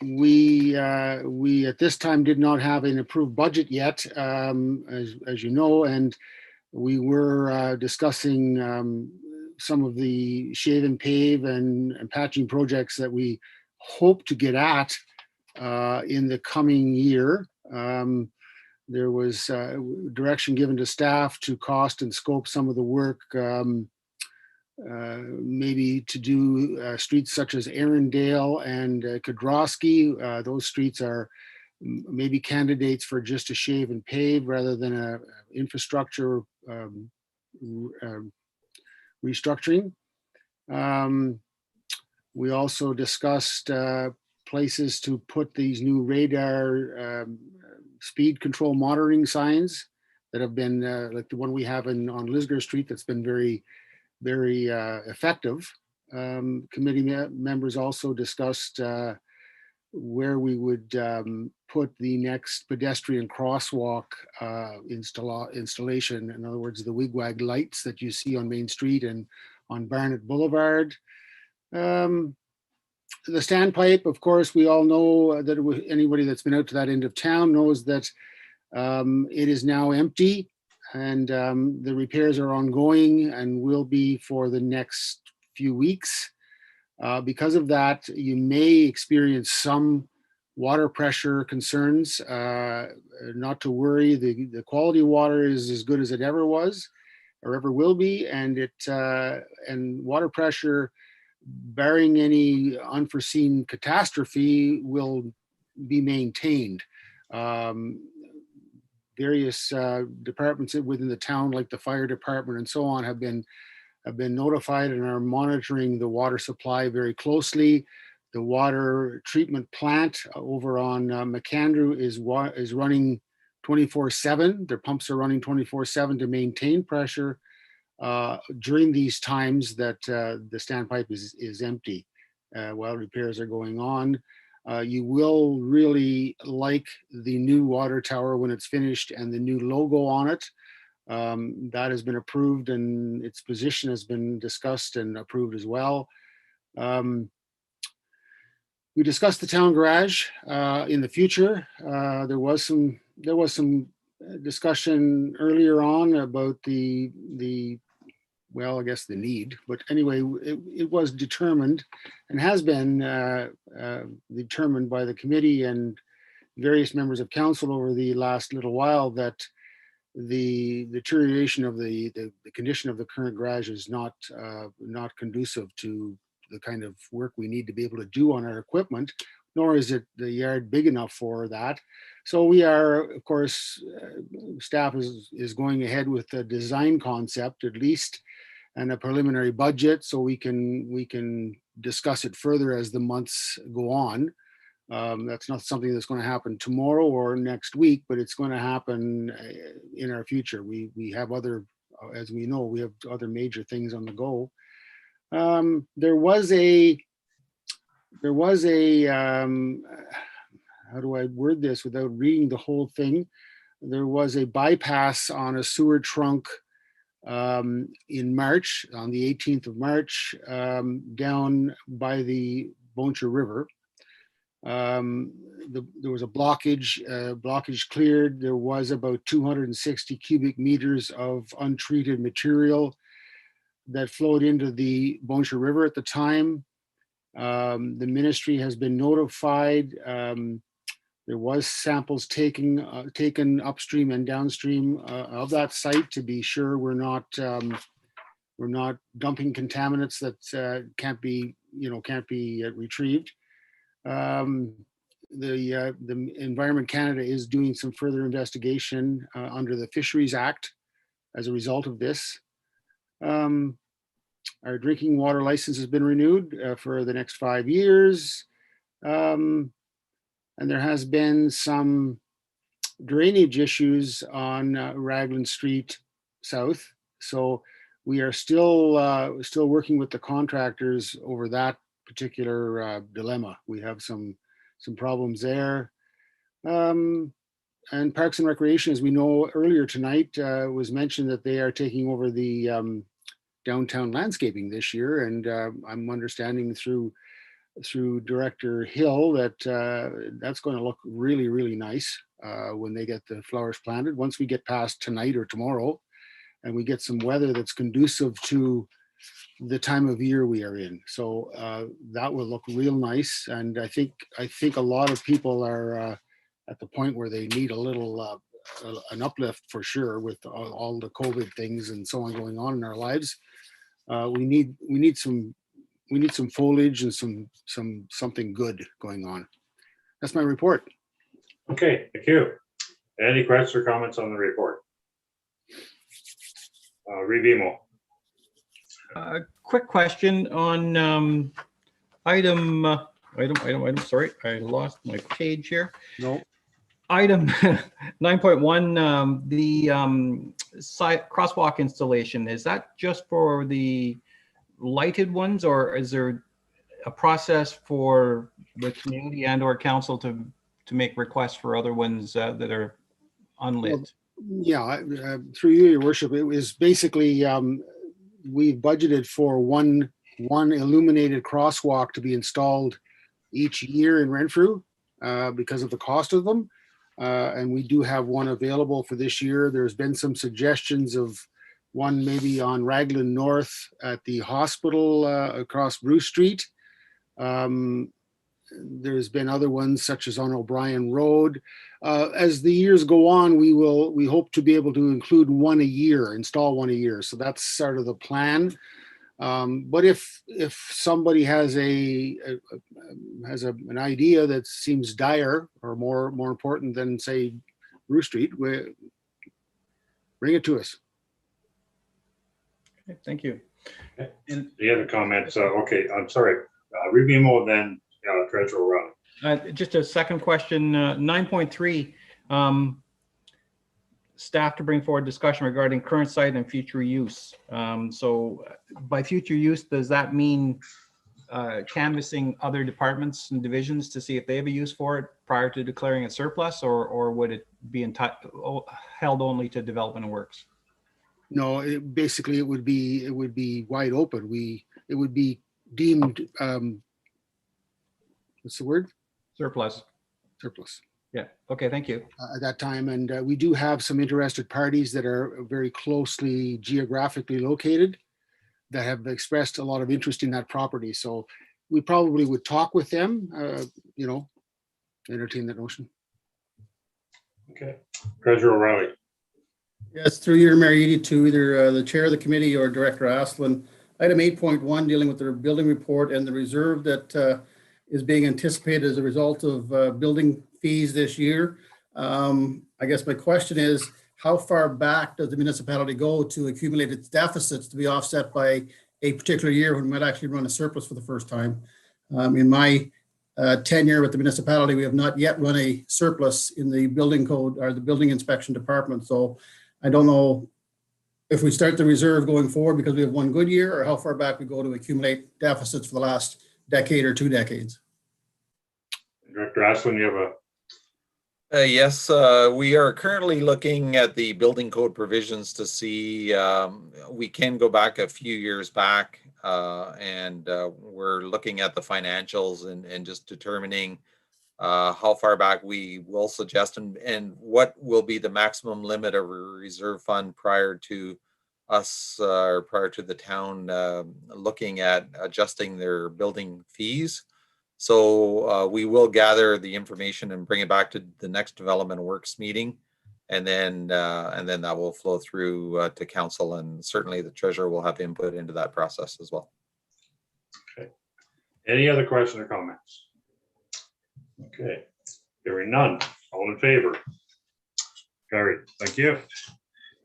We at this time did not have an approved budget yet, as you know, and we were discussing some of the shave and pave and patching projects that we hope to get at in the coming year. There was direction given to staff to cost and scope some of the work, maybe to do streets such as Arundel and Kodrowski. Those streets are maybe candidates for just a shave and pave rather than a infrastructure restructuring. We also discussed places to put these new radar speed control monitoring signs that have been like the one we have on Lisgar Street that's been very effective. Committee members also discussed where we would put the next pedestrian crosswalk installation. In other words, the wigwag lights that you see on Main Street and on Barnett Boulevard. The standpipe, of course, we all know that anybody that's been out to that end of town knows that it is now empty, and the repairs are ongoing and will be for the next few weeks. Because of that, you may experience some water pressure concerns. Not to worry, the quality of water is as good as it ever was or ever will be, and water pressure, barring any unforeseen catastrophe, will be maintained. Various departments within the town, like the fire department and so on, have been notified and are monitoring the water supply very closely. The water treatment plant over on McAndrew is running 24/7. Their pumps are running 24/7 to maintain pressure during these times that the standpipe is empty while repairs are going on. You will really like the new water tower when it's finished and the new logo on it. That has been approved, and its position has been discussed and approved as well. We discussed the town garage in the future. There was some discussion earlier on about the I guess the need, but anyway, it was determined and has been determined by the committee and various members of council over the last little while that the deterioration of the condition of the current garage is not conducive to the kind of work we need to be able to do on our equipment, nor is it the yard big enough for that. So we are, of course, staff is going ahead with the design concept at least, and a preliminary budget, so we can discuss it further as the months go on. That's not something that's going to happen tomorrow or next week, but it's going to happen in our future. We have other, as we know, we have other major things on the go. There was a how do I word this without reading the whole thing? There was a bypass on a sewer trunk in March, on the 18th of March, down by the Bon Charles River. There was a blockage cleared. There was about 260 cubic meters of untreated material that flowed into the Bon Charles River at the time. The ministry has been notified. There was samples taken upstream and downstream of that site to be sure we're not dumping contaminants that can't be retrieved. The Environment Canada is doing some further investigation under the Fisheries Act as a result of this. Our drinking water license has been renewed for the next 5 years. And there has been some drainage issues on Raglan Street South. So we are still working with the contractors over that particular dilemma. We have some problems there. And Parks and Recreation, as we know earlier tonight, was mentioned that they are taking over the downtown landscaping this year. And I'm understanding through Director Hill that that's going to look really, really nice when they get the flowers planted. Once we get past tonight or tomorrow and we get some weather that's conducive to the time of year we are in. So that will look real nice. And I think a lot of people are at the point where they need a little an uplift for sure with all the COVID things and so on going on in our lives. We need some foliage and something good going on. That's my report. Okay, thank you. Any questions or comments on the report? Revimo. Quick question on item, sorry, I lost my page here. No. Item 9.1, the side crosswalk installation, is that just for the lighted ones, or is there a process for the community and or council to make requests for other ones that are unlit? Well, yeah, through you, your worship, it was basically we budgeted for one illuminated crosswalk to be installed each year in Renfrew because of the cost of them. And we do have one available for this year. There's been some suggestions of one maybe on Raglan North at the hospital across Bruce Street. There's been other ones such as on O'Brien Road. As the years go on, we hope to be able to include one a year, install one a year. So that's sort of the plan. But if somebody has an idea that seems dire or more important than say Bruce Street, bring it to us. Okay, thank you. And the other comments, okay, I'm sorry, Revimo, then Treasurer O'Reilly. Just a second question, 9.3, staff to bring forward discussion regarding current site and future use. So by future use, does that mean canvassing other departments and divisions to see if they have a use for it prior to declaring it surplus, or would it be held only to development and works? No, basically it would be wide open. It would be deemed, what's the word? Surplus. Surplus. Yeah. Okay. Thank you. At that time, and we do have some interested parties that are very closely geographically located that have expressed a lot of interest in that property. So we probably would talk with them, entertain that notion. Okay, Treasurer O'Reilly. Yes, through your Mayor Eadie to either the chair of the committee or Director Asplin. Item 8.1 dealing with the building report and the reserve that is being anticipated as a result of building fees this year. I guess my question is, how far back does the municipality go to accumulate its deficits to be offset by a particular year when we might actually run a surplus for the first time? In my tenure with the municipality, we have not yet run a surplus in the building code or the building inspection department. So I don't know if we start the reserve going forward because we have one good year, or how far back we go to accumulate deficits for the last decade or 2 decades. Director Asselin, you have a Yes, we are currently looking at the building code provisions to see, we can go back a few years back, and we're looking at the financials and just determining how far back we will suggest and what will be the maximum limit of a reserve fund prior to us or prior to the town looking at adjusting their building fees. So we will gather the information and bring it back to the next development works meeting, and then that will flow through to council, and certainly the treasurer will have input into that process as well. Okay. Any other questions or comments? Okay, hearing none. All in favor? Carried. Thank you.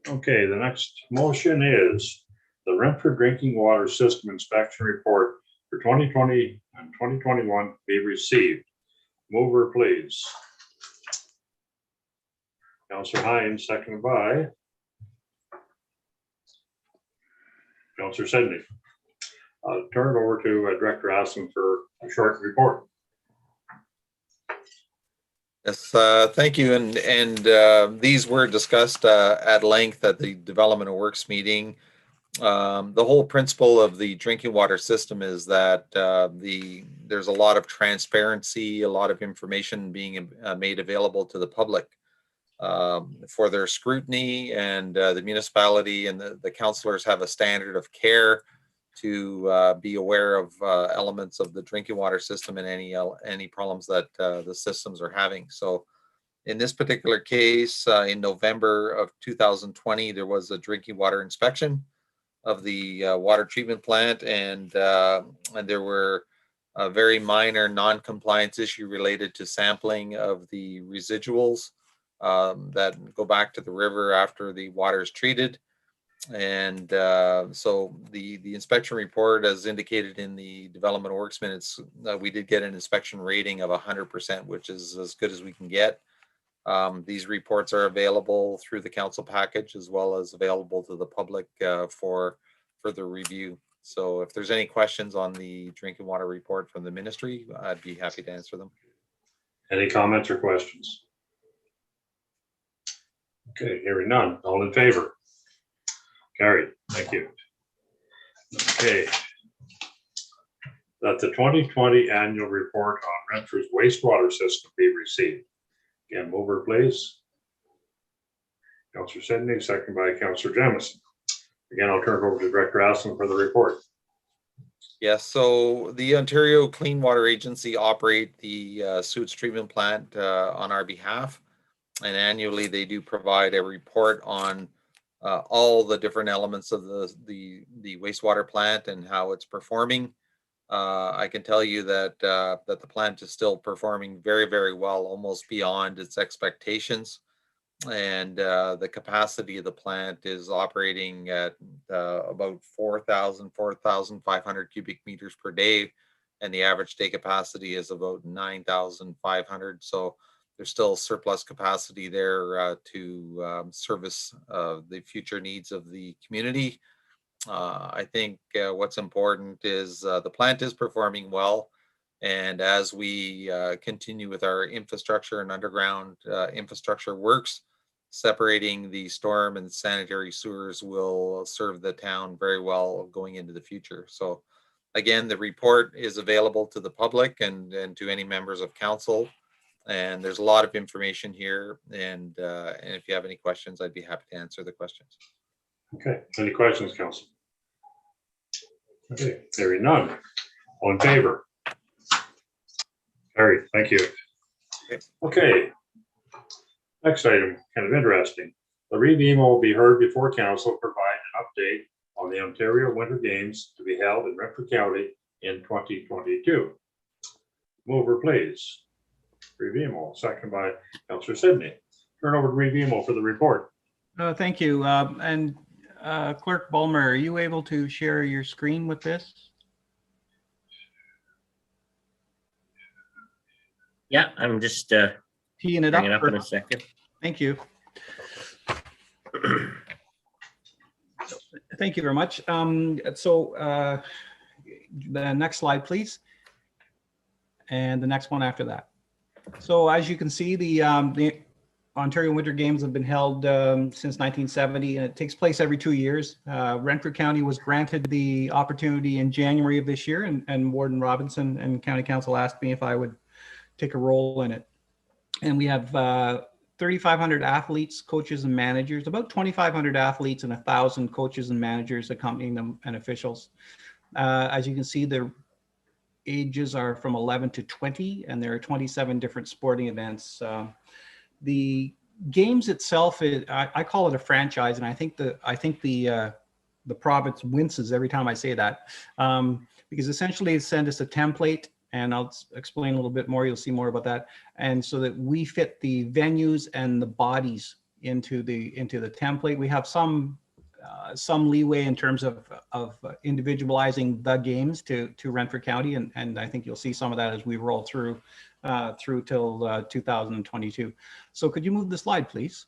Okay, the next motion is the Renfrew Drinking Water System Inspection Report for 2020 and 2021 be received. Mover, please. Councillor Hines, seconded by Councillor Sidney. Turn it over to Director Asselin for a short report. Yes, thank you. And these were discussed at length at the Development of Works meeting. The whole principle of the drinking water system is that there's a lot of transparency, a lot of information being made available to the public for their scrutiny, and the municipality and the councillors have a standard of care to be aware of elements of the drinking water system and any problems that the systems are having. So in this particular case, in November of 2020, there was a drinking water inspection of the water treatment plant, and there were a very minor non-compliance issue related to sampling of the residuals that go back to the river after the water is treated. And so the inspection report, as indicated in the Development Works minutes, we did get an inspection rating of 100%, which is as good as we can get. These reports are available through the council package, as well as available to the public for further review. So if there's any questions on the drinking water report from the ministry, I'd be happy to answer them. Any comments or questions? Okay, hearing none. All in favor? Carried. Thank you. Okay. That the 2020 annual report on Renfrew's wastewater system be received. Again, mover, please. Councillor Sidney, second by Councillor Jamieson. Again, I'll turn it over to Director Asselin for the report. Yes, so the Ontario Clean Water Agency operate the sewage treatment plant on our behalf, and annually they do provide a report on all the different elements of the wastewater plant and how it's performing. I can tell you that that the plant is still performing very, very well, almost beyond its expectations. And the capacity of the plant is operating at about 4,500 cubic meters per day, and the average day capacity is about 9,500. So there's still surplus capacity there to service the future needs of the community. I think what's important is the plant is performing well. And as we continue with our infrastructure and underground infrastructure works, separating the storm and sanitary sewers will serve the town very well going into the future. So again, the report is available to the public and to any members of council. And there's a lot of information here. And if you have any questions, I'd be happy to answer the questions. Okay, any questions, council? Okay, hearing none. All in favor? Carried, thank you. Okay. Next item, kind of interesting. The Reeve will be heard before council provide an update on the Ontario Winter Games to be held in Renfrew County in 2022. Mover, please. Revimo, second by Councillor Sidney. Turn over to Revimo for the report. Thank you. And Clerk Bulmer, are you able to share your screen with this? Yeah, I'm just Teeing it bringing up. up in a second. Thank you. Thank you very much. The next slide, please. And the next one after that. So as you can see, the Ontario Winter Games have been held since 1970, and it takes place every 2 years. Renfrew County was granted the opportunity in January of this year, and Warden Robinson and County Council asked me if I would take a role in it. And we have 3,500 athletes, coaches, and managers, about 2,500 athletes and 1,000 coaches and managers accompanying them and officials. As you can see, the ages are from 11 to 20, and there are 27 different sporting events. The games itself, I call it a franchise, and I think the province winces every time I say that, because essentially they send us a template, and I'll explain a little bit more. You'll see more about that, and so that we fit the venues and the bodies into the template. We have some leeway in terms of individualizing the games to Renfrew County, and I think you'll see some of that as we roll through till 2022. So could you move the slide, please?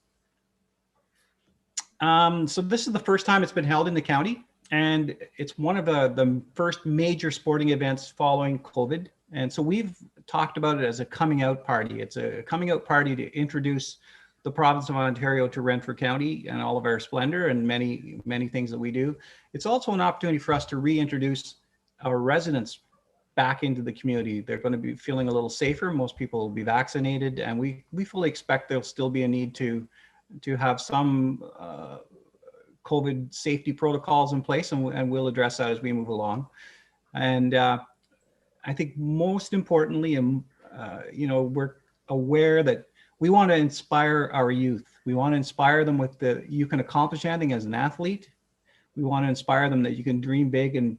So this is the first time it's been held in the county, and it's one of the first major sporting events following COVID. And so we've talked about it as a coming out party. It's a coming out party to introduce the province of Ontario to Renfrew County and all of our splendor and many, many things that we do. It's also an opportunity for us to reintroduce our residents back into the community. They're going to be feeling a little safer. Most people will be vaccinated, and we fully expect there'll still be a need to have some COVID safety protocols in place, and we'll address that as we move along. And I think most importantly, we're aware that we want to inspire our youth. We want to inspire them with you can accomplish anything as an athlete. We want to inspire them that you can dream big and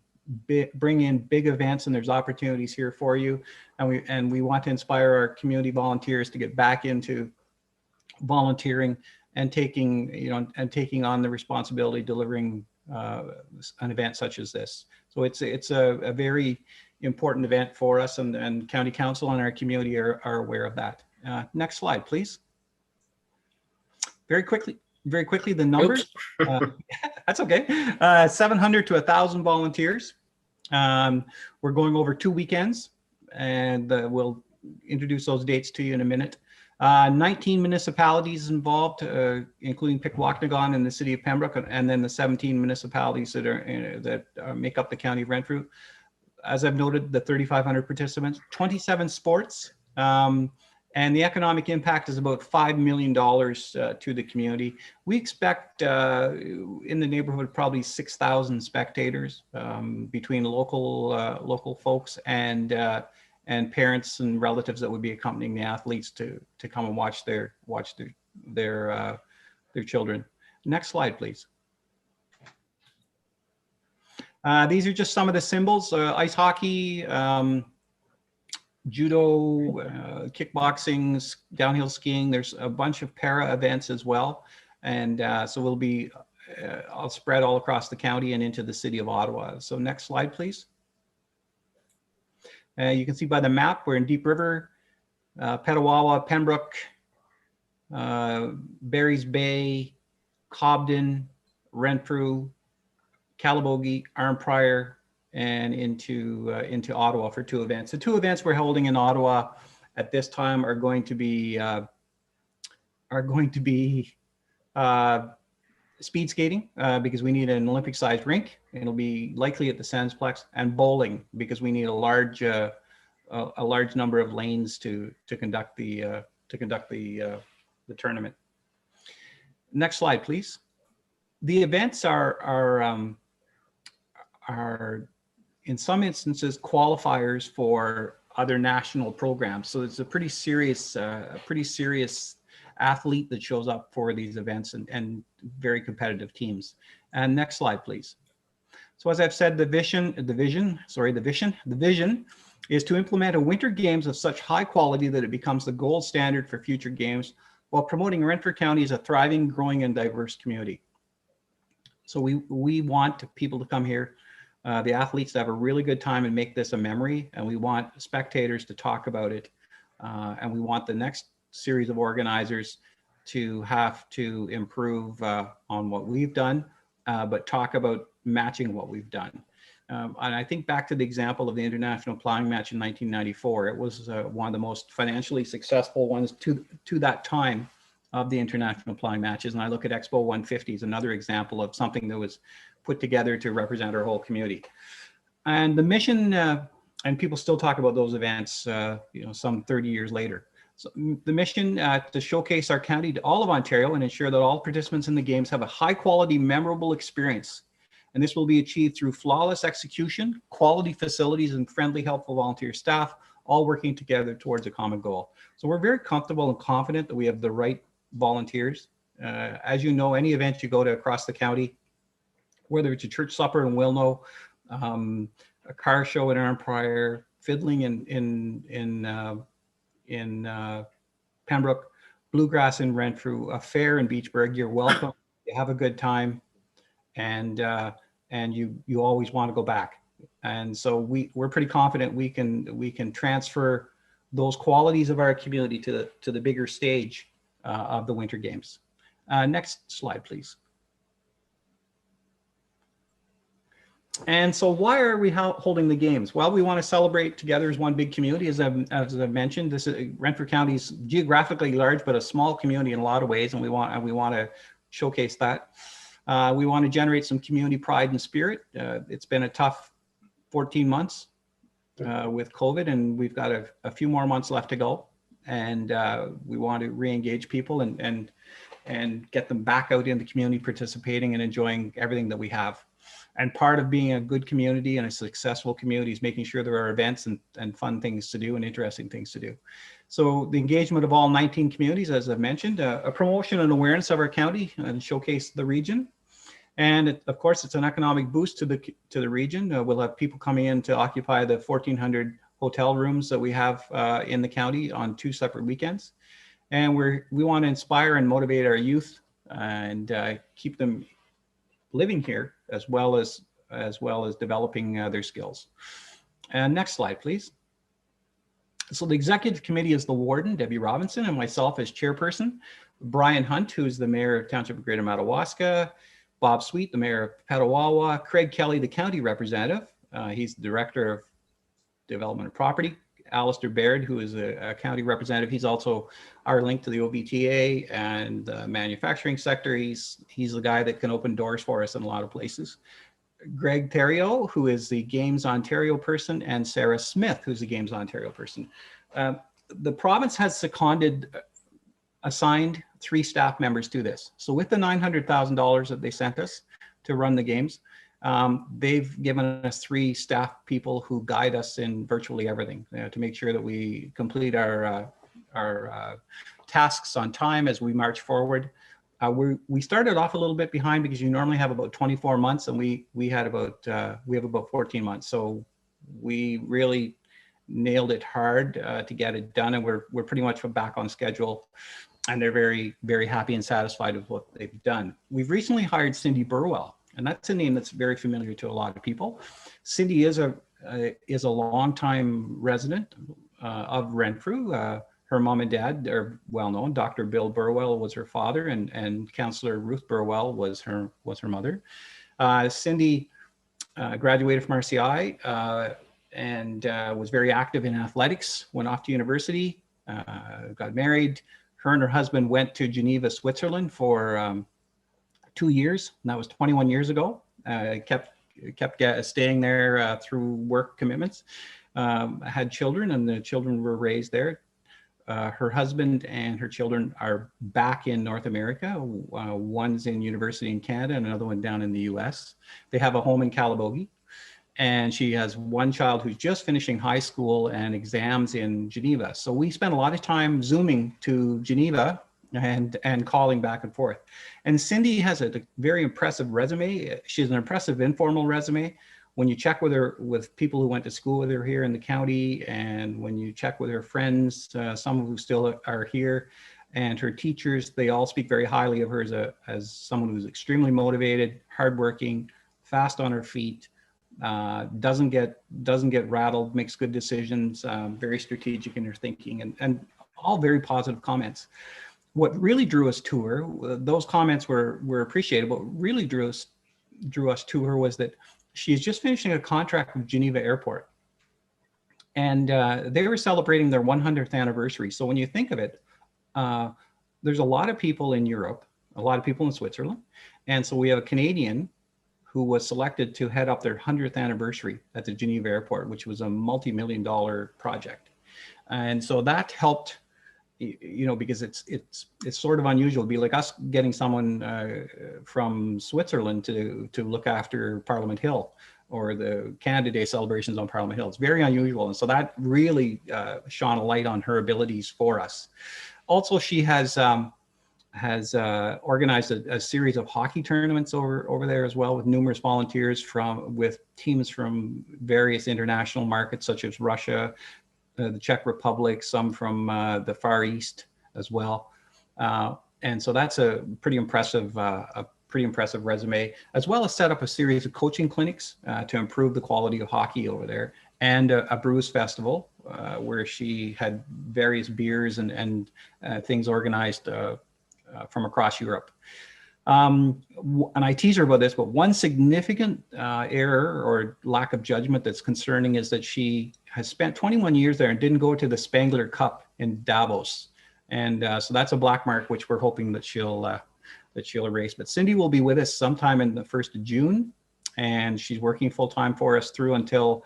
bring in big events, and there's opportunities here for you. And we want to inspire our community volunteers to get back into volunteering and taking on the responsibility delivering an event such as this. So it's a very important event for us, and County Council and our community are aware of that. Next slide, please. Very quickly, the numbers. That's okay. 700 to 1,000 volunteers. We're going over 2 weekends, and we'll introduce those dates to you in a minute. 19 municipalities involved, including Pikwakanagan and the city of Pembroke, and then the 17 municipalities that make up the county of Renfrew. As I've noted, the 3,500 participants, 27 sports, and the economic impact is about $5 million to the community. We expect in the neighborhood probably 6,000 spectators between local folks and parents and relatives that would be accompanying the athletes to come and watch their children. Next slide, please. These are just some of the symbols: ice hockey, judo, kickboxing, downhill skiing. There's a bunch of para events as well, and so we'll be I'll spread all across the county and into the city of Ottawa. So next slide, please. You can see by the map, we're in Deep River, Petawawa, Pembroke, Barry's Bay, Cobden, Renfrew, Calabogie, Arnprior, and into Ottawa for 2 events. The 2 events we're holding in Ottawa at this time are going to be speed skating because we need an Olympic-sized rink. It'll be likely at the Sensplex, and bowling because we need a large number of lanes to conduct the tournament. Next slide, please. The events are in some instances qualifiers for other national programs. So it's a pretty serious athlete that shows up for these events and very competitive teams. And next slide, please. So as I've said, the vision is to implement a winter games of such high quality that it becomes the gold standard for future games while promoting Renfrew County as a thriving, growing, and diverse community. So we want people to come here, the athletes to have a really good time and make this a memory, and we want spectators to talk about it, and we want the next series of organizers to have to improve on what we've done, but talk about matching what we've done. And I think back to the example of the International Plowing Match in 1994. It was one of the most financially successful ones to that time of the International Plowing Matches. And I look at Expo 150 as another example of something that was put together to represent our whole community. And the mission, and people still talk about those events, some 30 years later. So the mission to showcase our county to all of Ontario and ensure that all participants in the games have a high quality, memorable experience. And this will be achieved through flawless execution, quality facilities, and friendly, helpful volunteer staff, all working together towards a common goal. So we're very comfortable and confident that we have the right volunteers. As you know, any event you go to across the county, whether it's a church supper in Wilno, a car show in Arnprior, fiddling in Pembroke, bluegrass in Renfrew, a fair in Beachburg, you're welcome. You have a good time. And you always want to go back. And so we're pretty confident we can transfer those qualities of our community to the bigger stage of the Winter Games. Next slide, please. And so why are we holding the games? Well, we want to celebrate together as one big community. As I've mentioned, this is Renfrew County is geographically large, but a small community in a lot of ways, and we want to showcase that. We want to generate some community pride and spirit. It's been a tough 14 months with COVID, and we've got a few more months left to go. And we want to re-engage people and get them back out in the community, participating and enjoying everything that we have. And part of being a good community and a successful community is making sure there are events and fun things to do and interesting things to do. So the engagement of all 19 communities, as I've mentioned, a promotion and awareness of our county and showcase the region. And of course, it's an economic boost to the region. We'll have people coming in to occupy the 1,400 hotel rooms that we have in the county on 2 separate weekends. And we want to inspire and motivate our youth and keep them living here as well as developing their skills. And next slide, please. So the executive committee is the warden, Debbie Robinson, and myself as chairperson. Brian Hunt, who is the mayor of Township of Greater Madawaska, Bob Sweet, the mayor of Petawawa, Craig Kelly, the county representative. He's the director of development and property. Alistair Baird, who is a county representative. He's also our link to the OBTA and the manufacturing sector. He's the guy that can open doors for us in a lot of places. Greg Theriot, who is the Games Ontario person, and Sarah Smith, who's the Games Ontario person. The province has assigned 3 staff members to this. So with the $900,000 that they sent us to run the games, they've given us 3 staff people who guide us in virtually everything to make sure that we complete our tasks on time as we march forward. We started off a little bit behind because you normally have about 24 months, and we have about 14 months. So we really nailed it hard to get it done, and we're pretty much back on schedule. And they're very, very happy and satisfied with what they've done. We've recently hired Cindy Burwell, and that's a name that's very familiar to a lot of people. Cindy is a longtime resident of Renfrew. Her mom and dad are well known. Dr. Bill Burwell was her father, and Councillor Ruth Burwell was her mother. Cindy graduated from RCI and was very active in athletics. Went off to university, got married. Her and her husband went to Geneva, Switzerland for 2 years, and that was 21 years ago. Kept staying there through work commitments. Had children, and the children were raised there. Her husband and her children are back in North America. One's in university in Canada and another one down in the US. They have a home in Calabogie. And she has one child who's just finishing high school and exams in Geneva. So we spent a lot of time Zooming to Geneva and calling back and forth. And Cindy has a very impressive resume. She has an impressive informal resume, when you check with her, with people who went to school with her here in the county, and when you check with her friends, some of who still are here, and her teachers, they all speak very highly of her as someone who's extremely motivated, hardworking, fast on her feet, doesn't get rattled, makes good decisions, very strategic in her thinking, and all very positive comments. What really drew us to her, those comments were appreciated. What really drew us to her was that she's just finishing a contract with Geneva Airport, and they were celebrating their 100th anniversary. So when you think of it, there's a lot of people in Europe, a lot of people in Switzerland, and so we have a Canadian who was selected to head up their 100th anniversary at the Geneva Airport, which was a multi-million-dollar project. And so that helped, you know, because it's sort of unusual. It'd be like us getting someone from Switzerland to look after Parliament Hill or the Canada Day celebrations on Parliament Hill. It's very unusual. And so that really shone a light on her abilities for us. Also, she has organized a series of hockey tournaments over there as well, with numerous volunteers with teams from various international markets such as Russia, the Czech Republic, some from the Far East as well. And so that's a pretty impressive resume, as well as set up a series of coaching clinics to improve the quality of hockey over there, and a brews festival where she had various beers and things organized from across Europe. And I tease her about this, but one significant error or lack of judgment that's concerning is that she has spent 21 years there and didn't go to the Spengler Cup in Davos. And so that's a black mark, which we're hoping that she'll erase. But Cindy will be with us sometime in the 1st of June, and she's working full time for us through until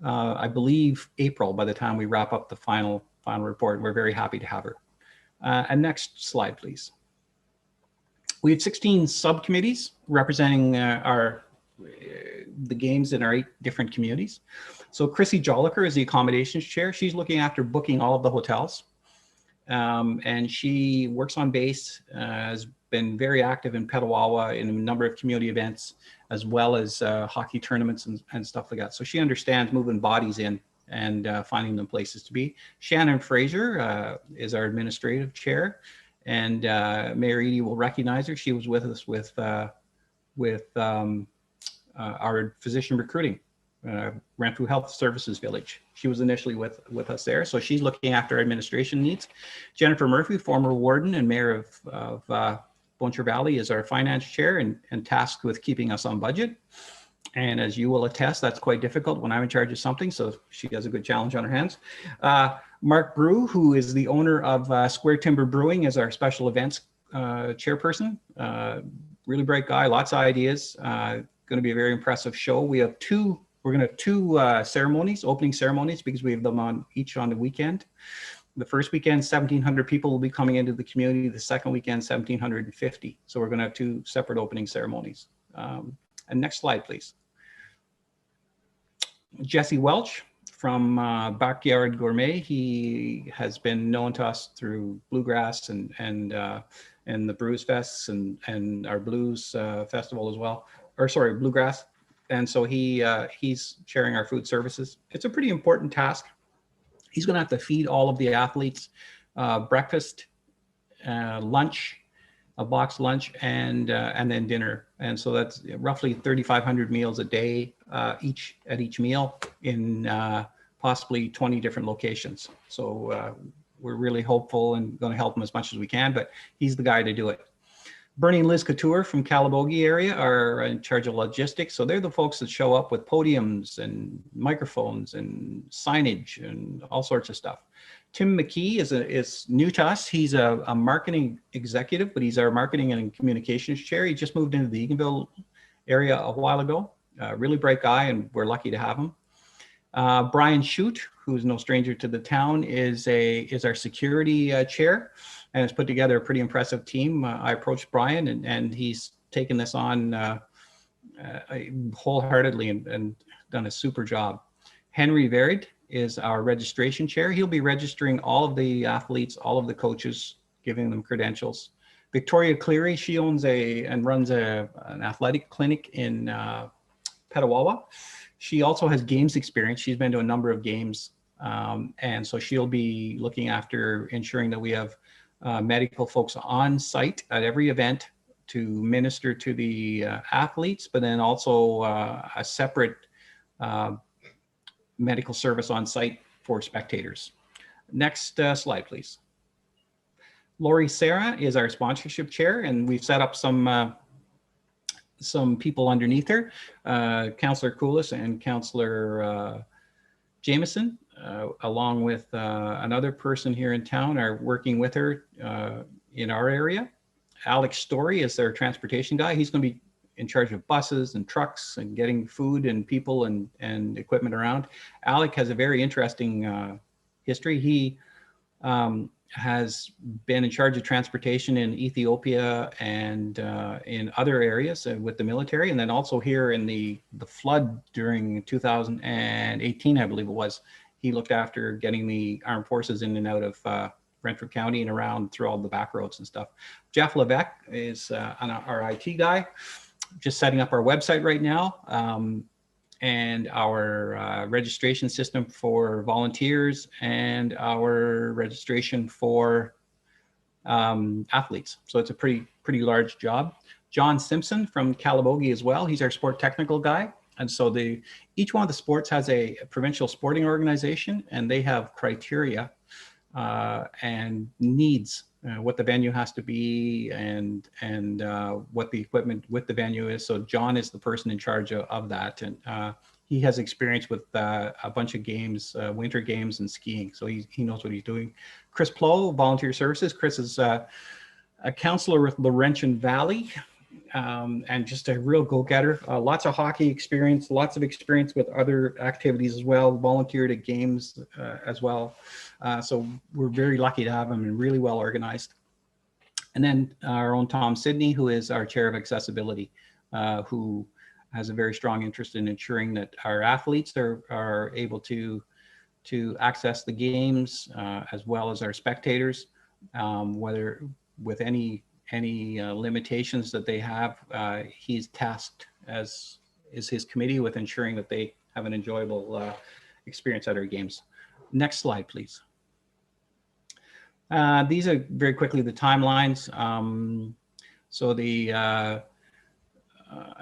I believe April, by the time we wrap up the final report. We're very happy to have her. And next slide, please. We had 16 subcommittees representing the games in our 8 different communities. So Chrissy Joliker is the accommodations chair. She's looking after booking all of the hotels. And she works on base, has been very active in Petawawa in a number of community events, as well as hockey tournaments and stuff like that. So she understands moving bodies in and finding them places to be. Shannon Fraser is our administrative chair, and Mayor Eadie will recognize her. She was with us with our physician recruiting, Renfrew Health Services Village. She was initially with us there, so she's looking after administration needs. Jennifer Murphy, former warden and mayor of Bon Charre Valley, is our finance chair and tasked with keeping us on budget. And as you will attest, that's quite difficult when I'm in charge of something, so she has a good challenge on her hands. Mark Brew, who is the owner of Square Timber Brewing, is our special events chairperson. Really bright guy, lots of ideas. Going to be a very impressive show. We're going to have 2 ceremonies, opening ceremonies, because we have them each on the weekend. The first weekend, 1,700 people will be coming into the community. The second weekend, 1,750. So we're going to have 2 separate opening ceremonies. And next slide, please. Jesse Welch from Backyard Gourmet. He has been known to us through Bluegrass and the Brews Fests and our Blues Festival as well. Or sorry, Bluegrass. And so he's chairing our food services. It's a pretty important task. He's going to have to feed all of the athletes breakfast, lunch, a boxed lunch, and then dinner. And so that's roughly 3,500 meals a day at each meal in possibly 20 different locations. So we're really hopeful and going to help him as much as we can, but he's the guy to do it. Bernie and Liz Couture from Calabogie area are in charge of logistics. So they're the folks that show up with podiums and microphones and signage and all sorts of stuff. Tim McKee is new to us. He's a marketing executive, but he's our marketing and communications chair. He just moved into the Eganville area a while ago. Really bright guy, and we're lucky to have him. Brian Shute, who's no stranger to the town, is our security chair, and has put together a pretty impressive team. I approached Brian, and he's taken this on wholeheartedly and done a super job. Henry Varied is our registration chair. He'll be registering all of the athletes, all of the coaches, giving them credentials. Victoria Cleary, she owns and runs an athletic clinic in Petawawa. She also has games experience. She's been to a number of games. And so she'll be looking after ensuring that we have medical folks on site at every event to minister to the athletes, but then also a separate medical service on site for spectators. Next slide, please. Lori Serra is our sponsorship chair, and we've set up some people underneath her. Councillor Koulis and Councillor Jameson, along with another person here in town, are working with her in our area. Alex Story is their transportation guy. He's going to be in charge of buses and trucks and getting food and people and equipment around. Alec has a very interesting history. He has been in charge of transportation in Ethiopia and in other areas with the military, and then also here in the flood during 2018, I believe it was. He looked after getting the armed forces in and out of Brentford County and around through all the back roads and stuff. Jeff Levesque is our IT guy, just setting up our website right now, and our registration system for volunteers and our registration for athletes. So it's a pretty large job. John Simpson from Calabogie as well. He's our sport technical guy. And so each one of the sports has a provincial sporting organization, and they have criteria and needs, what the venue has to be and what the equipment with the venue is. So John is the person in charge of that. And he has experience with a bunch of games, winter games and skiing. So he knows what he's doing. Chris Plow, Volunteer Services. Chris is a counselor with Laurentian Valley. And just a real go-getter. Lots of hockey experience, lots of experience with other activities as well, volunteered at games as well. So we're very lucky to have him and really well organized. And then our own Tom Sidney, who is our chair of accessibility, who has a very strong interest in ensuring that our athletes are able to access the games as well as our spectators, whether with any limitations that they have. He's tasked, as is his committee, with ensuring that they have an enjoyable experience at our games. Next slide, please. These are very quickly the timelines. So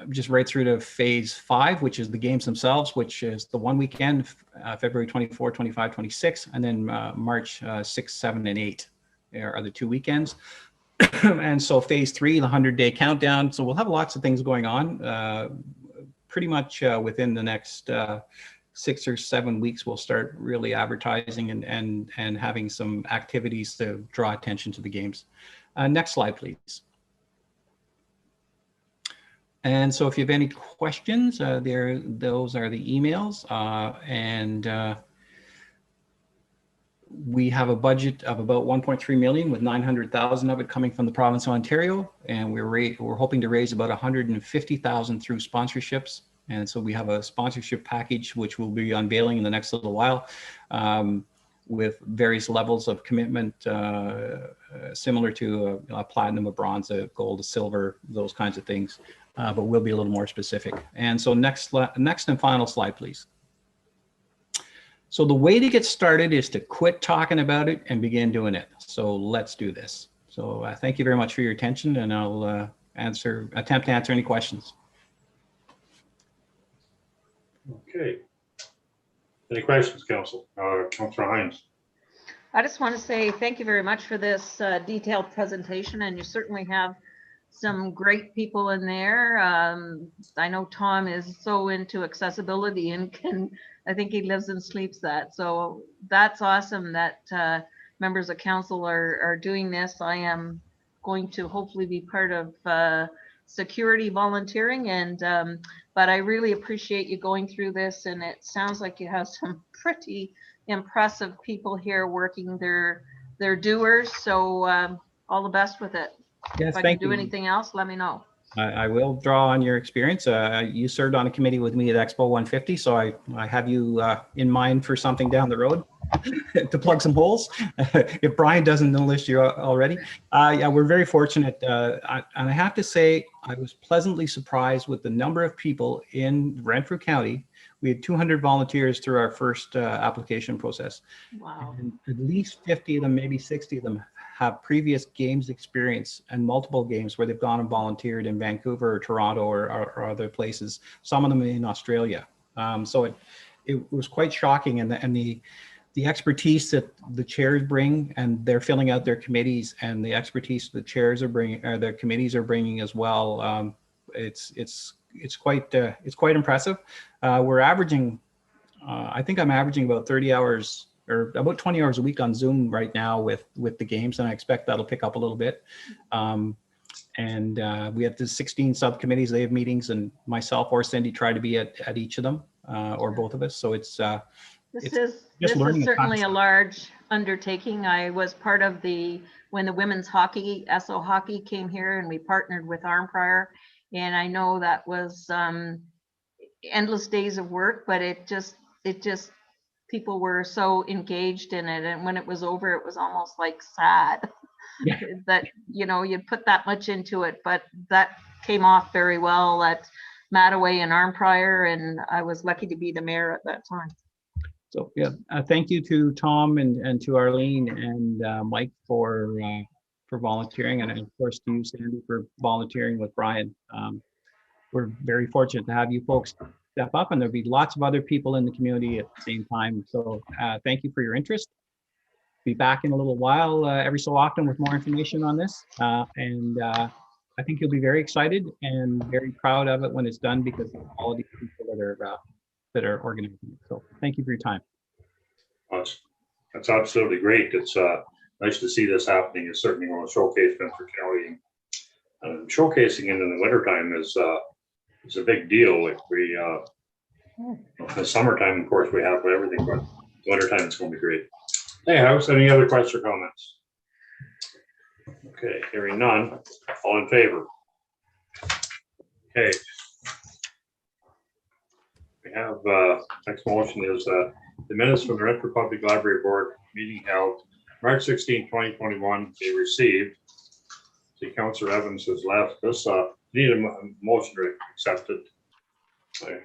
just right through to phase 5, which is the games themselves, which is the one weekend, February 24, 25, 26, and then March 6, 7, and 8 are the 2 weekends. And so phase 3, the 100-day countdown. So we'll have lots of things going on. Pretty much within the next 6 or 7 weeks, we'll start really advertising and having some activities to draw attention to the games. Next slide, please. And so if you have any questions, those are the emails. We have a budget of about 1.3 million, with 900,000 of it coming from the province of Ontario, and we're hoping to raise about 150,000 through sponsorships. And so we have a sponsorship package which we'll be unveiling in the next little while, with various levels of commitment, similar to a platinum, a bronze, a gold, a silver, those kinds of things. But we'll be a little more specific. And so next and final slide, please. So the way to get started is to quit talking about it and begin doing it. So let's do this. So thank you very much for your attention, and I'll attempt to answer any questions. Okay. Any questions, Council? Councillor Hines. I just want to say thank you very much for this detailed presentation, and you certainly have some great people in there. I know Tom is so into accessibility and I think he lives and sleeps that. So that's awesome that members of council are doing this. I am going to hopefully be part of security volunteering, and but I really appreciate you going through this, and it sounds like you have some pretty impressive people here working their doers. So all the best with it. Yes, if I thank can do you. anything else, let me know. I will draw on your experience. You served on a committee with me at Expo 150, so I have you in mind for something down the road. to plug some holes. If Brian doesn't know this year already. Yeah, we're very fortunate. And I have to say, I was pleasantly surprised with the number of people in Renfrew County. We had 200 volunteers through our first application process. Wow. And at least 50 of them, maybe 60 of them, have previous games experience and multiple games where they've gone and volunteered in Vancouver or Toronto or other places, some of them in Australia. So it was quite shocking, and the expertise that the chairs bring, and they're filling out their committees, and the expertise the chairs are bringing, or their committees are bringing as well. It's quite impressive. We're averaging, I think I'm averaging about 30 hours or about 20 hours a week on Zoom right now with the games, and I expect that'll pick up a little bit. And we have the 16 subcommittees. They have meetings, and myself or Cindy try to be at each of them, or both of us. So it's This just is learning a certainly a concept. large undertaking. I was part of when the women's hockey, SO Hockey came here, and we partnered with Armprior. And I know that was endless days of work, but it just, people were so engaged in it. And when it was over, it was almost like sad Yeah. that, you'd put that much into it, but that came off very well at Mattaway and Armprior. And I was lucky to be the mayor at that time. So yeah, thank you to Tom and to Arlene and Mike for volunteering, and of course to you, Sandy, for volunteering with Brian. We're very fortunate to have you folks step up, and there'll be lots of other people in the community at the same time. So thank you for your interest. Be back in a little while, every so often, with more information on this, and I think you'll be very excited and very proud of it when it's done, because of the quality of people that are organizing it. So thank you for your time. That's absolutely great. It's nice to see this happening. It's certainly going to showcase Renfrew County. And showcasing it in the wintertime is a big deal. Like the summertime, of course, we have everything, but the wintertime it's going to be great. Hey, House, any other questions or comments? Okay, hearing none. All in favor? Okay. We have, next motion is the minutes from the Renfrew Public Library Board meeting held March 16, 2021 be received. See, Councillor Evans has left this. Need a motion to accept it.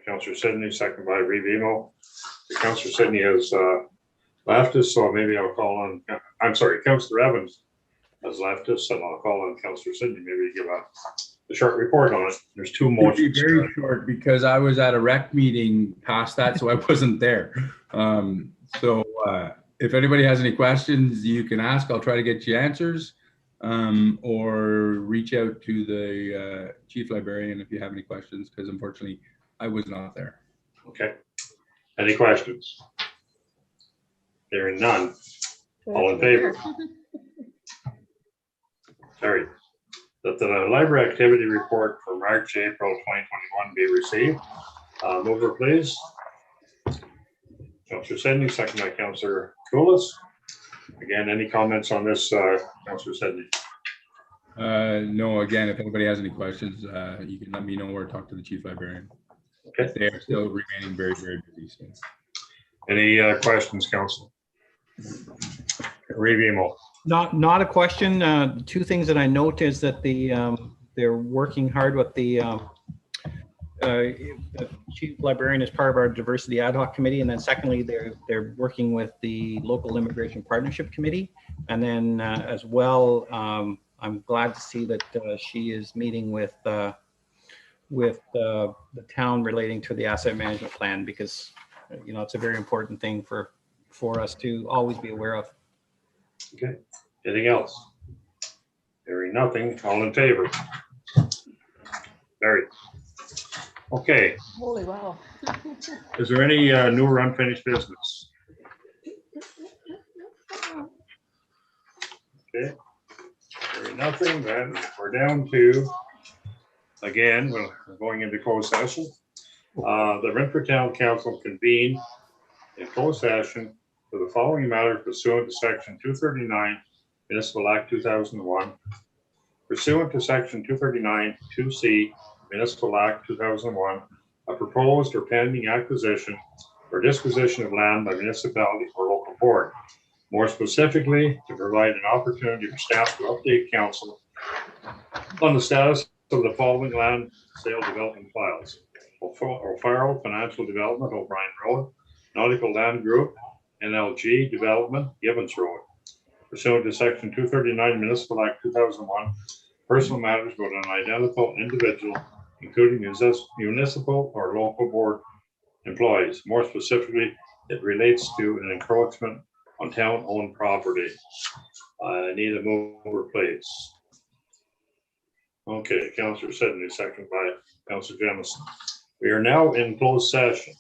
Councillor Sidney, second by Reeve Emo. Councillor Sidney has left us, so maybe I'll call on, I'm sorry, Councillor Evans has left us, and I'll call on Councillor Sidney, maybe give a short report on it. There's two It'll be motions. very short because I was at a rec meeting past that, so I wasn't there. So if anybody has any questions, you can ask. I'll try to get you answers, or reach out to the chief librarian if you have any questions, because unfortunately I was not there. Okay. Any questions? Hearing none. All in favor? Carried. That the library activity report for March, April 2021 be received. Mover, please. Councillor Sidney, second by Councillor Koulis. Again, any comments on this, Councillor Sidney? No, again, if anybody has any questions, you can let me know or talk to the chief librarian. Okay. They are still remaining very, very busy. So. Any questions, Council? Reeve Emo. Not a question. Two things that I note is that they're working hard with the chief librarian as part of our diversity ad hoc committee, and then secondly, they're working with the local immigration partnership committee, and then as well, I'm glad to see that she is meeting with the town relating to the asset management plan, because it's a very important thing for us to always be aware of. Okay. Anything else? Hearing nothing. All in favor? Carried. Okay. Holy wow. Is there any new or unfinished business? Okay. Hearing nothing, then we're down to, again, we're going into closed session. The Renfrew Town Council convened in closed session for the following matters pursuant to Section 239 Municipal Act 2001, pursuant to Section 239 2C Municipal Act 2001, a proposed or pending acquisition or disposition of land by municipality or local report. More specifically, to provide an opportunity for staff to update council on the status of the following land sale development files. O'Farrell Financial Development, O'Brien Road, Nautical Land Group, NLG Development, Gibbons Road. Pursuant to Section 239 Municipal Act 2001, personal matters about an identical individual, including municipal or local board employees. More specifically, it relates to an encroachment on town-owned property. I need a mover, please. Okay, Councillor Sidney, second by Councillor Jamison. We are now in closed session.